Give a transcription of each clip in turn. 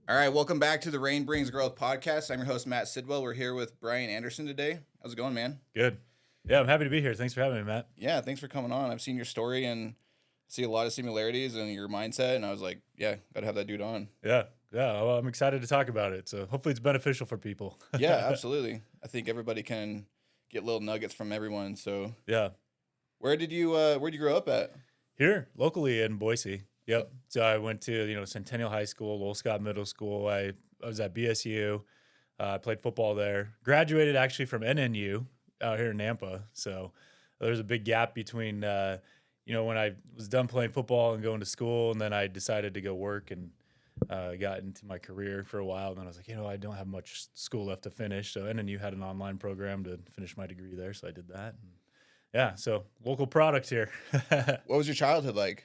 All right, welcome back to the Rain Brings Growth podcast. I'm your host, Matt Sidwell. We're here with Bryan Anderson today. How's it going, man? Good. Yeah, I'm happy to be here. Thanks for having me, Matt. Yeah, thanks for coming on. I've seen your story and see a lot of similarities in your mindset, and I was like, yeah, got to have that dude on. Yeah. Yeah. Well, I'm excited to talk about it. So hopefully it's beneficial for people. Yeah, absolutely. I think everybody can get little nuggets from everyone. So, Yeah. where'd you grow up at? Here, locally in Boise. Yep. So I went to, Centennial High School, Lowell Scott Middle School. I was at BSU. I played football there. Graduated actually from NNU out here in Nampa. So there's a big gap between, when I was done playing football and going to school, and then I decided to go work and got into my career for a while. And then I was like, I don't have much school left to finish. So NNU had an online program to finish my degree there. So I did that. And yeah. So local product here. What was your childhood like?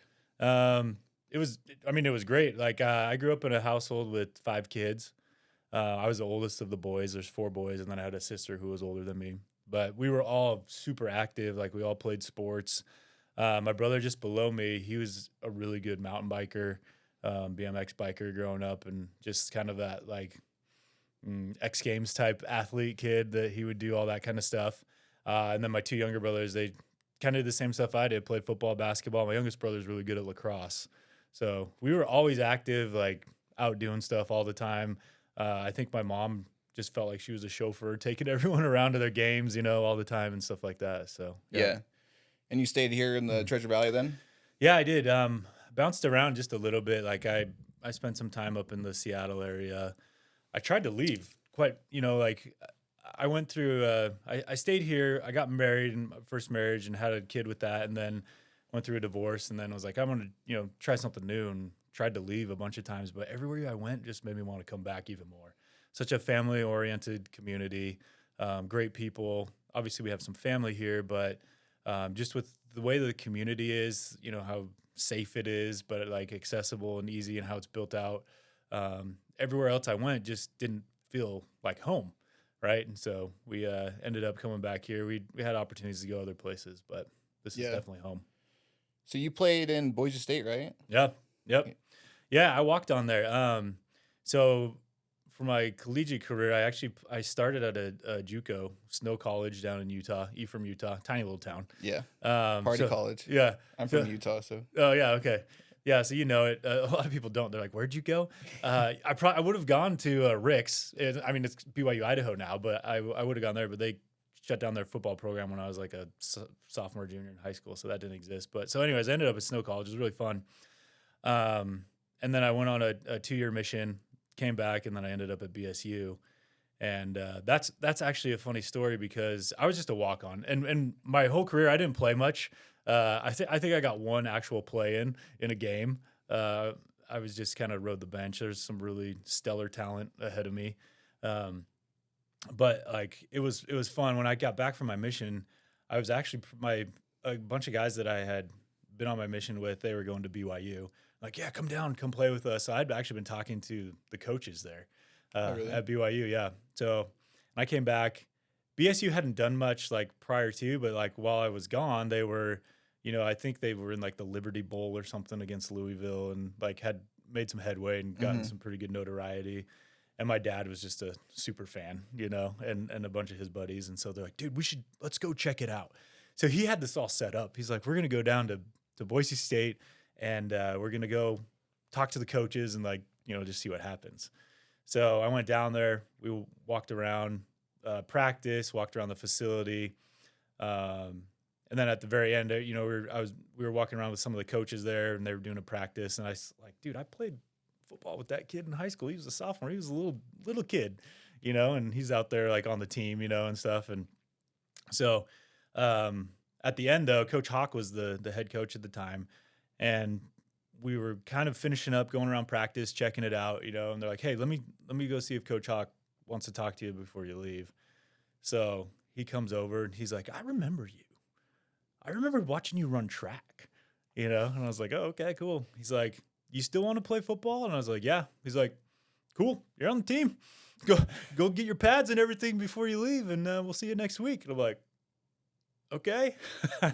It was great. Like, I grew up in a household with 5 kids. I was the oldest of the boys. There's 4 boys, and then I had a sister who was older than me. But we were all super active. Like, we all played sports. My brother just below me, he was a really good mountain biker, BMX biker growing up, and just kind of that, like, X Games type athlete kid that he would do all that kind of stuff. And then my 2 younger brothers, they kind of did the same stuff I did, played football, basketball. My youngest brother's really good at lacrosse. So we were always active, like out doing stuff all the time. I think my mom just felt like she was a chauffeur, taking everyone around to their games, all the time and stuff like that. So Yeah. And you stayed here in the Treasure Valley then? Yeah, I did. Bounced around just a little bit. Like I spent some time up in the Seattle area. I tried to leave quite, like I went through, I stayed here. I got married in my first marriage and had a kid with that. And then went through a divorce, and then was like, I'm going to, try something new, and tried to leave a bunch of times. But everywhere I went just made me want to come back even more. Such a family-oriented community, great people. Obviously, we have some family here, but just with the way the community is, how safe it is, but like accessible and easy, and how it's built out. Everywhere else I went just didn't feel like home, right? And so we ended up coming back here. We had opportunities to go other places, but this is definitely home. So you played in Boise State, right? Yeah. Yep. Yeah, I walked on there. So for my collegiate career, I started at a JUCO, Snow College down in Utah, Ephraim, Utah, tiny little town. Yeah. Party college. Yeah. I'm from Utah, so. Oh yeah, okay. Yeah, so it. A lot of people don't. They're like, "Where'd you go?" I would have gone to Rick's. It's BYU Idaho now, but I would have gone there. But they shut down their football program when I was like a sophomore, junior in high school, so that didn't exist. But so, anyways, I ended up at Snow College. It was really fun. And then I went on a 2-year mission, came back, and then I ended up at BSU. And that's actually a funny story because I was just a walk-on, and my whole career I didn't play much. I think I got 1 actual play in a game. I was just kind of rode the bench. There's some really stellar talent ahead of me. But like it was fun when I got back from my mission. I was actually a bunch of guys that I had been on my mission with. They were going to BYU. Like, yeah, come down, come play with us. So I'd actually been talking to the coaches there Really? at BYU. Yeah. So when I came back, BSU hadn't done much like prior to, but like while I was gone, they were, I think they were in like the Liberty Bowl or something against Louisville, and like had made some headway and gotten some pretty good notoriety. And my dad was just a super fan, and a bunch of his buddies. And so they're like, dude, let's go check it out. So he had this all set up. He's like, we're going to go down to Boise State, and we're going to go talk to the coaches and like, just see what happens. So I went down there. We walked around practice, walked around the facility. And then at the very end, we were walking around with some of the coaches there, and they were doing a practice. And I was like, dude, I played football with that kid in high school. He was a sophomore. He was a little kid, and he's out there like on the team, and stuff. And so at the end though, Coach Hawk was the head coach at the time, and we were kind of finishing up, going around practice, checking it out, and they're like, hey, let me go see if Coach Hawk wants to talk to you before you leave. So he comes over and he's like, I remember you. I remember watching you run track, and I was like, oh, okay, cool. He's like, you still want to play football? And I was like, yeah. He's like, cool, you're on the team. Go get your pads and everything before you leave, and we'll see you next week. And I'm like, okay.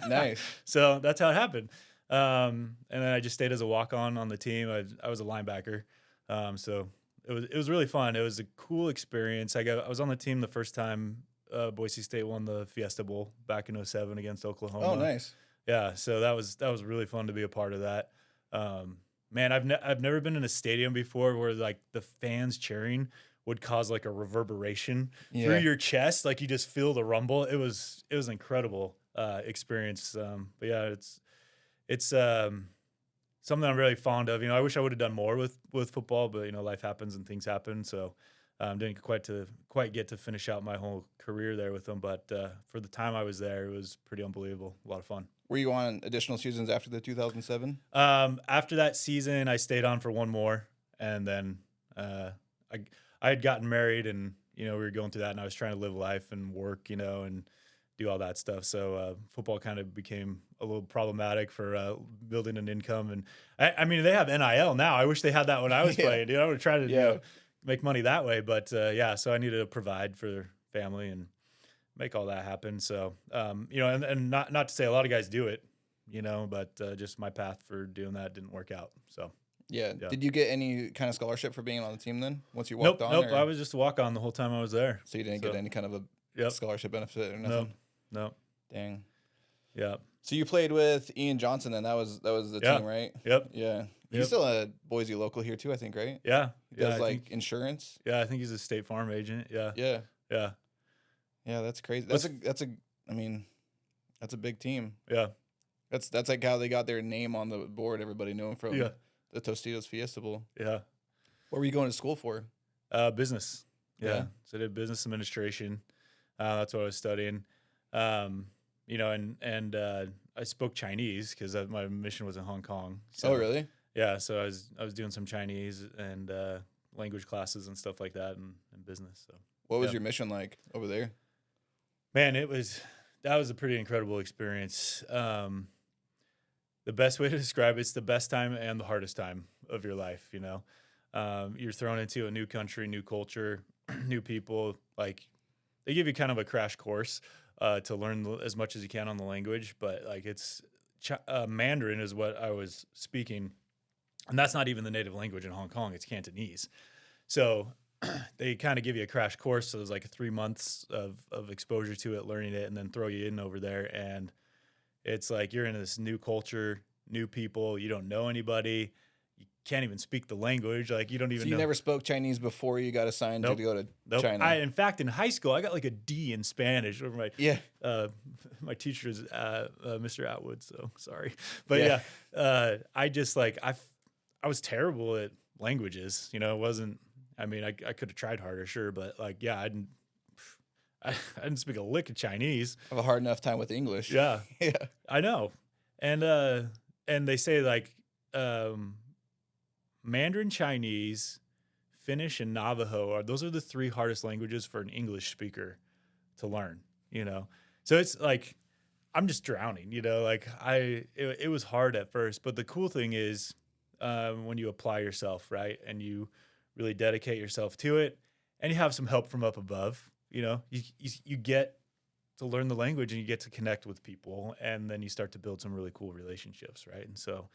Nice. So that's how it happened. And then I just stayed as a walk-on the team. I was a linebacker. So it was really fun. It was a cool experience. I was on the team the first time Boise State won the Fiesta Bowl back in '07 against Oklahoma. Oh, nice. Yeah, so that was really fun to be a part of that. Man, I've never been in a stadium before where like the fans cheering would cause like a reverberation through Yeah. your chest, like you just feel the rumble. It was an incredible experience. But yeah, it's something I'm really fond of. You know, I wish I would have done more with football, but you know, life happens and things happen. So didn't quite get to finish out my whole career there with them. But for the time I was there, it was pretty unbelievable. A lot of fun. Were you on additional seasons after the 2007? After that season, I stayed on for one more, and then I had gotten married, and you know we were going through that, and I was trying to live life and work, you know, and do all that stuff. So football kind of became a little problematic for building an income. And I mean, they have NIL now. I wish they had that when I was playing. Dude, I would have tried to you know, make money that way. But yeah, so I needed to provide for their family and make all that happen. So you know, and not to say a lot of guys do it, you know, but just my path for doing that didn't work out. So. Yeah. Yeah. Did you get any kind of scholarship for being on the team then? Once you walked on? Nope. Or? I was just a walk on the whole time I was there. So you didn't get any kind of a scholarship benefit or nothing? No. Dang. Yeah. So you played with Ian Johnson then. That was the team, right? Yep. Yeah. He's still a Boise local here too, I think, right? Yeah. He does insurance. Yeah, I think he's a State Farm agent. Yeah. Yeah. Yeah. Yeah, that's crazy. I mean, that's a big team. Yeah. That's like how they got their name on the board. Everybody knew him from the Tostitos Fiesta Bowl. Yeah. What were you going to school for? Business. Yeah. So I did business administration. That's what I was studying. You know, and I spoke Chinese because my mission was in Hong Kong. So, oh, really? Yeah. So I was doing some Chinese and language classes and stuff like that and business. So what was your mission like over there? Man, that was a pretty incredible experience. The best way to describe it's the best time and the hardest time of your life. You know, you're thrown into a new country, new culture, new people. Like they give you kind of a crash course to learn as much as you can on the language, but like it's Mandarin is what I was speaking, and that's not even the native language in Hong Kong. It's Cantonese. So they kind of give you a crash course. So there's like 3 months of exposure to it, learning it, and then throw you in over there. And it's like you're in this new culture, new people. You don't know anybody. You can't even speak the language. Like you don't even. So you know. never spoke Chinese before you got assigned to go to China. In fact, in high school, I got like a D in Spanish over my teacher is Mr. Atwood. So sorry, but I just like I was terrible at languages. You know, it wasn't. I mean, I could have tried harder, sure, but like, yeah, I didn't speak a lick of Chinese. I have a hard enough time with English. Yeah, yeah, I know, and they say like Mandarin, Chinese, Finnish, and Navajo those are the 3 hardest languages for an English speaker to learn. You know, so it's like I'm just drowning. You know, like it was hard at first, but the cool thing is when you apply yourself, right, and you really dedicate yourself to it, and you have some help from up above. You know, you get to learn the language and you get to connect with people, and then you start to build some really cool relationships, right? And so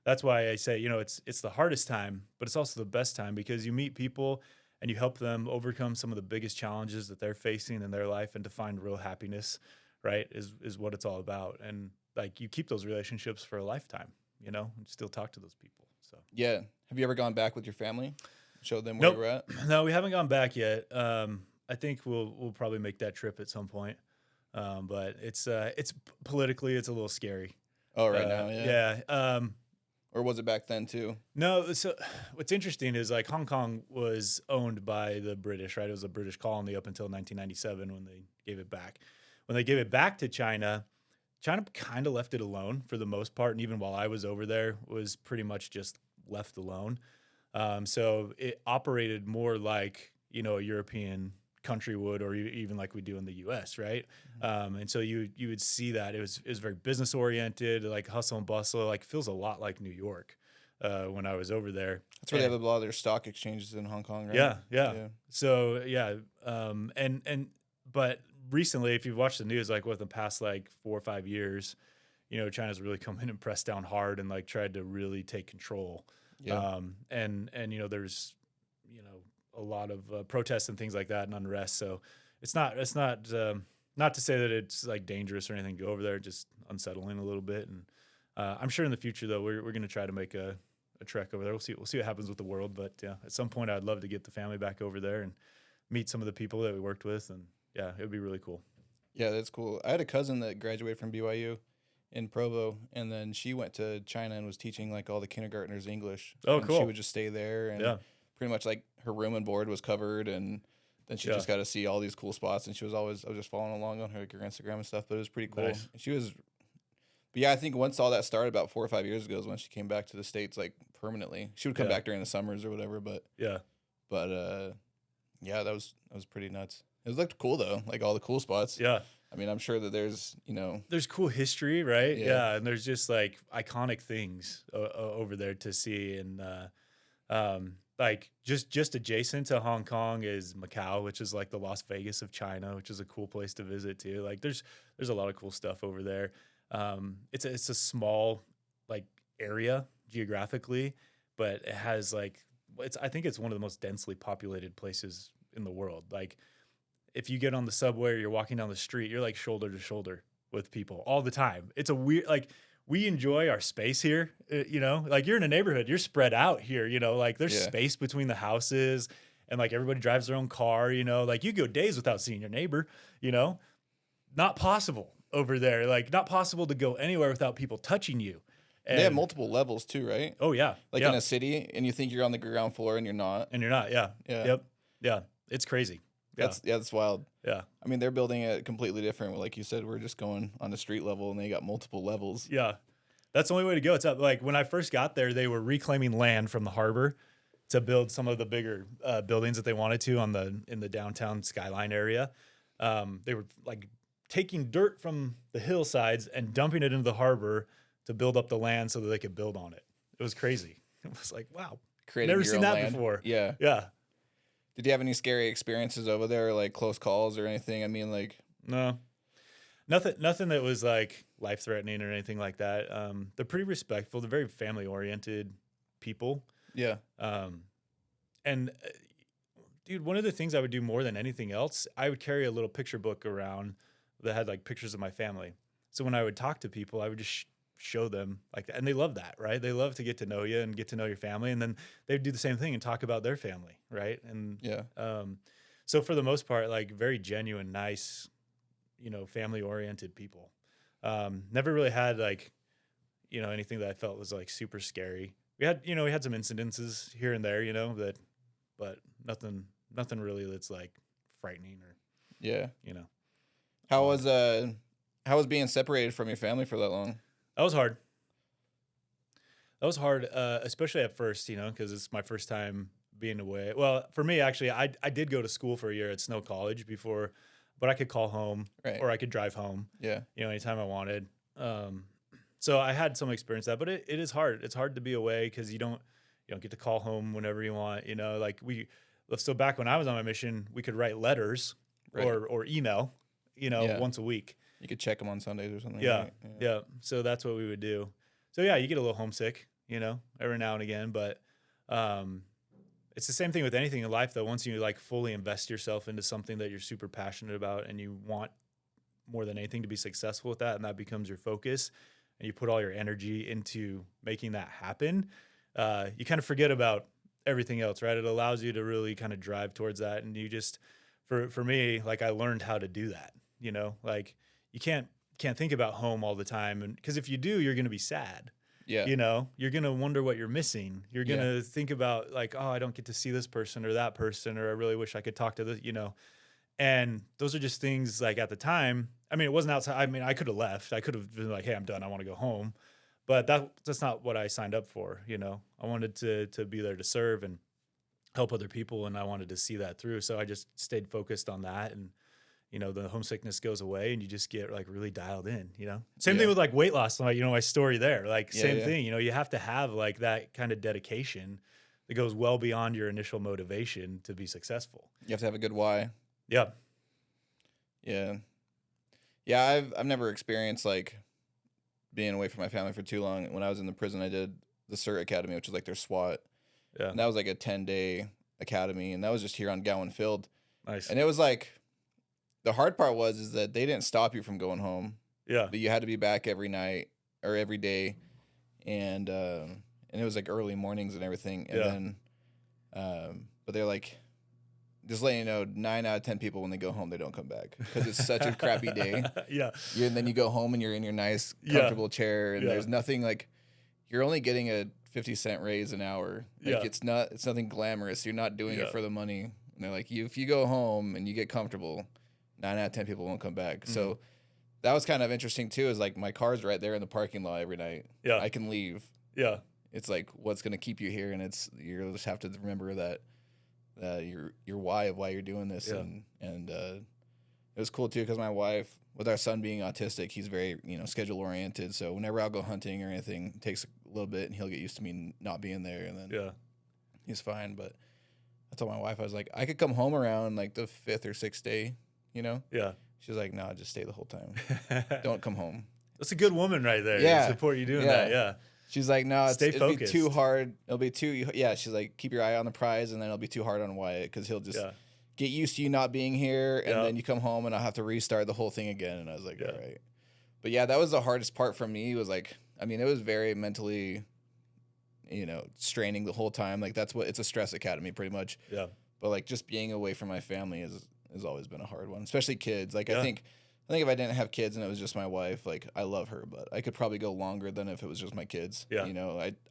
that's why I say, you know, it's the hardest time, but it's also the best time because you meet people and you help them overcome some of the biggest challenges that they're facing in their life and to find real happiness, right, is what it's all about. And like you keep those relationships for a lifetime, you know, and still talk to those people. So yeah. Have you ever gone back with your family? Show them where you were at? No, we haven't gone back yet. I think we'll probably make that trip at some point. But it's politically it's a little scary. Oh, right now, yeah. Yeah. Or was it back then too? No. So what's interesting is like Hong Kong was owned by the British, right? It was a British colony up until 1997 when they gave it back. When they gave it back to China, China kind of left it alone for the most part. And even while I was over there, was pretty much just left alone. So it operated more like, you know, a European country would, or even like we do in the U.S., right? Mm-hmm. And so you would see that it was very business oriented, like hustle and bustle, like feels a lot like New York when I was over there. That's where they have a lot of their stock exchanges in Hong Kong, right? Yeah. So but recently, if you've watched the news, like the past like 4 or 5 years, you know, China's really come in and pressed down hard and like tried to really take control. Yeah. And you know, there's, you know, a lot of protests and things like that and unrest. So it's not to say that it's like dangerous or anything to go over there, just unsettling a little bit. And I'm sure in the future though, we're going to try to make a trek over there. We'll see what happens with the world, but yeah, at some point I'd love to get the family back over there and meet some of the people that we worked with, and yeah, it would be really cool. Yeah, that's cool. I had a cousin that graduated from BYU in Provo, and then she went to China and was teaching like all the kindergartners English. Oh, and cool. She would just stay there, and Yeah. pretty much like her room and board was covered, and then she Yeah. just got to see all these cool spots. And I was just following along on her Instagram and stuff, but it was pretty cool. Nice. And but yeah, I think once all that started about 4 or 5 years ago is when she came back to the States like permanently. She would come Yeah. back during the summers or whatever, but Yeah. yeah, that was pretty nuts. It looked cool though, like all the cool spots. Yeah. I mean, I'm sure that there's, There's cool history, right? Yeah. Yeah. And there's just like iconic things over there to see. And like just adjacent to Hong Kong is Macau, which is like the Las Vegas of China, which is a cool place to visit too. Like there's a lot of cool stuff over there. It's a small like area geographically, but it has like I think it's one of the most densely populated places in the world. Like if you get on the subway or you're walking down the street, you're like shoulder to shoulder with people all the time. It's a weird, like we enjoy our space here, like you're in a neighborhood, you're spread out here, like there's Yeah. space between the houses and like everybody drives their own car, like you go days without seeing your neighbor, not possible over there. Like not possible to go anywhere without people touching you. They have multiple levels too, right? Oh yeah. Like yeah. in a city, and you think you're on the ground floor, and you're not. And you're not. Yeah. Yeah. Yep. Yeah. It's crazy. Yeah. That's wild. Yeah. I mean, they're building it completely different. Like you said, we're just going on the street level, and they got multiple levels. Yeah. That's the only way to go. It's up. Like when I first got there, they were reclaiming land from the harbor to build some of the bigger buildings that they wanted to in the downtown skyline area. They were like taking dirt from the hillsides and dumping it into the harbor to build up the land so that they could build on it. It was crazy. It was like, wow, Creating never your seen own that land. before. Yeah. Yeah. Did you have any scary experiences over there, like close calls or anything? I mean, like, No, nothing that was like life threatening or anything like that. They're pretty respectful. They're very family oriented people. yeah, And dude, one of the things I would do more than anything else, I would carry a little picture book around that had like pictures of my family. So when I would talk to people, I would just show them like that. And they love that, right? They love to get to know you and get to know your family. And then they'd do the same thing and talk about their family, right? And yeah, so for the most part, like very genuine, nice, family oriented people. Never really had like, anything that I felt was like super scary. We had some incidences here and there, but nothing really that's like frightening or, yeah. you know. How was being separated from your family for that long? That was hard. Especially at first, because it's my first time being away. Well, for me, actually, I did go to school for a year at Snow College before, but I could call home Right. or I could drive home, Yeah, anytime I wanted. So I had some experience that, but it is hard. It's hard to be away because you don't get to call home whenever you want. So back when I was on my mission, we could write letters Right. or email, Yeah. once a week. you could check them on Sundays or something. Yeah, right? yeah. So that's what we would do. So yeah, you get a little homesick, every now and again. But it's the same thing with anything in life, though. Once you like fully invest yourself into something that you're super passionate about and you want more than anything to be successful with that, and that becomes your focus, and you put all your energy into making that happen, you kind of forget about everything else, right? It allows you to really kind of drive towards that. And you just, for me, like I learned how to do that, like you can't think about home all the time. And because if you do, you're going to be sad. Yeah, You're going to wonder what you're missing. You're going to think about like, oh, I don't get to see this person or that person, or I really wish I could talk to this, and those are just things like at the time, I mean, it wasn't outside. I mean, I could have left. I could have been like, hey, I'm done. I want to go home. But that's not what I signed up for. I wanted to be there to serve and help other people. And I wanted to see that through. So I just stayed focused on that. And, the homesickness goes away and you just get like really dialed in, Same thing with like weight loss, like, my story there, like same thing, you have to have like that kind of dedication that goes well beyond your initial motivation to be successful. you have to have a good why. Yeah. Yeah, yeah. I've never experienced like being away from my family for too long. When I was in the prison, I did the CERT Academy, which is like their SWAT. Yeah. And that was like a 10-day academy, and that was just here on Gowan Field. Nice. And it was like, the hard part is that they didn't stop you from going home, Yeah. but you had to be back every night or every day, and it was like early mornings and everything. And Yeah. then, but they're like, just letting you know, 9 out of 10 people when they go home, they don't come back because it's such a crappy day. Yeah. And then you go home and you're in your nice, Yeah. comfortable chair, and Yeah. there's nothing like, you're only getting a 50-cent raise an hour. Like Yeah. it's nothing glamorous. You're not doing Yeah. it for the money. And they're like, if you go home and you get comfortable, 9 out of 10 people won't come back. Mm-hmm. So that was kind of interesting too. Is like my car's right there in the parking lot every night. Yeah. I can leave. Yeah. It's like what's going to keep you here, and you'll just have to remember that your why of why you're doing this. Yeah. And it was cool too because my wife, with our son being autistic, he's very schedule oriented. So whenever I'll go hunting or anything, it takes a little bit, and he'll get used to me not being there, and then he's fine. But I told my wife, I was like, I could come home around like the 5th or 6th day, Yeah. She's like, no, just stay the whole time. Don't come home. That's a good woman right there. Yeah. To support you doing that. Yeah. She's like, no, Stay it'll be focused. too hard. It'll be too, she's like, keep your eye on the prize, and then it'll be too hard on Wyatt because he'll just get used to you not being here, and then you come home and I'll have to restart the whole thing again. And I was like, all right. But yeah, that was the hardest part for me, was like, I mean, it was very mentally, straining the whole time. Like it's a stress academy pretty much. Yeah. But like just being away from my family has always been a hard one, especially kids. Like I think if I didn't have kids and it was just my wife, like I love her, but I could probably go longer than if it was just my kids. Yeah.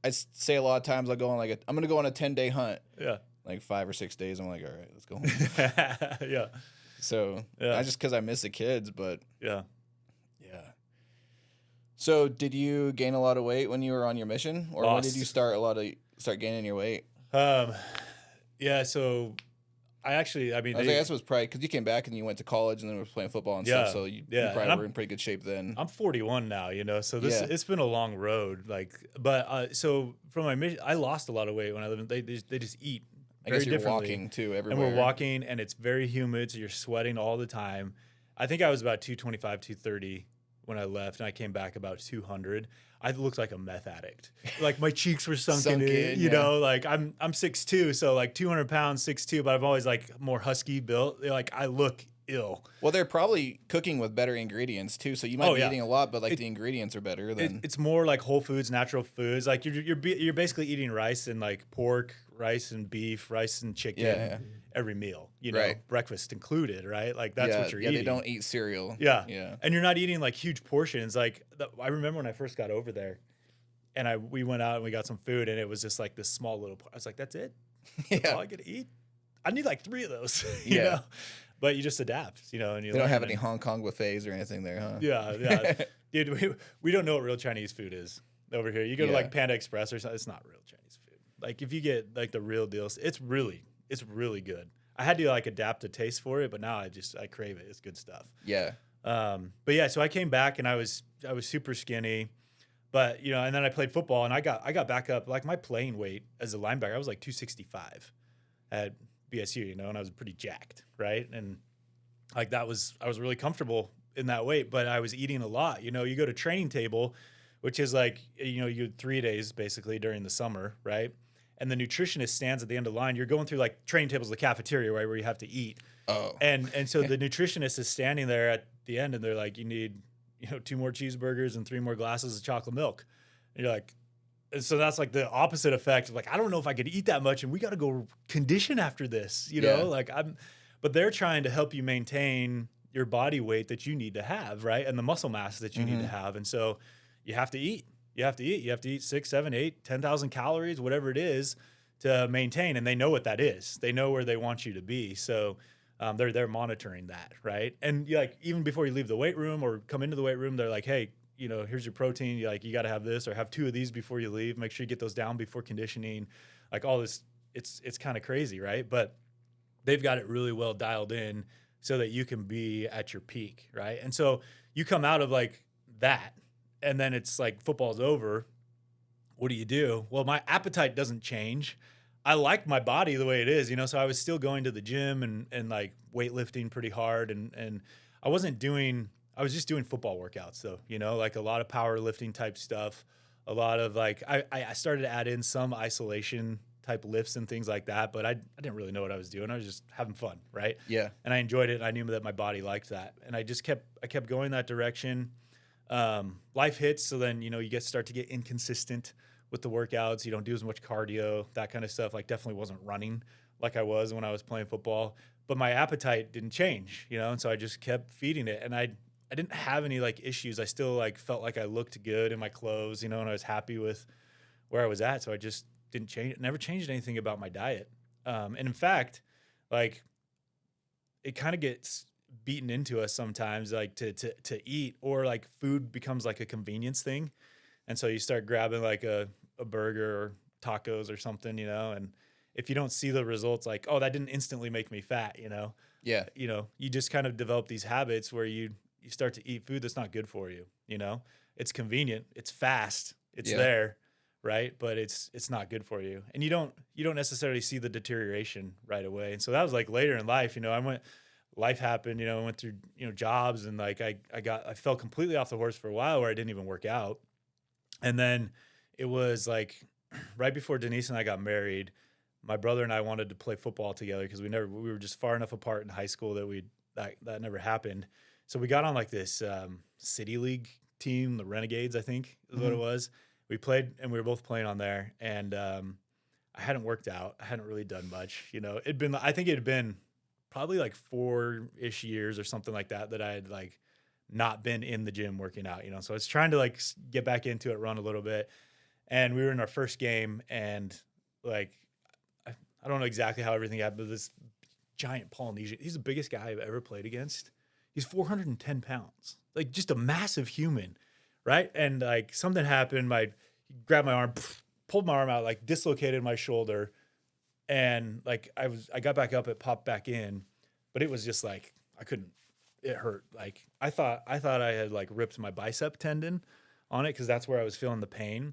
I say a lot of times I'll go on I'm gonna go on a 10-day hunt. Yeah. Like 5 or 6 days. I'm like, all right, let's go home. Yeah. So not just because I miss the kids, but yeah. So did you gain a lot of weight when you were on your mission, or when did Lost. you start gaining your weight? Yeah. So I guess it was probably because you came back and you went to college and then were playing football and stuff. So you probably were in pretty good shape then. I'm 41 now, so it's been a long road. So from my mission, I lost a lot of weight when I lived in, they just eat I very guess you're differently. walking too everywhere. And we're walking, and it's very humid, so you're sweating all the time. I think I was about 225, 230 when I left, and I came back about 200. I looked like a meth addict. Like my cheeks were sunk in, you know. Like I'm 6'2", so like 200 pounds, 6'2", but I'm always like more husky built. Like I look ill. Well, they're probably cooking with better ingredients too, so you might be eating a lot, but like the ingredients are better than. It's more like whole foods, natural foods. Like you're basically eating rice and like pork, rice and beef, rice and chicken every meal. Breakfast included, right? Like that's what you're eating. Yeah, they don't eat cereal. Yeah. And you're not eating like huge portions. Like I remember when I first got over there, and we went out and we got some food, and it was just like this small little. I was like, that's it. That's all I get to eat. I need like 3 of those. you know? But you just adapt, and you they don't have any Hong Kong buffets or anything there, huh? Yeah. Dude, we don't know what real Chinese food is over here. You go to like Panda Express or something, it's not real Chinese food. Like if you get like the real deals, it's really good. I had to like adapt the taste for it, but now I crave it. It's good stuff. Yeah. But yeah, so I came back and I was super skinny, but and then I played football and I got back up. Like my playing weight as a linebacker, I was like 265 at BSU, and I was pretty jacked, right? And like I was really comfortable in that weight, but I was eating a lot. You go to training table, which is like, you 3 days basically during the summer, right? And the nutritionist stands at the end of the line. You're going through like training tables, the cafeteria, right, where you have to eat. Oh. And so the nutritionist is standing there at the end, and they're like, you need, 2 more cheeseburgers and 3 more glasses of chocolate milk. And you're like, and so that's like the opposite effect of like, I don't know if I could eat that much, and we got to go condition after this, but they're trying to help you maintain your body weight that you need to have, right? And the muscle mass that you need to have. And so you have to eat. You have to eat 6, 7, 8, 10,000 calories, whatever it is, to maintain. And they know what that is. They know where they want you to be. So they're monitoring that, right? And even before you leave the weight room or come into the weight room, they're like, hey, here's your protein. You got to have this, or have 2 of these before you leave. Make sure you get those down before conditioning. Like all this, it's kind of crazy, right? But they've got it really well dialed in so that you can be at your peak, right? And so you come out of like that, and then it's like football's over. What do you do? Well, my appetite doesn't change. I like my body the way it is, so I was still going to the gym and like weightlifting pretty hard, and I was just doing football workouts though, like a lot of powerlifting type stuff, a lot of like I started to add in some isolation type lifts and things like that. But I didn't really know what I was doing. I was just having fun, right? Yeah. And I enjoyed it. And I knew that my body liked that. And I kept going that direction. Life hits. So then, you start to get inconsistent with the workouts. You don't do as much cardio, that kind of stuff. Like definitely wasn't running like I was when I was playing football, but my appetite didn't change, and so I just kept feeding it. And I didn't have any like issues. I still like felt like I looked good in my clothes, and I was happy with where I was at. So I just didn't change it. Never changed anything about my diet. And in fact, like it kind of gets beaten into us sometimes, like to eat, or like food becomes like a convenience thing. And so you start grabbing like a burger or tacos or something, and if you don't see the results, like, oh, that didn't instantly make me fat, Yeah. You just kind of develop these habits where you start to eat food that's not good for you. It's convenient, it's fast, it's there, right? But it's not good for you, and you don't necessarily see the deterioration right away. And so that was like later in life. Life happened. I went through jobs, and like I fell completely off the horse for a while where I didn't even work out, and then it was like right before Denise and I got married. My brother and I wanted to play football together because we were just far enough apart in high school that never happened. So we got on like this city league team, the Renegades, I think is what it was. We played, and we were both playing on there. And I hadn't worked out. I hadn't really done much. I think it had been probably like 4-ish years or something like that I had like not been in the gym working out. So I was trying to like get back into it, run a little bit. And we were in our first game, and like I don't know exactly how everything happened, but this giant Polynesian, he's the biggest guy I've ever played against. He's 410 pounds, like just a massive human, right? And like something happened, he grabbed my arm, pulled my arm out, like dislocated my shoulder. And like I got back up, it popped back in, but it was just like, it hurt. Like I thought I had like ripped my bicep tendon on it, because that's where I was feeling the pain.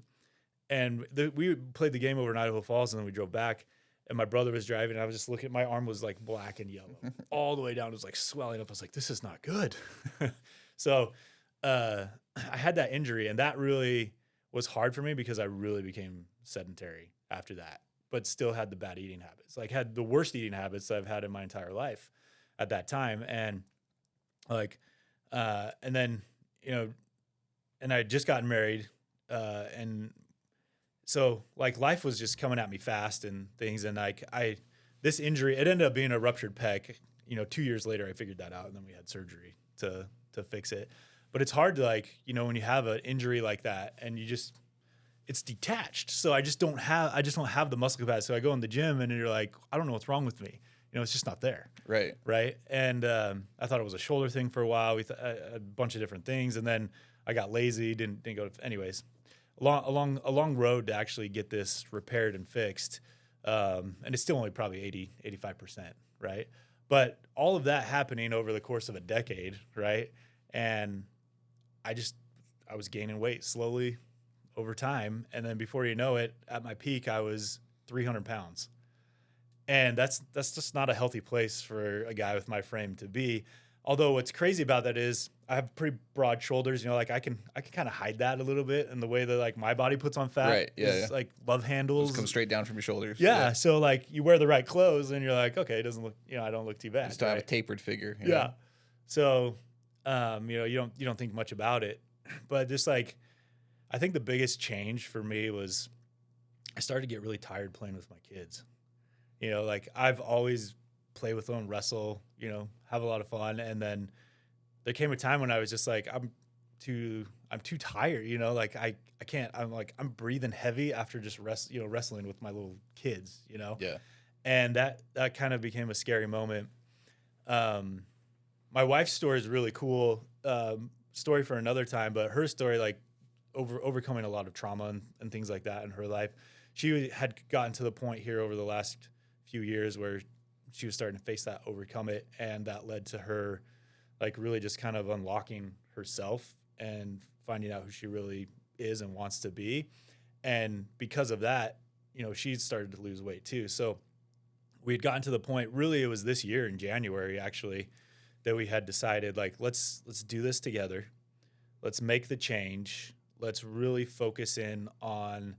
And we played the game over in Idaho Falls, and then we drove back. And my brother was driving, and I was just looking, my arm was like black and yellow all the way down. It was like swelling up. I was like, this is not good. So I had that injury, and that really was hard for me because I really became sedentary after that, but still had the bad eating habits, like had the worst eating habits that I've had in my entire life at that time. And like, and then, and I had just gotten married, and so like life was just coming at me fast and things. And like this injury, it ended up being a ruptured pec. 2 years later, I figured that out, and then we had surgery to fix it. But it's hard to like, when you have an injury like that, and it's detached. So I just don't have the muscle capacity. So I go in the gym, and you're like, I don't know what's wrong with me. It's just not there. Right. Right. And I thought it was a shoulder thing for a while. A bunch of different things, and then I got lazy. Didn't go to, anyways. A long road to actually get this repaired and fixed. And it's still only probably 85%, right? But all of that happening over the course of a decade, right? And I was gaining weight slowly over time. And then before you know it, at my peak, I was 300 pounds. And that's just not a healthy place for a guy with my frame to be. Although what's crazy about that is I have pretty broad shoulders, like I can kind of hide that a little bit in the way that like my body puts on fat. Right. Yeah. Like love handles. Just come straight down from your shoulders. Yeah. So like you wear the right clothes, and you're like, okay, it doesn't look, I don't look too bad. Just have a tapered figure. Yeah. So, you don't think much about it, but just like, I think the biggest change for me was I started to get really tired playing with my kids. Like I've always played with them, wrestle, have a lot of fun. And then there came a time when I was just like, I'm too tired, like I can't, I'm breathing heavy after just wrestling with my little kids, Yeah. And that kind of became a scary moment. My wife's story is really cool, story for another time, but her story, like overcoming a lot of trauma and things like that in her life. She had gotten to the point here over the last few years where she was starting to face that, overcome it. And that led to her like really just kind of unlocking herself and finding out who she really is and wants to be. And because of that, she started to lose weight too. So we had gotten to the point, really it was this year in January actually, that we had decided like, let's do this together. Let's make the change. Let's really focus in on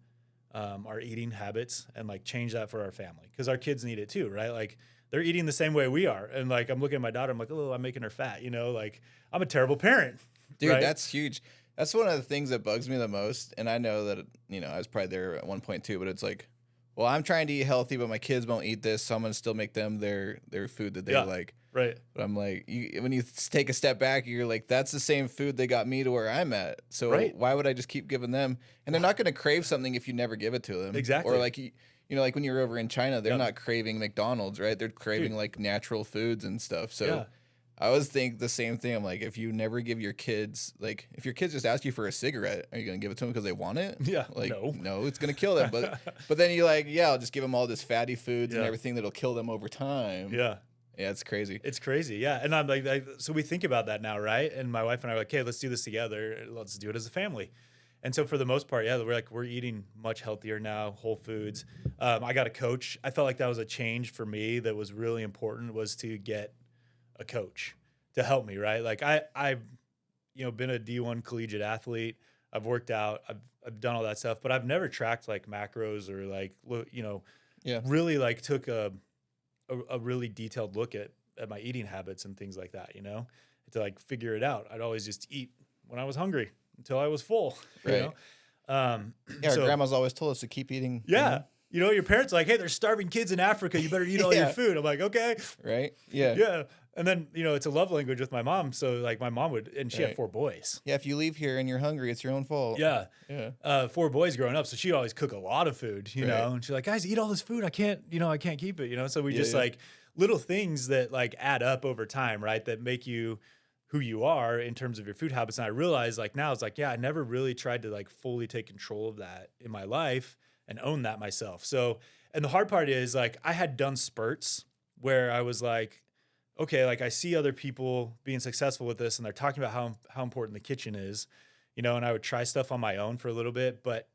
our eating habits and like change that for our family because our kids need it too, right? Like they're eating the same way we are, and like I'm looking at my daughter, I'm like, oh, I'm making her fat, you know, like I'm a terrible parent, Dude, right? that's huge. That's one of the things that bugs me the most. And I know that, I was probably there at one point too, but it's like, well, I'm trying to eat healthy, but my kids won't eat this, so I'm gonna still make them their food that they like. Right. But I'm like, when you take a step back, you're like, that's the same food they got me to where I'm at. So why would I just keep giving them? And they're not gonna crave something if you never give it to them. Exactly. Or like like when you're over in China, they're not craving McDonald's, right? They're craving like natural foods and stuff. So I always think the same thing. I'm like, if you never give your kids, like, if your kids just ask you for a cigarette, are you going to give it to them because they want it? Yeah. Like, no, it's going to kill them. But then you're like, yeah, I'll just give them all this fatty foods and everything that'll kill them over time. Yeah. Yeah, it's crazy. It's crazy. Yeah. And I'm like, so we think about that now, right? And my wife and I are like, hey, let's do this together. Let's do it as a family. And so for the most part, we're eating much healthier now, whole foods. I got a coach. I felt like that was a change for me that was really important, was to get a coach to help me, right? Like I've been a D1 collegiate athlete. I've worked out. I've done all that stuff, but I've never tracked like macros or like really like took a really detailed look at my eating habits and things like that, to like figure it out. I'd always just eat when I was hungry until I was full, right. Our grandma's always told us to keep eating. Yeah. Your parents are like, hey, there's starving kids in Africa. You better eat all your food. I'm like, okay. Right. Yeah. Yeah. And then, it's a love language with my mom. So like my mom would, and she had 4 boys. Yeah. If you leave here and you're hungry, it's your own fault. Yeah. Yeah. 4 boys growing up. So she'd always cook a lot of food, you know, and she's like, guys, eat all this food. I can't keep it, So we like little things that like add up over time, right? That make you who you are in terms of your food habits. And I realize like now it's like, I never really tried to like fully take control of that in my life and own that myself. So, and the hard part is like, I had done spurts where I was like, okay, like I see other people being successful with this and they're talking about how important the kitchen is, and I would try stuff on my own for a little bit. But,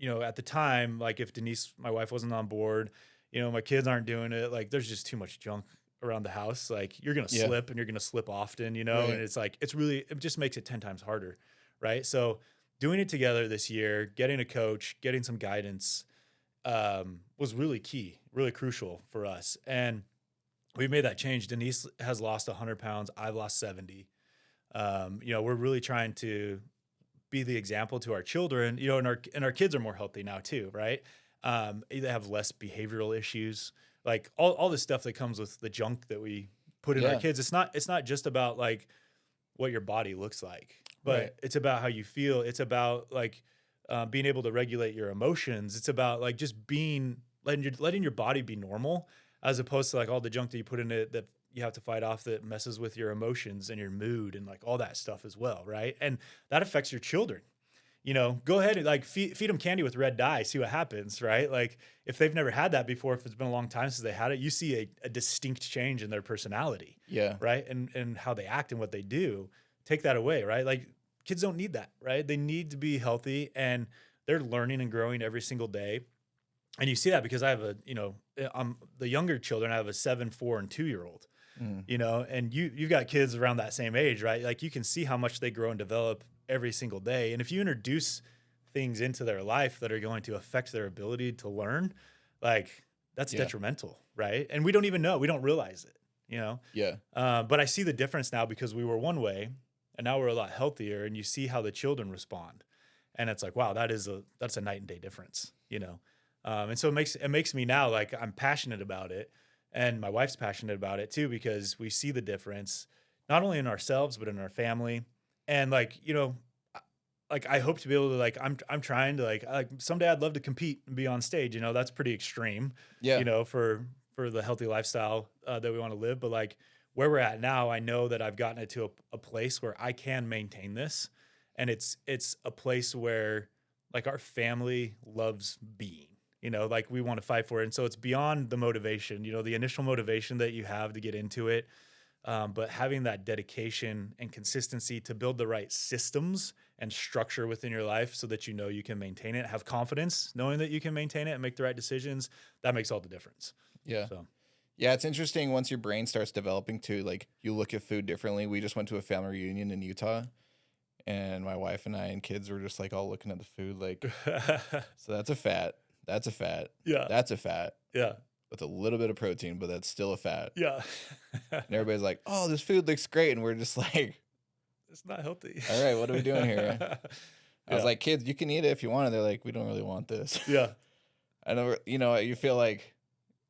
at the time, like if Denise, my wife, wasn't on board, my kids aren't doing it, like there's just too much junk around the house. Like you're going to slip and you're going to slip often, and it's like, it just makes it 10 times harder. Right. So doing it together this year, getting a coach, getting some guidance, was really key, really crucial for us. And we made that change. Denise has lost 100 pounds. I've lost 70. We're really trying to be the example to our children, and our kids are more healthy now too. Right. They have less behavioral issues, like all the stuff that comes with the junk that we put in our kids. It's not just about like what your body looks like, but it's about how you feel. It's about like being able to regulate your emotions. It's about like just letting your body be normal, as opposed to like all the junk that you put in it that you have to fight off that messes with your emotions and your mood and like all that stuff as well, right? And that affects your children. Go ahead and like feed them candy with red dye, see what happens, right? Like if they've never had that before, if it's been a long time since they had it, you see a distinct change in their personality, right? And how they act and what they do. Take that away, right? Like kids don't need that, right? They need to be healthy, and they're learning and growing every single day. And you see that because I have the younger children, I have a 7, 4, and 2-year-old, and you've got kids around that same age, right? Like you can see how much they grow and develop every single day. And if you introduce things into their life that are going to affect their ability to learn, like that's detrimental, right? And we don't even know, we don't realize it, Yeah. But I see the difference now because we were one way and now we're a lot healthier, and you see how the children respond. And it's like, wow, that's a night and day difference, And so it makes me now like I'm passionate about it, and my wife's passionate about it too, because we see the difference not only in ourselves but in our family. And like like I hope to be able to like I'm trying to like someday I'd love to compete and be on stage. That's pretty extreme. Yeah. For the healthy lifestyle that we want to live. But like where we're at now, I know that I've gotten it to a place where I can maintain this, and it's a place where like our family loves being. Like we want to fight for it. And so it's beyond the motivation, the initial motivation that you have to get into it. But having that dedication and consistency to build the right systems and structure within your life so that you can maintain it, have confidence knowing that you can maintain it and make the right decisions, that makes all the difference. Yeah. So. Yeah, it's interesting once your brain starts developing too, like you look at food differently. We just went to a family reunion in Utah, And my wife and I and kids were just like all looking at the food like, so that's a fat. That's a fat. Yeah. That's a fat. Yeah. With a little bit of protein, but that's still a fat. Yeah. And everybody's like, oh, this food looks great. And we're just like, it's not healthy. All right, what are we doing here? I was like, kids, you can eat it if you want it. They're like, we don't really want this. Yeah. I know, you feel like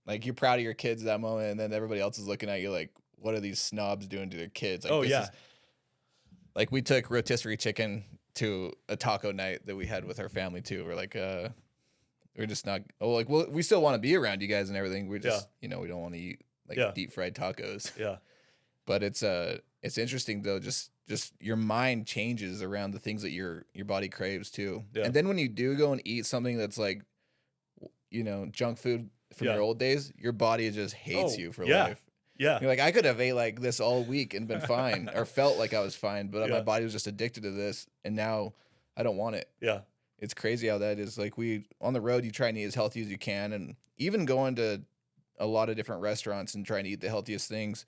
you're proud of your kids at that moment, and then everybody else is looking at you like, what are these snobs doing to their kids? Like, like we took rotisserie chicken to a taco night that we had with our family too. We're like, we're just not. Oh, like, well, we still want to be around you guys and everything. We're just, we don't want to eat like deep fried tacos. Yeah. But it's interesting though. Just your mind changes around the things that your body craves too. Yeah. And then when you do go and eat something that's like, junk food from your old days, your body just hates you for life. Yeah. You're like, I could have ate like this all week and been fine or felt like I was fine, but my body was just addicted to this. And now I don't want it. Yeah. It's crazy how that is. Like on the road, you try and eat as healthy as you can. And even going to a lot of different restaurants and trying to eat the healthiest things,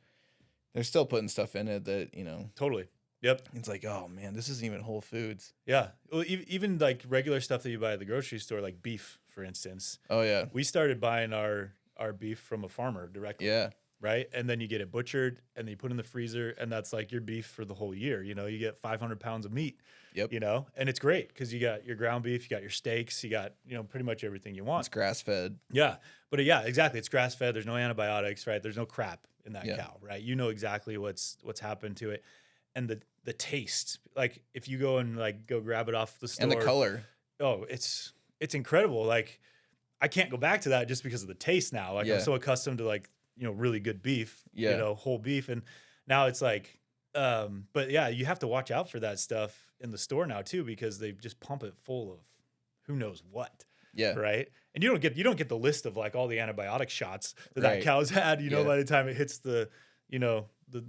they're still putting stuff in it that, Totally. Yep. It's like, oh man, this isn't even Whole Foods. Yeah. Well, even like regular stuff that you buy at the grocery store, like beef, for instance. Oh yeah. We started buying our beef from a farmer directly. Yeah. Right. And then you get it butchered and then you put it in the freezer, and that's like your beef for the whole year. You get 500 pounds of meat. Yep. And it's great because you got your ground beef, you got your steaks, you got, pretty much everything you want. It's grass fed. Yeah. But yeah, exactly. It's grass fed. There's no antibiotics, right? There's no crap in that cow, right? You know exactly what's happened to it. And the taste, like if you go and like go grab it off the store. And the color. Oh, it's incredible. Like I can't go back to that just because of the taste now. Like I'm so accustomed to like, really good beef, whole beef. And now it's like, but yeah, you have to watch out for that stuff in the store now too, because they just pump it full of who knows what. Yeah. Right. And you don't get the list of like all the antibiotic shots that cow's had, by the time it hits the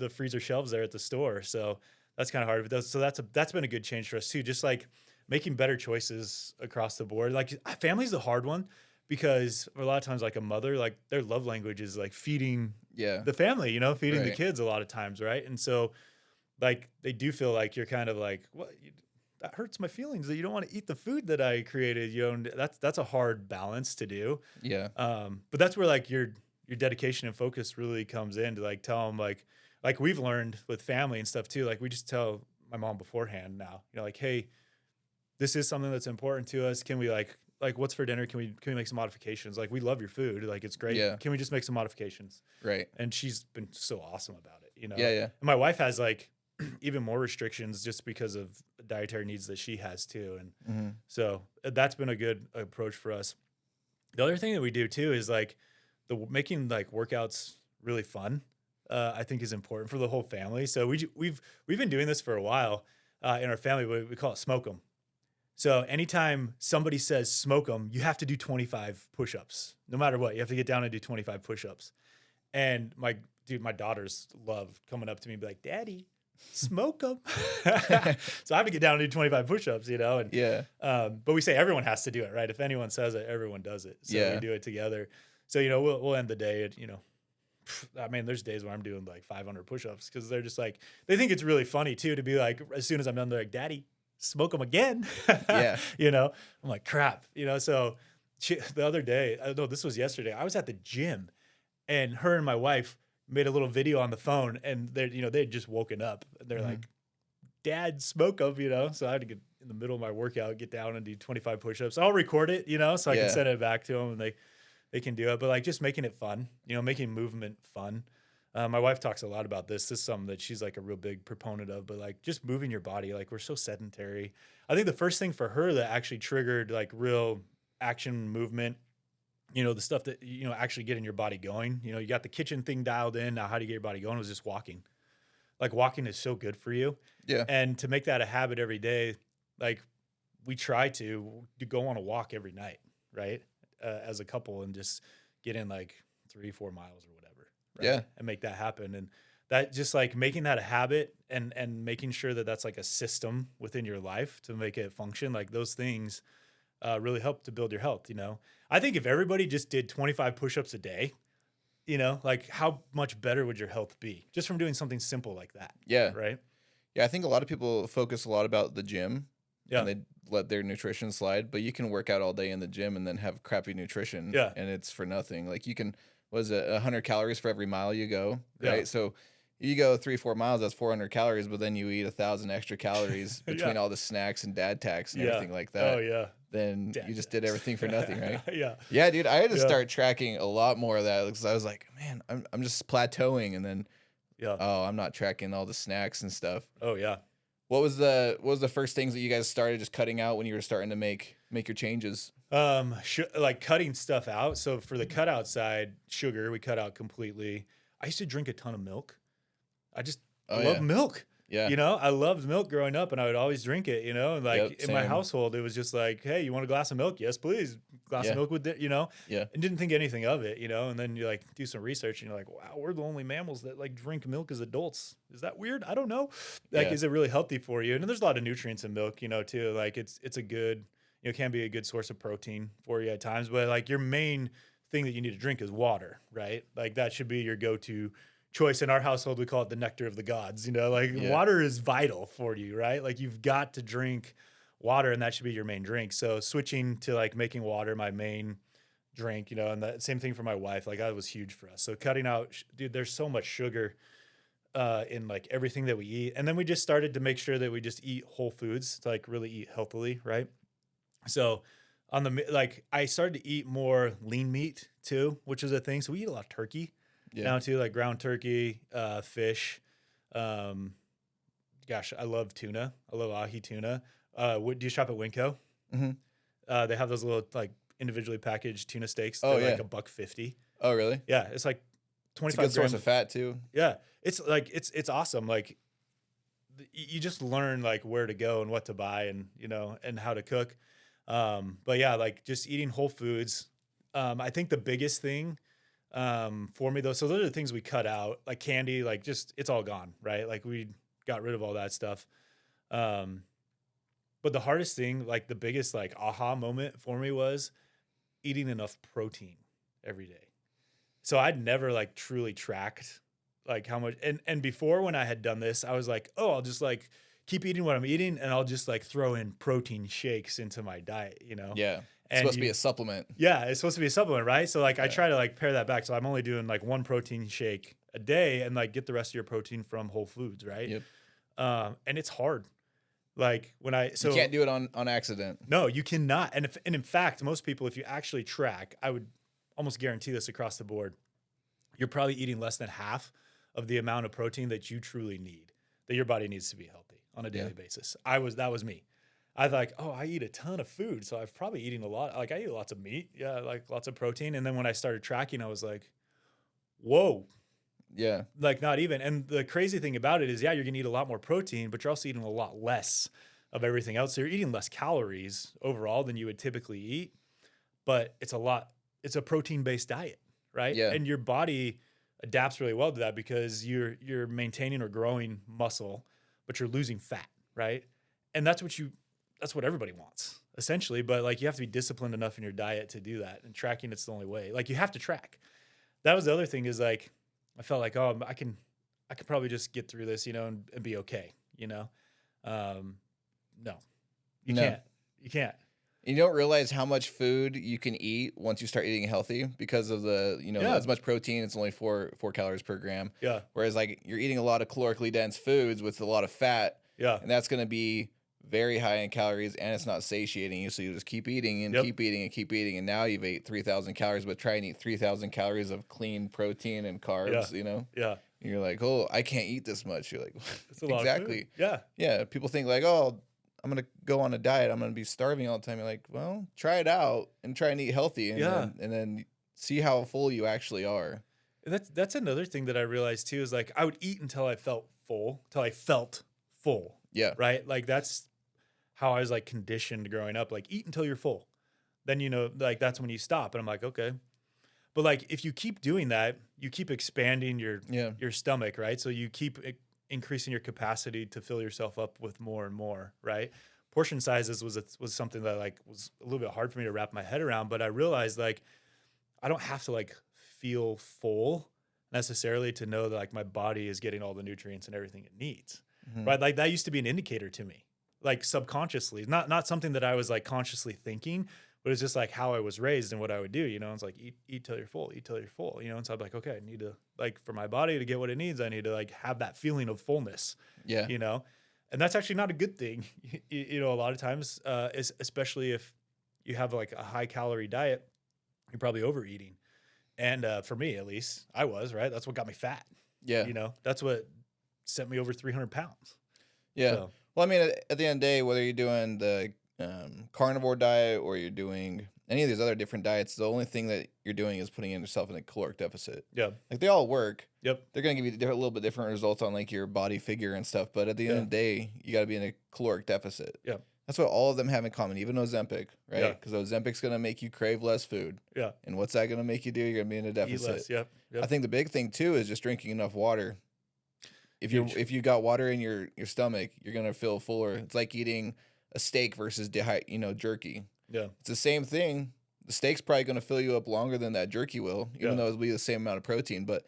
freezer shelves there at the store. So that's kind of hard. So that's been a good change for us too. Just like making better choices across the board. Like family's the hard one because a lot of times like a mother, like their love language is like feeding the family, feeding the kids a lot of times. Right. And so like they do feel like you're kind of like, what? That hurts my feelings that you don't want to eat the food that I created. And that's a hard balance to do. Yeah. But that's where like your dedication and focus really comes in to like tell them like we've learned with family and stuff too. Like we just tell my mom beforehand now, like, hey, this is something that's important to us. Can we like what's for dinner? Can we make some modifications? Like we love your food. Like it's great. Yeah. Can we just make some modifications? Right. And she's been so awesome about it, Yeah. Yeah. And my wife has like even more restrictions just because of dietary needs that she has too. And so that's been a good approach for us. The other thing that we do too is like making like workouts really fun. I think is important for the whole family. So we've been doing this for a while in our family. We call it smoke 'em. So anytime somebody says smoke 'em, you have to do 25 push-ups. No matter what, you have to get down and do 25 push-ups. And my daughters love coming up to me and be like, Daddy, smoke 'em. So I have to get down and do 25 push-ups, and but we say everyone has to do it, right? If anyone says it, everyone does it. So we do it together. So we'll end the day at I mean, there's days where I'm doing like 500 push-ups because they're just like, they think it's really funny too to be like, as soon as I'm done, they're like, Daddy, smoke 'em again. Yeah. I'm like, crap. So the other day, no, this was yesterday, I was at the gym and her and my wife made a little video on the phone, and they had just woken up. They're like, Dad, smoke 'em, So I had to get in the middle of my workout, get down and do 25 push-ups. I'll record it, so I can send it back to them and they can do it. But like just making it fun, making movement fun. My wife talks a lot about this. This is something that she's like a real big proponent of, but like just moving your body. Like we're so sedentary. I think the first thing for her that actually triggered like real action movement, the stuff that, actually getting your body going, you got the kitchen thing dialed in. Now, how do you get your body going? Was just walking. Like walking is so good for you. Yeah. And to make that a habit every day, like we try to go on a walk every night, right? As a couple, and just get in like 3-4 miles or whatever. Right? Yeah. And make that happen. And that just like making that a habit and making sure that that's like a system within your life to make it function. Like those things really help to build your health. I think if everybody just did 25 push-ups a day, like how much better would your health be just from doing something simple like that? Yeah. Right. Yeah, I think a lot of people focus a lot about the gym Yeah. and they let their nutrition slide, but you can work out all day in the gym and then have crappy nutrition Yeah. and it's for nothing. Like you can, was it 100 calories for every mile you go, Yeah. right? So you go 3-4 miles, that's 400 calories, but then you eat 1,000 extra calories between Yeah. all the snacks and dad tax and Yeah. everything like that. Oh yeah. Then Dad you just did tax. everything for nothing, right? Yeah. Yeah, dude, I had to Yeah. start tracking a lot more of that because I was like, man, I'm just plateauing, and then Yeah. oh, I'm not tracking all the snacks and stuff. Oh yeah. What was the first things that you guys started just cutting out when you were starting to make your changes? Like cutting stuff out. So for the cutout side, sugar we cut out completely. I used to drink a ton of milk. I just love milk. Yeah. You know, I loved milk growing up and I would always drink it, you know, and like Yep, in my same. household, it was just like, hey, you want a glass of milk? Yes, please. Glass Yeah. of milk with it, you know, Yeah. and didn't think anything of it, you know, and then you like do some research and you're like, wow, we're the only mammals that like drink milk as adults. Is that weird? I don't know. Like, Yeah. is it really healthy for you? And there's a lot of nutrients in milk, you know, too. Like it's a good, you know, can be a good source of protein for you at times, but like your main thing that you need to drink is water, right? Like that should be your go-to choice. In our household, we call it the nectar of the gods, you know, like Yeah. water is vital for you, right? Like you've got to drink water and that should be your main drink. So switching to like making water my main drink, you know, and the same thing for my wife, like that was huge for us. So cutting out, dude, there's so much sugar in like everything that we eat. And then we just started to make sure that we just eat whole foods to like really eat healthily, right? So on the, like I started to eat more lean meat too, which is a thing. So we eat a lot of turkey. Yeah. Now too, like ground turkey, fish. Gosh, I love tuna. I love ahi tuna. Do you shop at Winco? Mm-hmm. They have those little like individually packaged tuna steaks. Oh, They're like yeah. $1.50. Oh, really? Yeah, it's like It's a 25 good source grams. of fat too. Yeah, it's like it's awesome. Like you just learn like where to go and what to buy and you know and how to cook. But yeah, like just eating whole foods. I think the biggest thing for me though, so those are the things we cut out, like candy, like just it's all gone, right? Like we got rid of all that stuff. But the hardest thing, like the biggest like aha moment for me was eating enough protein every day. So I'd never like truly tracked like how much and before when I had done this, I was like, oh, I'll just like keep eating what I'm eating and I'll just like throw in protein shakes into my diet, you know? Yeah. It's And supposed to be a supplement. Yeah, it's supposed to be a supplement, right? So like I Yeah. try to like pare that back. So I'm only doing like one protein shake a day and like get the rest of your protein from whole foods, right? Yep. And it's hard. Like when You can't do it on accident. no, you cannot. And in fact, most people, if you actually track, I would almost guarantee this across the board, you're probably eating less than half of the amount of protein that you truly need, that your body needs to be healthy on a daily basis. That was me. I thought, oh, I eat a ton of food, so I've probably eating a lot. Like I eat lots of meat, yeah, like lots of protein. And then when I started tracking, I was like, whoa, Yeah. like not even. And the crazy thing about it is, yeah, you're gonna eat a lot more protein, but you're also eating a lot less of everything else. So you're eating less calories overall than you would typically eat, but it's a protein-based diet, right? Yeah. And your body adapts really well to that because you're maintaining or growing muscle, but you're losing fat, right? And that's what everybody wants, essentially. But like you have to be disciplined enough in your diet to do that. And tracking it's the only way. Like you have to track. That was the other thing is like I felt like, oh, I can probably just get through this, you know, and be okay, you know. No. You can't. You can't. You don't realize how much food you can eat once you start eating healthy because of the, as much protein, it's only 4 calories per gram. Yeah. Whereas like you're eating a lot of calorically dense foods with a lot of fat. Yeah. And that's going to be very high in calories and it's not satiating you. So you just keep eating and keep eating and keep eating. And now you've ate 3,000 calories, but try and eat 3,000 calories of clean protein and carbs, you know? Yeah. And you're like, oh, I can't eat this much. You're like, It's a lot exactly. of food. Yeah. Yeah. People think like, oh, I'm going to go on a diet. I'm going to be starving all the time. You're like, well, try it out and try and eat healthy. And then see how full you actually are. That's another thing that I realized too is like I would eat until I felt full, Yeah. right? Like that's how I was like conditioned growing up, like eat until you're full. Then, you know, like that's when you stop. And I'm like, okay. But like if you keep doing that, you keep expanding your stomach, right? So you keep increasing your capacity to fill yourself up with more and more, right? Portion sizes was something that like was a little bit hard for me to wrap my head around, but I realized like I don't have to like feel full necessarily to know that like my body is getting all the nutrients and everything it needs. right? Like that used to be an indicator to me, like subconsciously, not something that I was like consciously thinking, but it's just like how I was raised and what I would do, you know. It's like eat till you're full, eat till you're full, you know. And so I'm like, okay, I need to, like, for my body to get what it needs, I need to like have that feeling of fullness, Yeah. you know. And that's actually not a good thing, you know. A lot of times, especially if you have like a high calorie diet, you're probably overeating. And for me, at least, I was, right. That's what got me fat. Yeah. You know, that's what sent me over 300 pounds. Yeah. So, Well, I mean, at the end of the day, whether you're doing the carnivore diet or you're doing any of these other different diets, the only thing that you're doing is putting yourself in a caloric deficit. yeah. Like they all work. Yep. They're going to give you a little bit different results on like your body figure and stuff. But at the end of the day, you got to be in a caloric deficit. Yeah. That's what all of them have in common, even Ozempic, right? Yeah. Because Ozempic's going to make you crave less food. Yeah. And what's that going to make you do? You're going to be in a Eat deficit. less. Yep. I think the big thing too is just drinking enough water. If you got water in your stomach, you're gonna feel fuller. It's like eating a steak versus jerky. Yeah. It's the same thing. The steak's probably gonna fill you up longer than that jerky will, even though it'll be the same amount of protein. But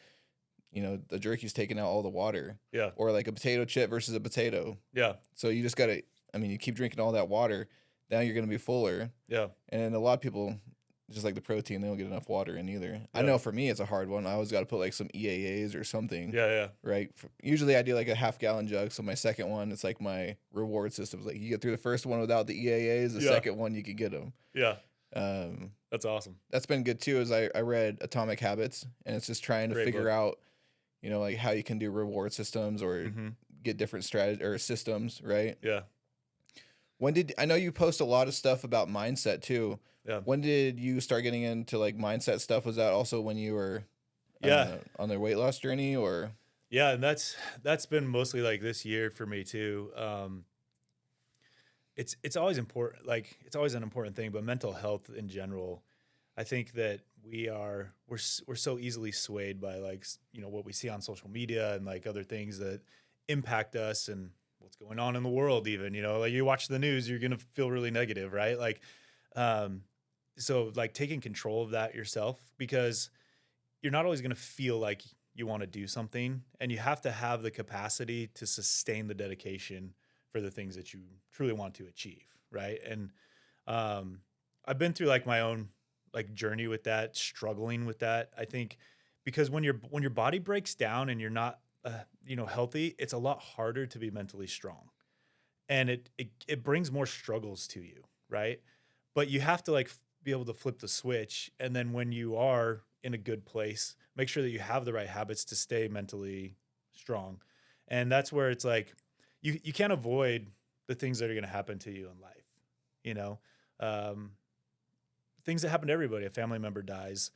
you know the jerky's taking out all the water. Yeah. Or like a potato chip versus a potato. Yeah. So you just gotta. I mean, you keep drinking all that water, now you're gonna be fuller. Yeah. And a lot of people, just like the protein, they don't get enough water in either. Yeah. I know for me, it's a hard one. I always got to put like some EAAs or something. Yeah. Yeah. Right. Usually I do like a half-gallon jug. So my second one, it's like my reward system. It's like you get through the first one without the EAAs. The second one, you can get them. Yeah. That's awesome. That's been good too. Is I read Atomic Habits, and it's just trying to Great figure book. out, you know, like how you can do reward systems or get different strategies or systems. Right. Yeah. I know you post a lot of stuff about mindset too. Yeah. When did you start getting into like mindset stuff? Was that also when you were on their weight loss journey or? Yeah. And that's been mostly like this year for me too. It's always important. Like it's always an important thing, but mental health in general, I think that we're so easily swayed by like, you know, what we see on social media and like other things that impact us and what's going on in the world. Even, you know, like you watch the news, you're going to feel really negative, right? Like, so like taking control of that yourself, because you're not always going to feel like you want to do something, and you have to have the capacity to sustain the dedication for the things that you truly want to achieve. Right. And, I've been through like my own like journey with that, struggling with that. I think because when your body breaks down and you're not, you know, healthy, it's a lot harder to be mentally strong, and it brings more struggles to you. Right. But you have to like be able to flip the switch. And then when you are in a good place, make sure that you have the right habits to stay mentally strong. And that's where it's like, you can't avoid the things that are going to happen to you in life. You know, things that happen to everybody. A family member dies,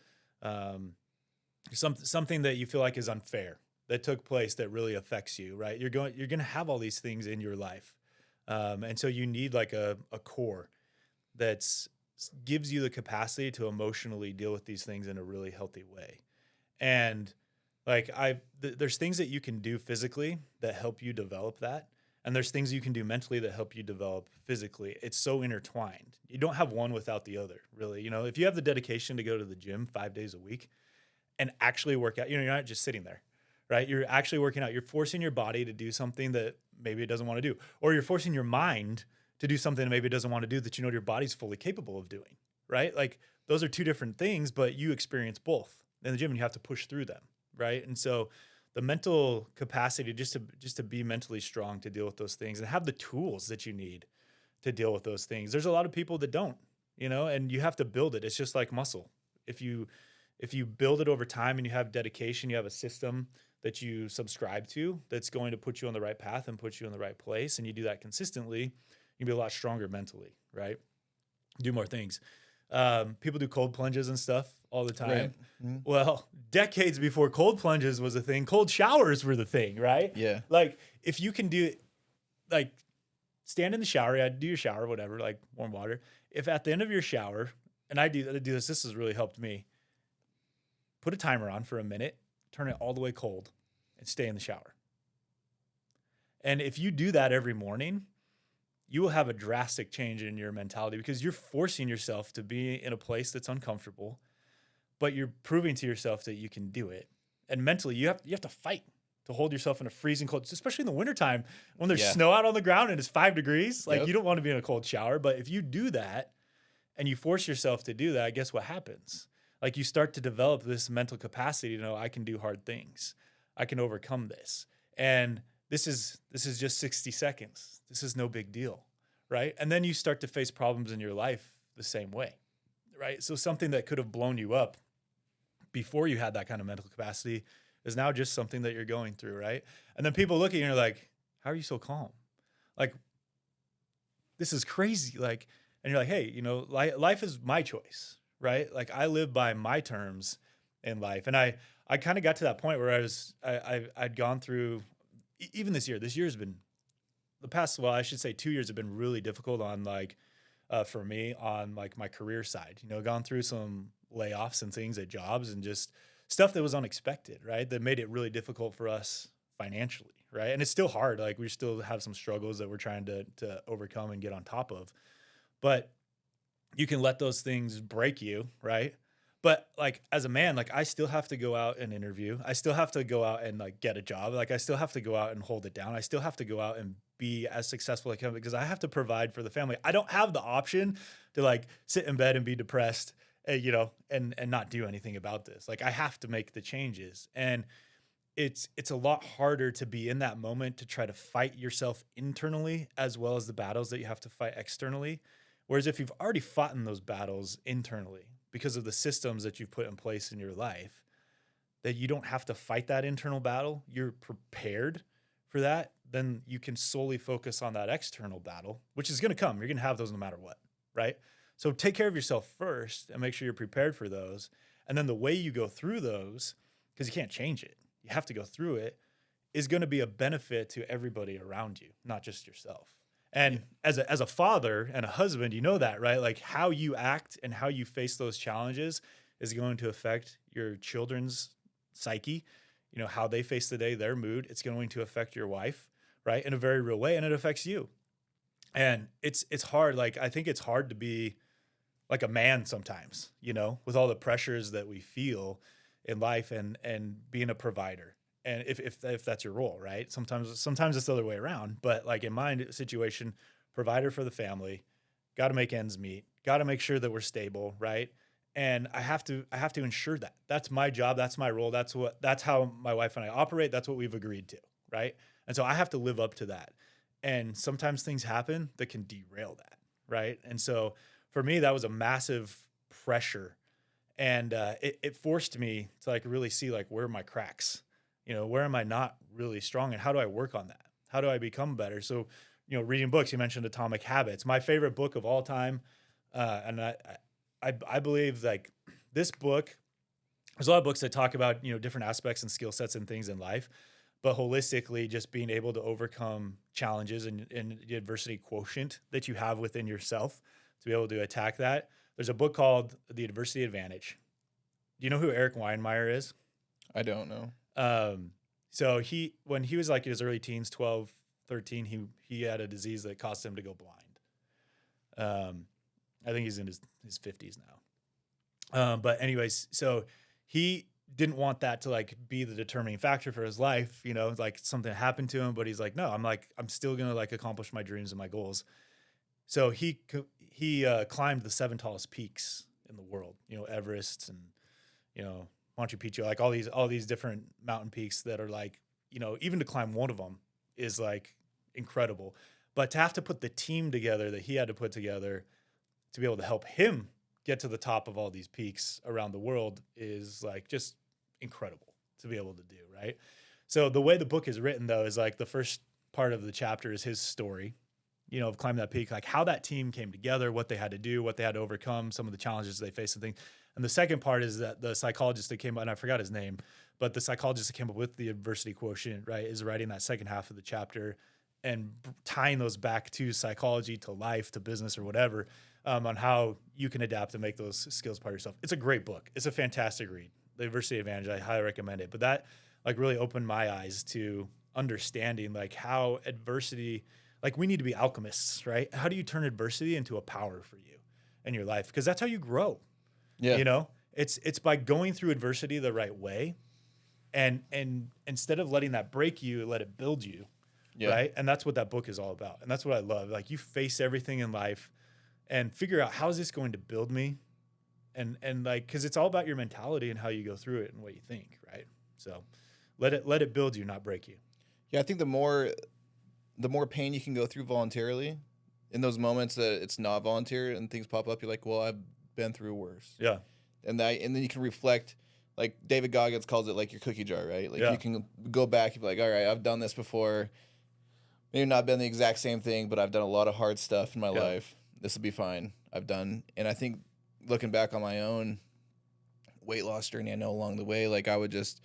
something that you feel like is unfair that took place that really affects you, right? You're going to have all these things in your life. And so you need like a core that's gives you the capacity to emotionally deal with these things in a really healthy way. And like there's things that you can do physically that help you develop that. And there's things you can do mentally that help you develop physically. It's so intertwined. You don't have one without the other, really. You know, if you have the dedication to go to the gym 5 days a week and actually work out, you know, you're not just sitting there, right? You're actually working out. You're forcing your body to do something that maybe it doesn't want to do, or you're forcing your mind to do something that maybe it doesn't want to do that you know your body's fully capable of doing, right? Like those are two different things, but you experience both in the gym and you have to push through them, right? And so the mental capacity just to be mentally strong to deal with those things and have the tools that you need to deal with those things. There's a lot of people that don't, you know, and you have to build it. It's just like muscle. If you build it over time and you have dedication, you have a system that you subscribe to that's going to put you on the right path and put you in the right place, and you do that consistently, you can be a lot stronger mentally, right? Do more things. People do cold plunges and stuff all the time. Right. Mm-hmm. Well, decades before cold plunges was a thing, cold showers were the thing, right? Yeah. Like if you can do it, like stand in the shower, do your shower, whatever, like warm water. If at the end of your shower, and I do this has really helped me, put a timer on for a minute, turn it all the way cold, and stay in the shower. And if you do that every morning, you will have a drastic change in your mentality because you're forcing yourself to be in a place that's uncomfortable, but you're proving to yourself that you can do it. And mentally, you have to fight. to hold yourself in a freezing cold, especially in the wintertime when there's Yeah. snow out on the ground and it's 5 degrees. Like Yep. you don't want to be in a cold shower, but if you do that and you force yourself to do that, guess what happens? Like you start to develop this mental capacity to know I can do hard things. I can overcome this. And this is just 60 seconds. This is no big deal, right? And then you start to face problems in your life the same way, right? So something that could have blown you up before you had that kind of mental capacity is now just something that you're going through, right? And then people look at you and you're like, how are you so calm? Like, this is crazy. Like, and you're like, hey, you know, life is my choice, right? Like I live by my terms in life. And I kind of got to that point where I'd gone through, even this year has been the past, well, I should say 2 years have been really difficult on like, for me on like my career side, you know, gone through some layoffs and things at jobs and just stuff that was unexpected, right? That made it really difficult for us financially, right? And it's still hard. Like we still have some struggles that we're trying to overcome and get on top of. But you can let those things break you, right? But like as a man, like I still have to go out and interview. I still have to go out and like get a job. Like I still have to go out and hold it down. I still have to go out and be as successful as I can because I have to provide for the family. I don't have the option to like sit in bed and be depressed, you know, and not do anything about this. Like I have to make the changes. And it's a lot harder to be in that moment to try to fight yourself internally as well as the battles that you have to fight externally. Whereas if you've already fought in those battles internally because of the systems that you've put in place in your life, that you don't have to fight that internal battle, you're prepared for that, then you can solely focus on that external battle, which is going to come. You're going to have those no matter what, right? So take care of yourself first and make sure you're prepared for those. And then the way you go through those, because you can't change it, you have to go through it, is going to be a benefit to everybody around you, not just yourself. And as a father and a husband, you know that, right? Like how you act and how you face those challenges is going to affect your children's psyche, you know, how they face the day, their mood. It's going to affect your wife, right? In a very real way. And it affects you. And it's hard. Like, I think it's hard to be like a man sometimes, you know, with all the pressures that we feel in life and being a provider. And if that's your role, right? Sometimes it's the other way around. But like in my situation, provider for the family, got to make ends meet, got to make sure that we're stable, right? And I have to ensure that. That's my job. That's my role. That's how my wife and I operate. That's what we've agreed to, right? And so I have to live up to that. And sometimes things happen that can derail that, right? And so for me, that was a massive pressure, and it forced me to like really see like where are my cracks. You know, where am I not really strong and how do I work on that? How do I become better? So, you know, reading books, you mentioned Atomic Habits, my favorite book of all time. And I believe like this book, there's a lot of books that talk about, you know, different aspects and skill sets and things in life, but holistically just being able to overcome challenges and the adversity quotient that you have within yourself to be able to attack that. There's a book called The Adversity Advantage. Do you know who Eric Weinmeier is? I don't know. So when he was like in his early teens, 12, 13, he had a disease that caused him to go blind. I think he's in his 50s now. But anyways, so he didn't want that to like be the determining factor for his life, you know, like something happened to him, but he's like, no, I'm still going to like accomplish my dreams and my goals. So he climbed the 7 tallest peaks in the world, you know, Everest and, you know, Machu Picchu, like all these different mountain peaks that are like, you know, even to climb one of them is like incredible. But to have to put the team together that he had to put together to be able to help him get to the top of all these peaks around the world is like just incredible to be able to do, right? So the way the book is written though is like the first part of the chapter is his story, you know, of climbing that peak, like how that team came together, what they had to do, what they had to overcome, some of the challenges they faced and things. And the second part is that the psychologist that came up, and I forgot his name, but the psychologist that came up with the adversity quotient, right, is writing that second half of the chapter and tying those back to psychology, to life, to business or whatever, on how you can adapt and make those skills part of yourself. It's a great book. It's a fantastic read. The Adversity Advantage, I highly recommend it. But that like really opened my eyes to understanding like how adversity, like we need to be alchemists, right? How do you turn adversity into a power for you in your life? Because that's how you grow. Yeah. You know, it's by going through adversity the right way And instead of letting that break you, let it build you. Yeah. Right. And that's what that book is all about. And that's what I love. Like, you face everything in life and figure out, how is this going to build me? And like, cause it's all about your mentality and how you go through it and what you think. Right. So let it build you, not break you. Yeah. I think the more pain you can go through voluntarily, in those moments that it's not volunteer and things pop up, you're like, well, I've been through worse. Yeah. And then you can reflect, like David Goggins calls it, like your cookie jar, right? Like you can go back and be like, all right, I've done this before. Maybe not been the exact same thing, but I've done a lot of hard stuff in my life. This will be fine. And I think looking back on my own weight loss journey, I know along the way, like I would just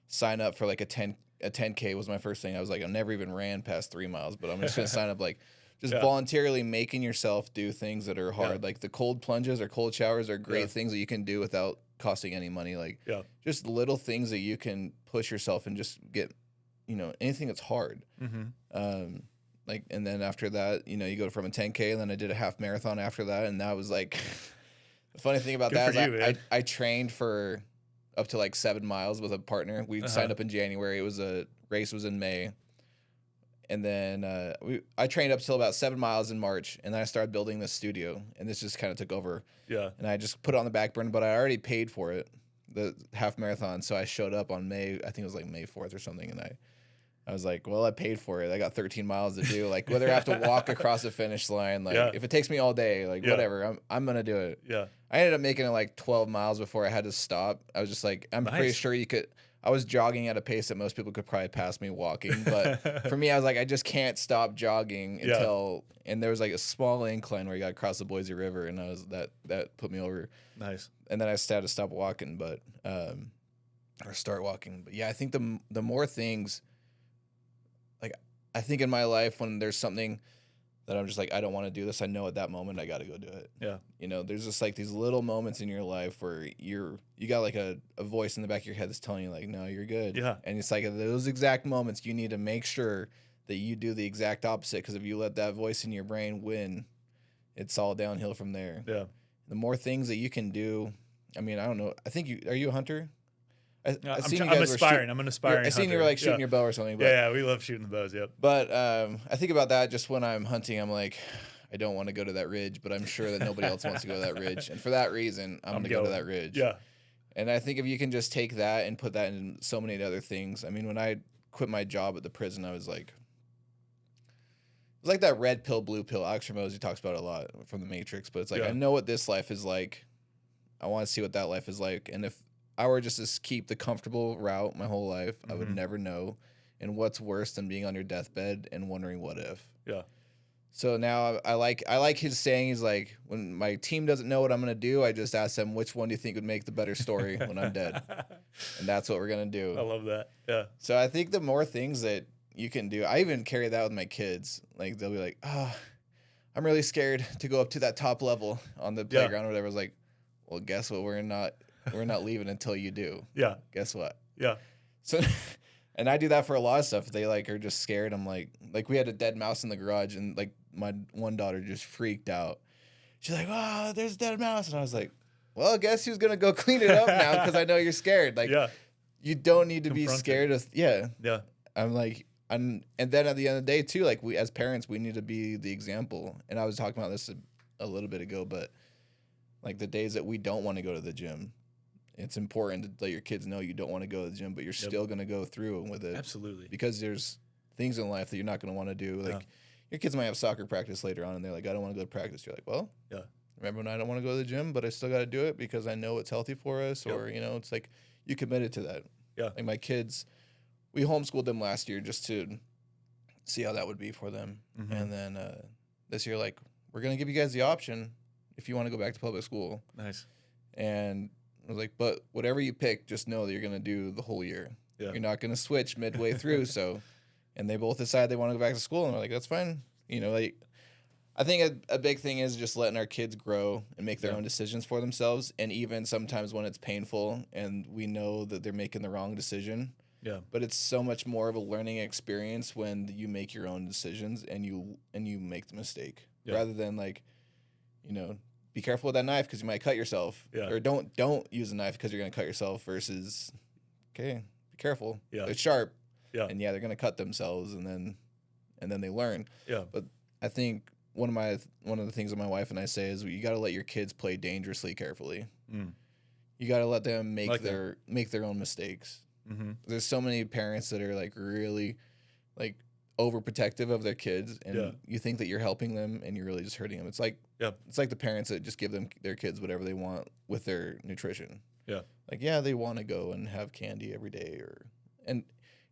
sign up for like a 10K was my first thing. I was like, I never even ran past 3 miles, but I'm just going to sign up, like just voluntarily making yourself do things that are hard. Like the cold plunges or cold showers are great things that you can do without costing any money. Like just little things that you can push yourself and just get, anything that's hard. Mm-hmm. Like, and then after that, you go from a 10K, and then I did a half marathon after that. And that was like, the funny thing about that is I trained for up to like 7 miles with a partner. We signed up in January. Race was in May. And then I trained up till about 7 miles in March, and then I started building this studio, and this just kind of took over. Yeah. And I just put it on the back burner, but I already paid for it, the half marathon. So I showed up on I think it was like May 4th or something, and I was like, well, I paid for it. I got 13 miles to do. Like, whether I have to walk across the finish line, like if it takes me all day, like whatever, I'm gonna do it. Yeah. I ended up making it like 12 miles before I had to stop. I was just like, I'm pretty sure you could. I was jogging at a pace that most people could probably pass me walking, but for me, I was like, I just can't stop jogging until. And there was like a small incline where you got to cross the Boise River, and that put me over. Nice. And then I had to stop walking, or start walking. But yeah, I think the more things, like I think in my life when there's something that I'm just like, I don't want to do this, I know at that moment I got to go do it. Yeah. There's just like these little moments in your life where you got like a voice in the back of your head that's telling you like, no, you're good. Yeah. And it's like those exact moments you need to make sure that you do the exact opposite, because if you let that voice in your brain win, it's all downhill from there. Yeah. The more things that you can do, I mean, I don't know. I think are you a hunter? I'm aspiring. I'm an aspiring hunter. I seen you were like shooting your bow or something. But, yeah, we love shooting the bows. Yep. But I think about that just when I'm hunting. I'm like, I don't want to go to that ridge, but I'm sure that nobody else wants to go to that ridge, and for that reason, I'm gonna go to that ridge. Yeah. And I think if you can just take that and put that in so many other things. I mean, when I quit my job at the prison, I was like, it's like that red pill, blue pill. Alex Hormozy talks about it a lot from The Matrix, but it's like I know what this life is like. I want to see what that life is like, and if I were just to keep the comfortable route my whole life, I would never know. And what's worse than being on your deathbed and wondering what if? Yeah. So now I like his saying. He's like, when my team doesn't know what I'm going to do, I just ask them, which one do you think would make the better story when I'm dead? And that's what we're going to do. I love that. Yeah. So I think the more things that you can do, I even carry that with my kids. Like, they'll be like, oh, I'm really scared to go up to that top level on the playground or whatever. I was like, well, guess what? We're not leaving until you do. Yeah. Guess what? Yeah. So, and I do that for a lot of stuff. They like are just scared. I'm like we had a dead mouse in the garage, and like my one daughter just freaked out. She's like, "Oh, there's a dead mouse," and I was like, "Well, I guess who's gonna go clean it up now? Because I know you're scared. Like, you don't need to be scared of." Yeah. Yeah. I'm like, and then at the end of the day too, like we as parents, we need to be the example. And I was talking about this a little bit ago, but like the days that we don't want to go to the gym. It's important to let your kids know you don't want to go to the gym, but you're still going to go through with it. Absolutely. Because there's things in life that you're not going to want to do. Like your kids might have soccer practice later on, and they're like, I don't want to go to practice. You're like, well, remember when I don't want to go to the gym, but I still got to do it because I know it's healthy for us. Or, it's like you committed to that. Yeah. Like my kids, we homeschooled them last year just to see how that would be for them. Mm-hmm. And then this year, like, we're going to give you guys the option if you want to go back to public school. Nice. And I was like, but whatever you pick, just know that you're going to do the whole year. Yeah. You're not going to switch midway through. And they both decide they want to go back to school. And we're like, that's fine. Like, I think a big thing is just letting our kids grow and make their own decisions for themselves. And even sometimes when it's painful and we know that they're making the wrong decision. Yeah. But it's so much more of a learning experience when you make your own decisions and you make the mistake rather than like, be careful with that knife because you might cut yourself. Yeah. Or don't use a knife because you're going to cut yourself versus, okay, be careful. Yeah. They're sharp. Yeah. And they're going to cut themselves and then they learn. Yeah. But I think one of the things that my wife and I say is you got to let your kids play dangerously carefully. You got to let them make their own mistakes. There's so many parents that are like really like overprotective of their kids, and you think that you're helping them and you're really just hurting them. It's like the parents that just give their kids whatever they want with their nutrition. Like they want to go and have candy every day,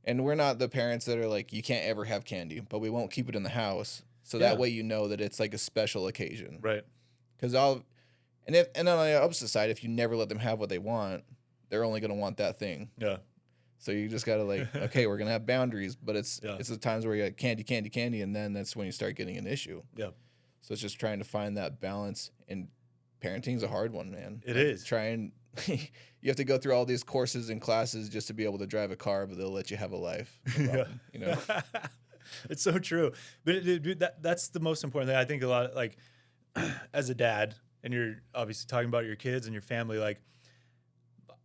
and we're not the parents that are like, you can't ever have candy, but we won't keep it in the house. So that way that it's like a special occasion. Right. Because and on the opposite side, if you never let them have what they want, they're only going to want that thing. Yeah. So you just got to like, okay, we're going to have boundaries, but it's the times where you got candy, and then that's when you start getting an issue. Yeah. So it's just trying to find that balance, and parenting's a hard one, man. It is. You have to go through all these courses and classes just to be able to drive a car, but they'll let you have a life. You know? It's so true. But that's the most important thing. I think a lot, like, as a dad, and you're obviously talking about your kids and your family, like,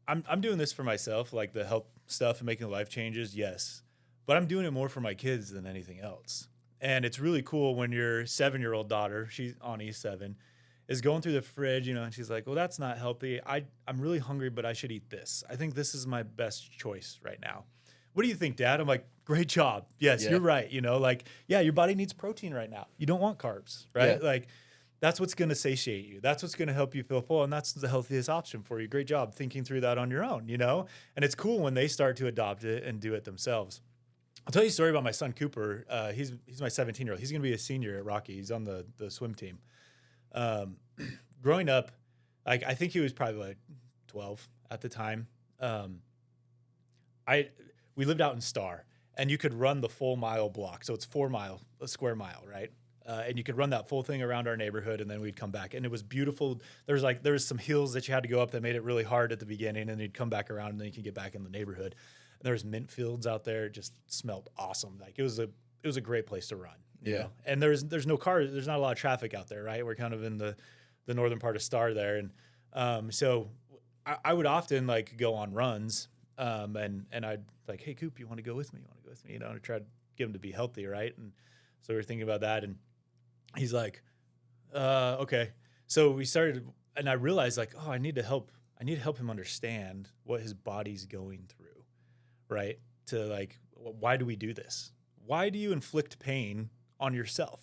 I'm doing this for myself, like the health stuff and making the life changes, yes. But I'm doing it more for my kids than anything else. And it's really cool when your 7-year-old daughter, Ani's 7, is going through the fridge, and she's like, well, that's not healthy. I'm really hungry, but I should eat this. I think this is my best choice right now. What do you think, Dad? I'm like, great job. Yes, you're right. Your body needs protein right now. You don't want carbs, right? Yeah. Like, that's what's going to satiate you. That's what's going to help you feel full. And that's the healthiest option for you. Great job thinking through that on your own, And it's cool when they start to adopt it and do it themselves. I'll tell you a story about my son, Cooper. He's my 17-year-old. He's going to be a senior at Rocky. He's on the swim team. Growing up, like, I think he was probably like 12 at the time. We lived out in Star, and you could run the full mile block. So it's a square mile, right? And you could run that full thing around our neighborhood, and then we'd come back. And it was beautiful. There was some hills that you had to go up that made it really hard at the beginning, and you'd come back around, and then you could get back in the neighborhood. And there was mint fields out there. It just smelled awesome. Like, it was a great place to run. You know? And there's no cars. There's not a lot of traffic out there, right? We're kind of in the northern part of Star there. And so I would often, like, go on runs, and I'd like, hey, Coop, you want to go with me? To try to get him to be healthy, right? And so we were thinking about that, and he's like, okay. So we started, and I realized, like, I need to help him understand what his body's going through, right? To, like, why do we do this? Why do you inflict pain on yourself?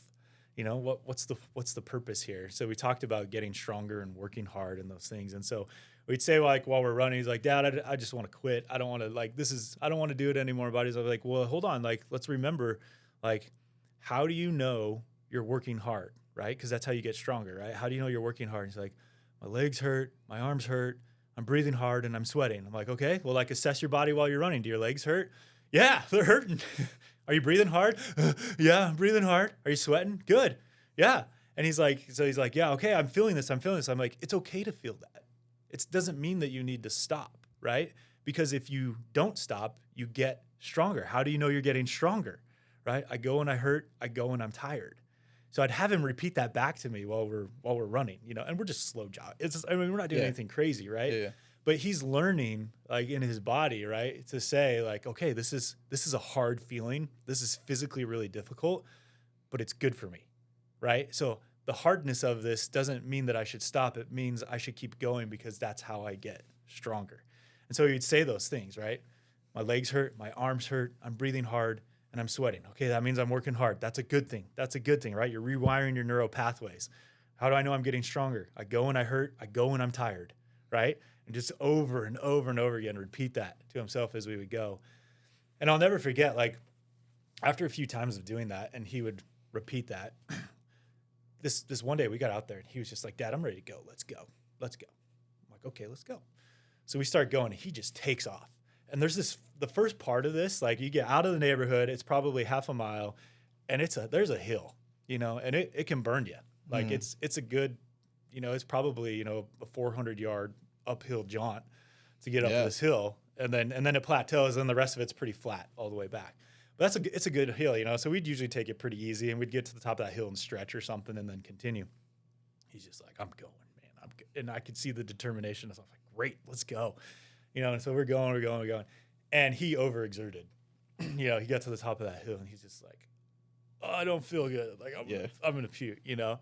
What's the purpose here? So we talked about getting stronger and working hard and those things. And so we'd say, like, while we're running, he's like, Dad, I just want to quit. I don't want to, like, I don't want to do it anymore. But he's like, well, hold on. Like, let's remember, like, how do you know you're working hard, right? Because that's how you get stronger, right? How do you know you're working hard? He's like, my legs hurt, my arms hurt, I'm breathing hard, and I'm sweating. I'm like, okay, well, like, assess your body while you're running. Do your legs hurt? Yeah, they're hurting. Are you breathing hard? Yeah, I'm breathing hard. Are you sweating? Good. Yeah. And he's like, yeah, okay, I'm feeling this. I'm like, it's okay to feel that. It doesn't mean that you need to stop, right? Because if you don't stop, you get stronger. How do you know you're getting stronger, right? I go and I hurt. I go and I'm tired. So I'd have him repeat that back to me while we're running, and we're just slow jogging. We're not doing anything crazy, right? Yeah. But he's learning, like, in his body, right, to say, like, okay, this is a hard feeling. This is physically really difficult, but it's good for me, right? So the hardness of this doesn't mean that I should stop. It means I should keep going because that's how I get stronger. And so he'd say those things, right? My legs hurt, my arms hurt, I'm breathing hard, and I'm sweating. Okay, that means I'm working hard. That's a good thing. Right? You're rewiring your neural pathways. How do I know I'm getting stronger? I go and I hurt. I go and I'm tired, right? And just over and over and over again, repeat that to himself as we would go. And I'll never forget, like, after a few times of doing that, and he would repeat that, this one day we got out there, and he was just like, Dad, I'm ready to go. Let's go. I'm like, okay, let's go. So we start going, and he just takes off. And there's the first part of this, like, you get out of the neighborhood, it's probably half a mile, and there's a hill, and it can burn you. Like, it's a good, it's probably, a 400-yard uphill jaunt to get up this hill, and then it plateaus, and the rest of it's pretty flat all the way back. But it's a good hill, so we'd usually take it pretty easy, and we'd get to the top of that hill and stretch or something and then continue. He's just like, I'm going, man. And I could see the determination. I was like, great, let's go. And so we're going. And he overexerted. You know, he got to the top of that hill and he's just like, oh, I don't feel good. Like, I'm going to puke, you know?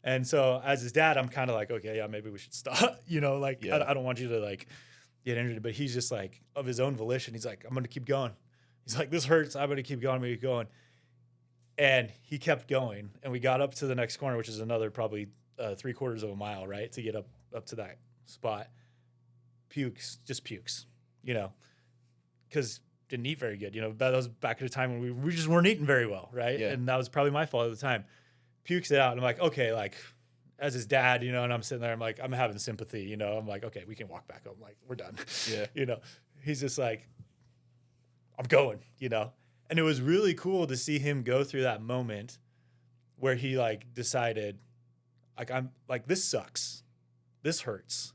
And so as his dad, I'm kind of like, okay, yeah, maybe we should stop. You know, like, I don't want you to like get injured. But he's just like, of his own volition, he's like, I'm going to keep going. He's like, this hurts. I'm going to keep going. I'm going to keep going. And he kept going. And we got up to the next corner, which is another probably 3/4 of a mile, right? To get up to that spot. Just pukes, you know, because didn't eat very good. You know, that was back at a time when we just weren't eating very well, right? Yeah. And that was probably my fault at the time. Pukes it out. And I'm like, okay, like as his dad, you know, and I'm sitting there, I'm like, I'm having sympathy, you know. I'm like, okay, we can walk back home. Like, we're done. Yeah. You know, he's just like, I'm going, you know. And it was really cool to see him go through that moment where he like decided, like, I'm like, this sucks. This hurts.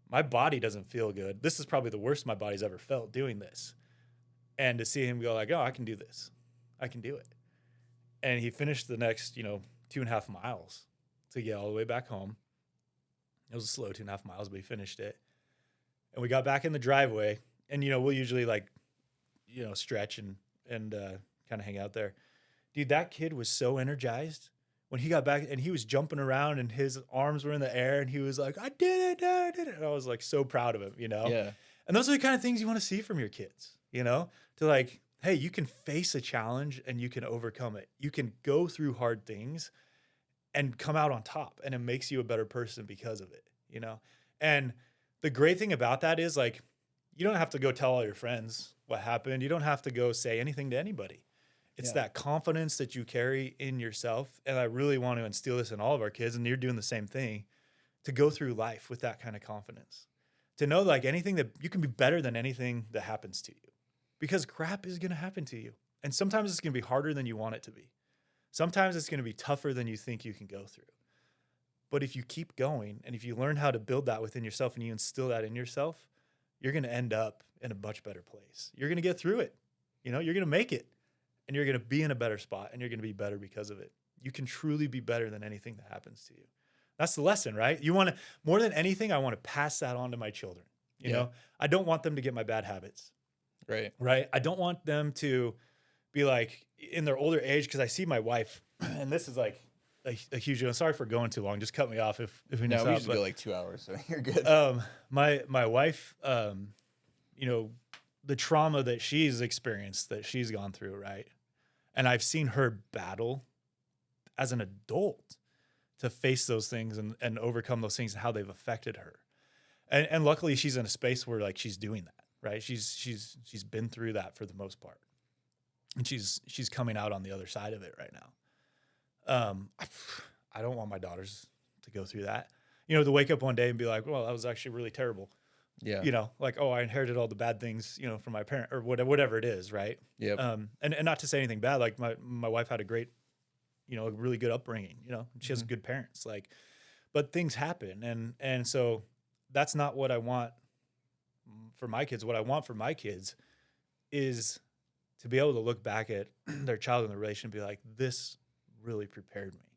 My body doesn't feel good. This is probably the worst my body's ever felt doing this. And to see him go like, oh, I can do this. I can do it. And he finished the next, you know, 2.5 miles to get all the way back home. It was a slow 2.5 miles, but he finished it. And we got back in the driveway. And, you know, we'll usually like, you know, stretch and kind of hang out there. Dude, that kid was so energized when he got back and he was jumping around and his arms were in the air and he was like, I did it, I did it. And I was like so proud of him, you know? Yeah. And those are the kind of things you want to see from your kids, you know? To like, hey, you can face a challenge and you can overcome it. You can go through hard things and come out on top, and it makes you a better person because of it, you know? And the great thing about that is like, you don't have to go tell all your friends what happened. You don't have to go say anything to anybody. It's that confidence that you carry in yourself. And I really want to instill this in all of our kids, and you're doing the same thing, to go through life with that kind of confidence. To know like anything that you can be better than anything that happens to you. Because crap is going to happen to you. And sometimes it's going to be harder than you want it to be. Sometimes it's going to be tougher than you think you can go through. But if you keep going and if you learn how to build that within yourself and you instill that in yourself, you're going to end up in a much better place. You're going to get through it. You know, you're going to make it. And you're going to be in a better spot, and you're going to be better because of it. You can truly be better than anything that happens to you. That's the lesson, right? You want to, more than anything, I want to pass that on to my children. You know, I don't want them to get my bad habits. Right. I don't want them to be like in their older age, because I see my wife, and this is like a huge deal. Sorry for going too long. Just cut me off if we need to. No, we usually go like 2 hours, so you're good. My wife, you know, the trauma that she's experienced, that she's gone through, right? And I've seen her battle as an adult to face those things and overcome those things and how they've affected her. And luckily she's in a space where like she's doing that, right? She's been through that for the most part. And she's coming out on the other side of it right now. I don't want my daughters to go through that. You know, to wake up one day and be like, well, that was actually really terrible. Yeah. You know, like, oh, I inherited all the bad things, you know, from my parent or whatever it is. Right. Yeah. And not to say anything bad, like my wife had a great, you know, a really good upbringing, you know, she has good parents, like, but things happen. And so that's not what I want for my kids. What I want for my kids is to be able to look back at their child in the relation and be like, this really prepared me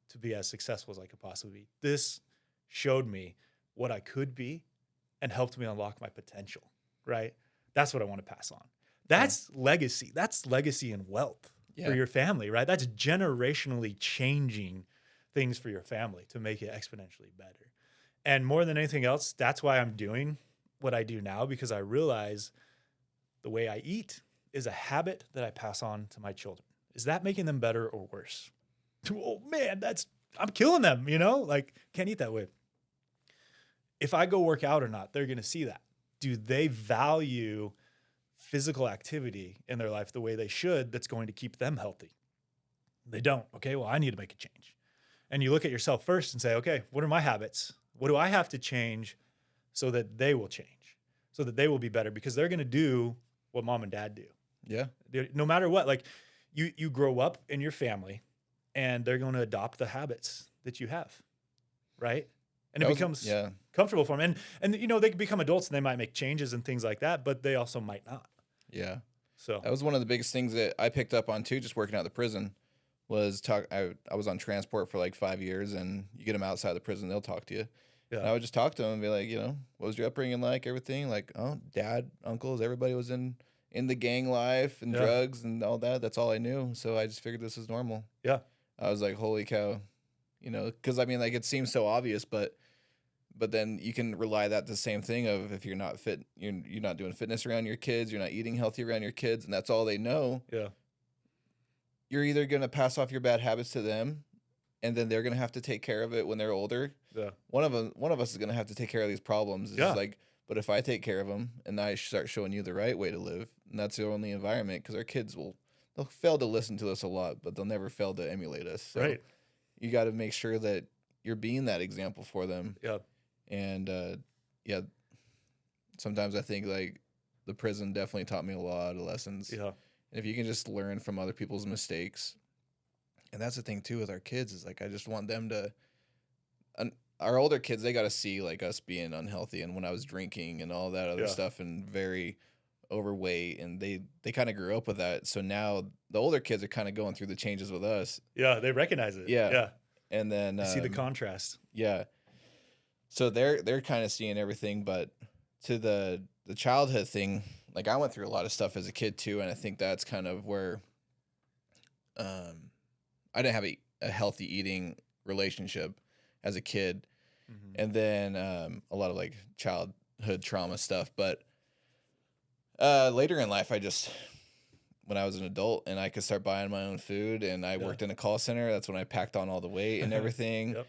to be as successful as I could possibly be. This showed me what I could be and helped me unlock my potential, right? That's what I want to pass on. That's legacy. That's legacy and wealth for your family, right? That's generationally changing things for your family to make it exponentially better. And more than anything else, that's why I'm doing what I do now, because I realize the way I eat is a habit that I pass on to my children. Is that making them better or worse? Oh man, I'm killing them, you know? Like, can't eat that way. If I go work out or not, they're going to see that. Do they value physical activity in their life the way they should that's going to keep them healthy? They don't. Okay, well, I need to make a change. And you look at yourself first and say, okay, what are my habits? What do I have to change so that they will change, so that they will be better? Because they're going to do what mom and dad do. Yeah. No matter what, like you grow up in your family and they're going to adopt the habits that you have, right? And it becomes comfortable for them. And you know, they can become adults and they might make changes and things like that, but they also might not. Yeah. So that was one of the biggest things that I picked up on too, just working out of the prison, was I was on transport for like 5 years, and you get them outside the prison, they'll talk to you. And Yeah. I would just talk to them and be like, what was your upbringing like? Everything like, oh, dad, uncles, everybody was in the gang life and Yeah. drugs and all that. That's all I knew. So I just figured this was normal. Yeah. I was like, holy cow, because I mean, like it seems so obvious, but then you can rely that the same thing of if you're not fit, you're not doing fitness around your kids, you're not eating healthy around your kids, and that's all they know. Yeah. You're either gonna pass off your bad habits to them, and then they're gonna have to take care of it when they're older. Yeah. One of us is gonna have to take care of these problems. It's Yeah. just like, but if I take care of them and I start showing you the right way to live, and that's the only environment, because our kids they'll fail to listen to us a lot, but they'll never fail to emulate us. So Right. you got to make sure that you're being that example for them. Yeah. And yeah, sometimes I think like the prison definitely taught me a lot of lessons. Yeah. And if you can just learn from other people's mistakes, and that's the thing too with our kids is like I just want them to. Our older kids, they got to see like us being unhealthy and when I was drinking and all that other stuff and very overweight, and they kind of grew up with that. So now the older kids are kind of going through the changes with us. Yeah. They recognize it. Yeah. Yeah. And then You see the contrast. yeah. So they're kind of seeing everything, but to the childhood thing, like I went through a lot of stuff as a kid too, and I think that's kind of where I didn't have a healthy eating relationship as a kid, and then a lot of like childhood trauma stuff. But later in life, when I was an adult and I could start buying my own food, and I worked in a call center, that's when I packed on all the weight and everything. Yep.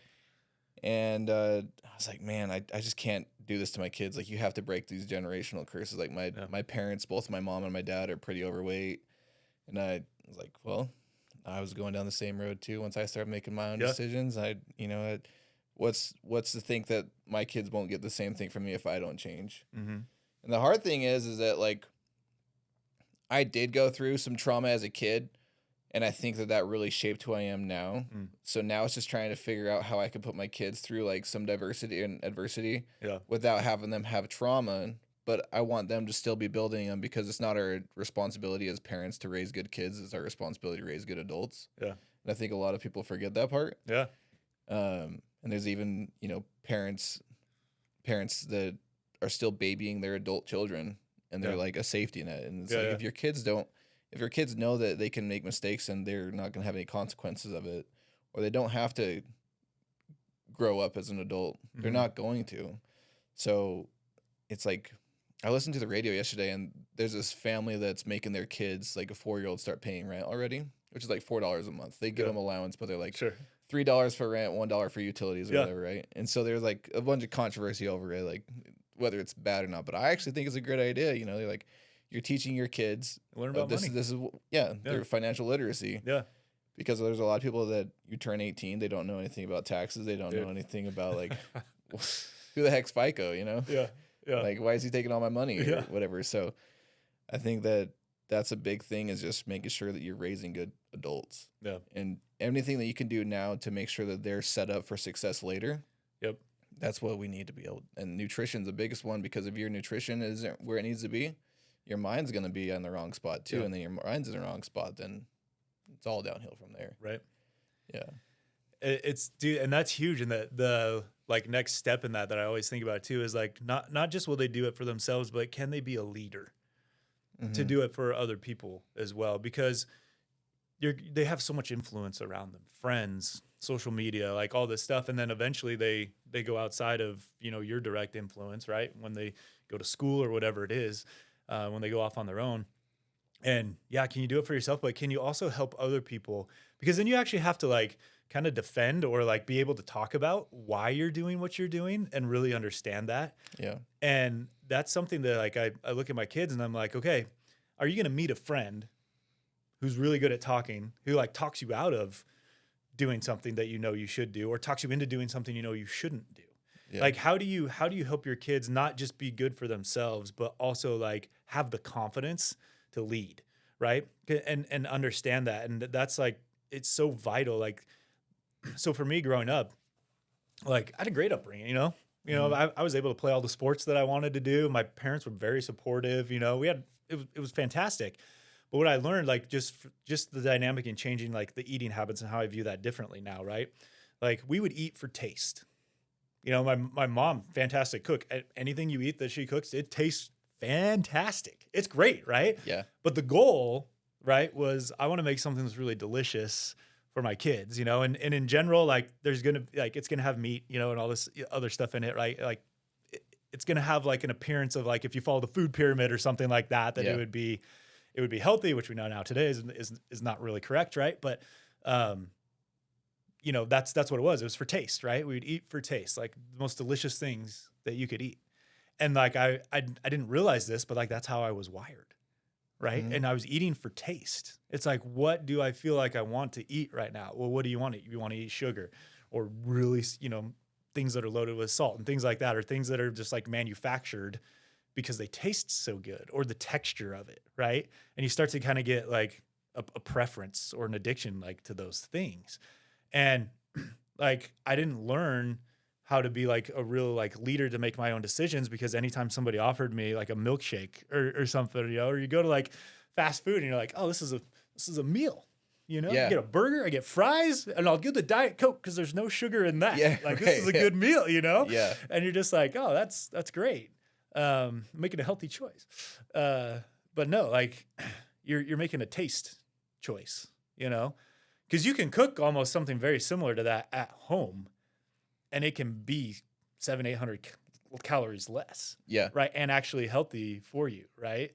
And I was like, man, I just can't do this to my kids. Like, you have to break these generational curses. Like my parents, both my mom and my dad, are pretty overweight. And I was like, well, I was going down the same road too. Once I started making my own decisions, what's to think that my kids won't get the same thing from me if I don't change? Mm-hmm. And the hard thing is that like I did go through some trauma as a kid, and I think that really shaped who I am now. So now it's just trying to figure out how I can put my kids through like some diversity and adversity without having them have trauma. But I want them to still be building them, because it's not our responsibility as parents to raise good kids. It's our responsibility to raise good adults. Yeah. And I think a lot of people forget that part. Yeah. And there's even, parents that are still babying their adult children, and they're like a safety net. And it's if your kids know that they can make mistakes and they're not going to have any consequences of it, or they don't have to grow up as an adult, they're not going to. So it's like, I listened to the radio yesterday, and there's this family that's making their kids, like a 4-year-old, start paying rent already, which is like $4 a month. They give them allowance, but they're like $3 for rent, $1 for utilities or whatever, right? And so there's like a bunch of controversy over it, like whether it's bad or not. But I actually think it's a great idea. They're like, you're teaching your kids learn about this. money. This is their financial literacy. Yeah. Because there's a lot of people that you turn 18, they don't know anything about taxes. They don't know anything about like who the heck's FICO, Yeah. Yeah. Like, why is he taking all my money or whatever? So I think that's a big thing, is just making sure that you're raising good adults. Yeah. And anything that you can do now to make sure that they're set up for success later. Yep. That's what we need to be able. And nutrition's the biggest one, because if your nutrition isn't where it needs to be, your mind's going to be on the wrong spot too. Yeah. And then your mind's in the wrong spot, then it's all downhill from there. Right. Yeah. It's dude, and that's huge. And the like next step in that I always think about too is like not just will they do it for themselves, but can they be a leader to do it for other people as well? Because they have so much influence around them, friends, social media, like all this stuff, and then eventually they go outside of your direct influence, right? When they go to school or whatever it is, when they go off on their own. And can you do it for yourself? But can you also help other people? Because then you actually have to like kind of defend or like be able to talk about why you're doing what you're doing and really understand that. Yeah. And that's something that like I look at my kids and I'm like, okay, are you going to meet a friend who's really good at talking, who like talks you out of doing something that you should do, or talks you into doing something you shouldn't do? Yeah. Like how do you help your kids not just be good for themselves, but also like have the confidence to lead, right? And understand that. And that's like, it's so vital. Like, so for me growing up, like I had a great upbringing, I was able to play all the sports that I wanted to do. My parents were very supportive, it was fantastic. But what I learned, like just the dynamic and changing like the eating habits and how I view that differently now, right? Like we would eat for taste. You know, my mom, fantastic cook. Anything you eat that she cooks, it tastes fantastic. It's great, right? Yeah. But the goal, right, was I want to make something that's really delicious for my kids, you know, and in general, like there's going to like, it's going to have meat, you know, and all this other stuff in it, right? Like it's going to have like an appearance of like, if you follow the food pyramid or something like that, that it would be healthy, which we know now today is not really correct. Right. But, you know, that's what it was. It was for taste, right? We would eat for taste, like the most delicious things that you could eat. And like, I didn't realize this, but like, that's how I was wired. Right. Mm-hmm. And I was eating for taste. It's like, what do I feel like I want to eat right now? Well, what do you want to eat? You want to eat sugar or really, you know, things that are loaded with salt and things like that, or things that are just like manufactured because they taste so good, or the texture of it. Right. And you start to kind of get like a preference or an addiction like to those things. And like, I didn't learn how to be like a real like leader to make my own decisions, because anytime somebody offered me like a milkshake or something, you know, or you go to like fast food and you're like, oh, this is a meal, you know, you get a burger, I get fries, and I'll get the Diet Coke because there's no sugar in that. Yeah, like this is a good meal, you know? Yeah. And you're just like, oh, that's great. Making a healthy choice. But no, like you're making a taste choice, you know, because you can cook almost something very similar to that at home, and it can be 700-800 calories less. Yeah. Right. And actually healthy for you. Right.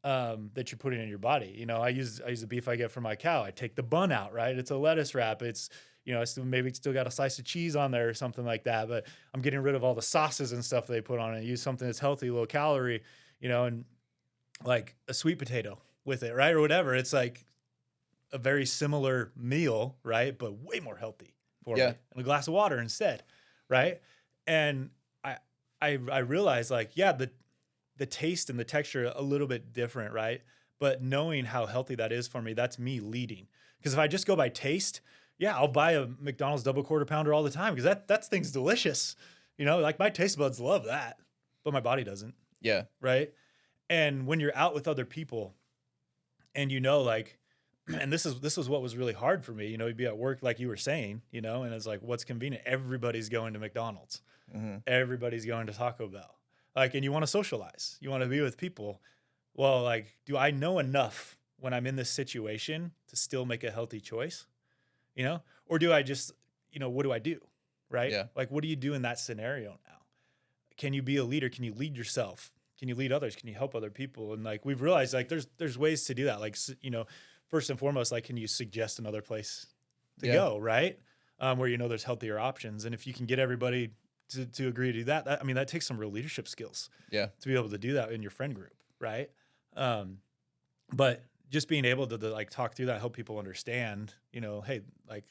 That you're putting in your body. You know, I use the beef I get from my cow. I take the bun out, right? It's a lettuce wrap. It's, you know, maybe still got a slice of cheese on there or something like that, but I'm getting rid of all the sauces and stuff they put on it. Use something that's healthy, low calorie, you know, and like a sweet potato with it, right? Or whatever. It's like a very similar meal, right? But way more healthy for me. And a glass of water instead, right? And I realized like, yeah, the taste and the texture a little bit different, right? But knowing how healthy that is for me, that's me leading. Because if I just go by taste, yeah, I'll buy a McDonald's double quarter pounder all the time because that thing's delicious. You know, like my taste buds love that, but my body doesn't. Yeah. Right. And when you're out with other people and, you know, like, and this is what was really hard for me, you know, you'd be at work, like you were saying, you know, and it's like, what's convenient? Everybody's going to McDonald's. Mm-hmm. Everybody's going to Taco Bell. Like, and you want to socialize, you want to be with people. Well, like, do I know enough when I'm in this situation to still make a healthy choice, you know? Or do I just, you know, what do I do? Right? Yeah. Like, what do you do in that scenario now? Can you be a leader? Can you lead yourself? Can you lead others? Can you help other people? And like, we've realized like there's ways to do that. Like, you know, first and foremost, like, can you suggest another place to go, right? Where, you know, there's healthier options. And if you can get everybody to agree to do that, I mean, that takes some real leadership skills. Yeah. To be able to do that in your friend group, right? But just being able to like talk through that, help people understand, you know, hey, like,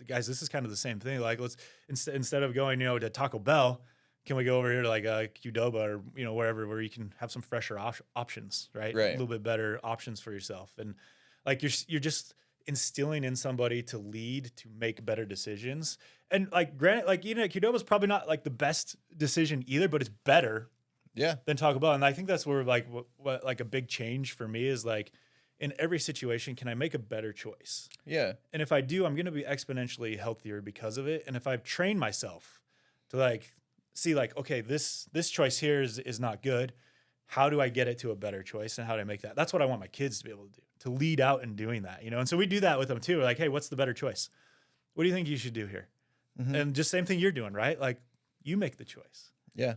guys, this is kind of the same thing. Like, let's instead of going, you know, to Taco Bell, can we go over here to like Qdoba or, you know, wherever where you can have some fresher options, right? A little bit better options for yourself. And like you're just instilling in somebody to lead, to make better decisions. And like, granted, like eating at Qdoba is probably not like the best decision either, but it's better than Taco Bell. And I think that's where like what like a big change for me is like, in every situation, can I make a better choice? Yeah. And if I do, I'm going to be exponentially healthier because of it. And if I've trained myself to like see like, okay, this choice here is not good. How do I get it to a better choice, and how do I make that? That's what I want my kids to be able to do, to lead out in doing that, you know? And so we do that with them too. We're like, hey, what's the better choice? What do you think you should do here? Mm-hmm. And just same thing you're doing, right? Like, you make the choice. Yeah.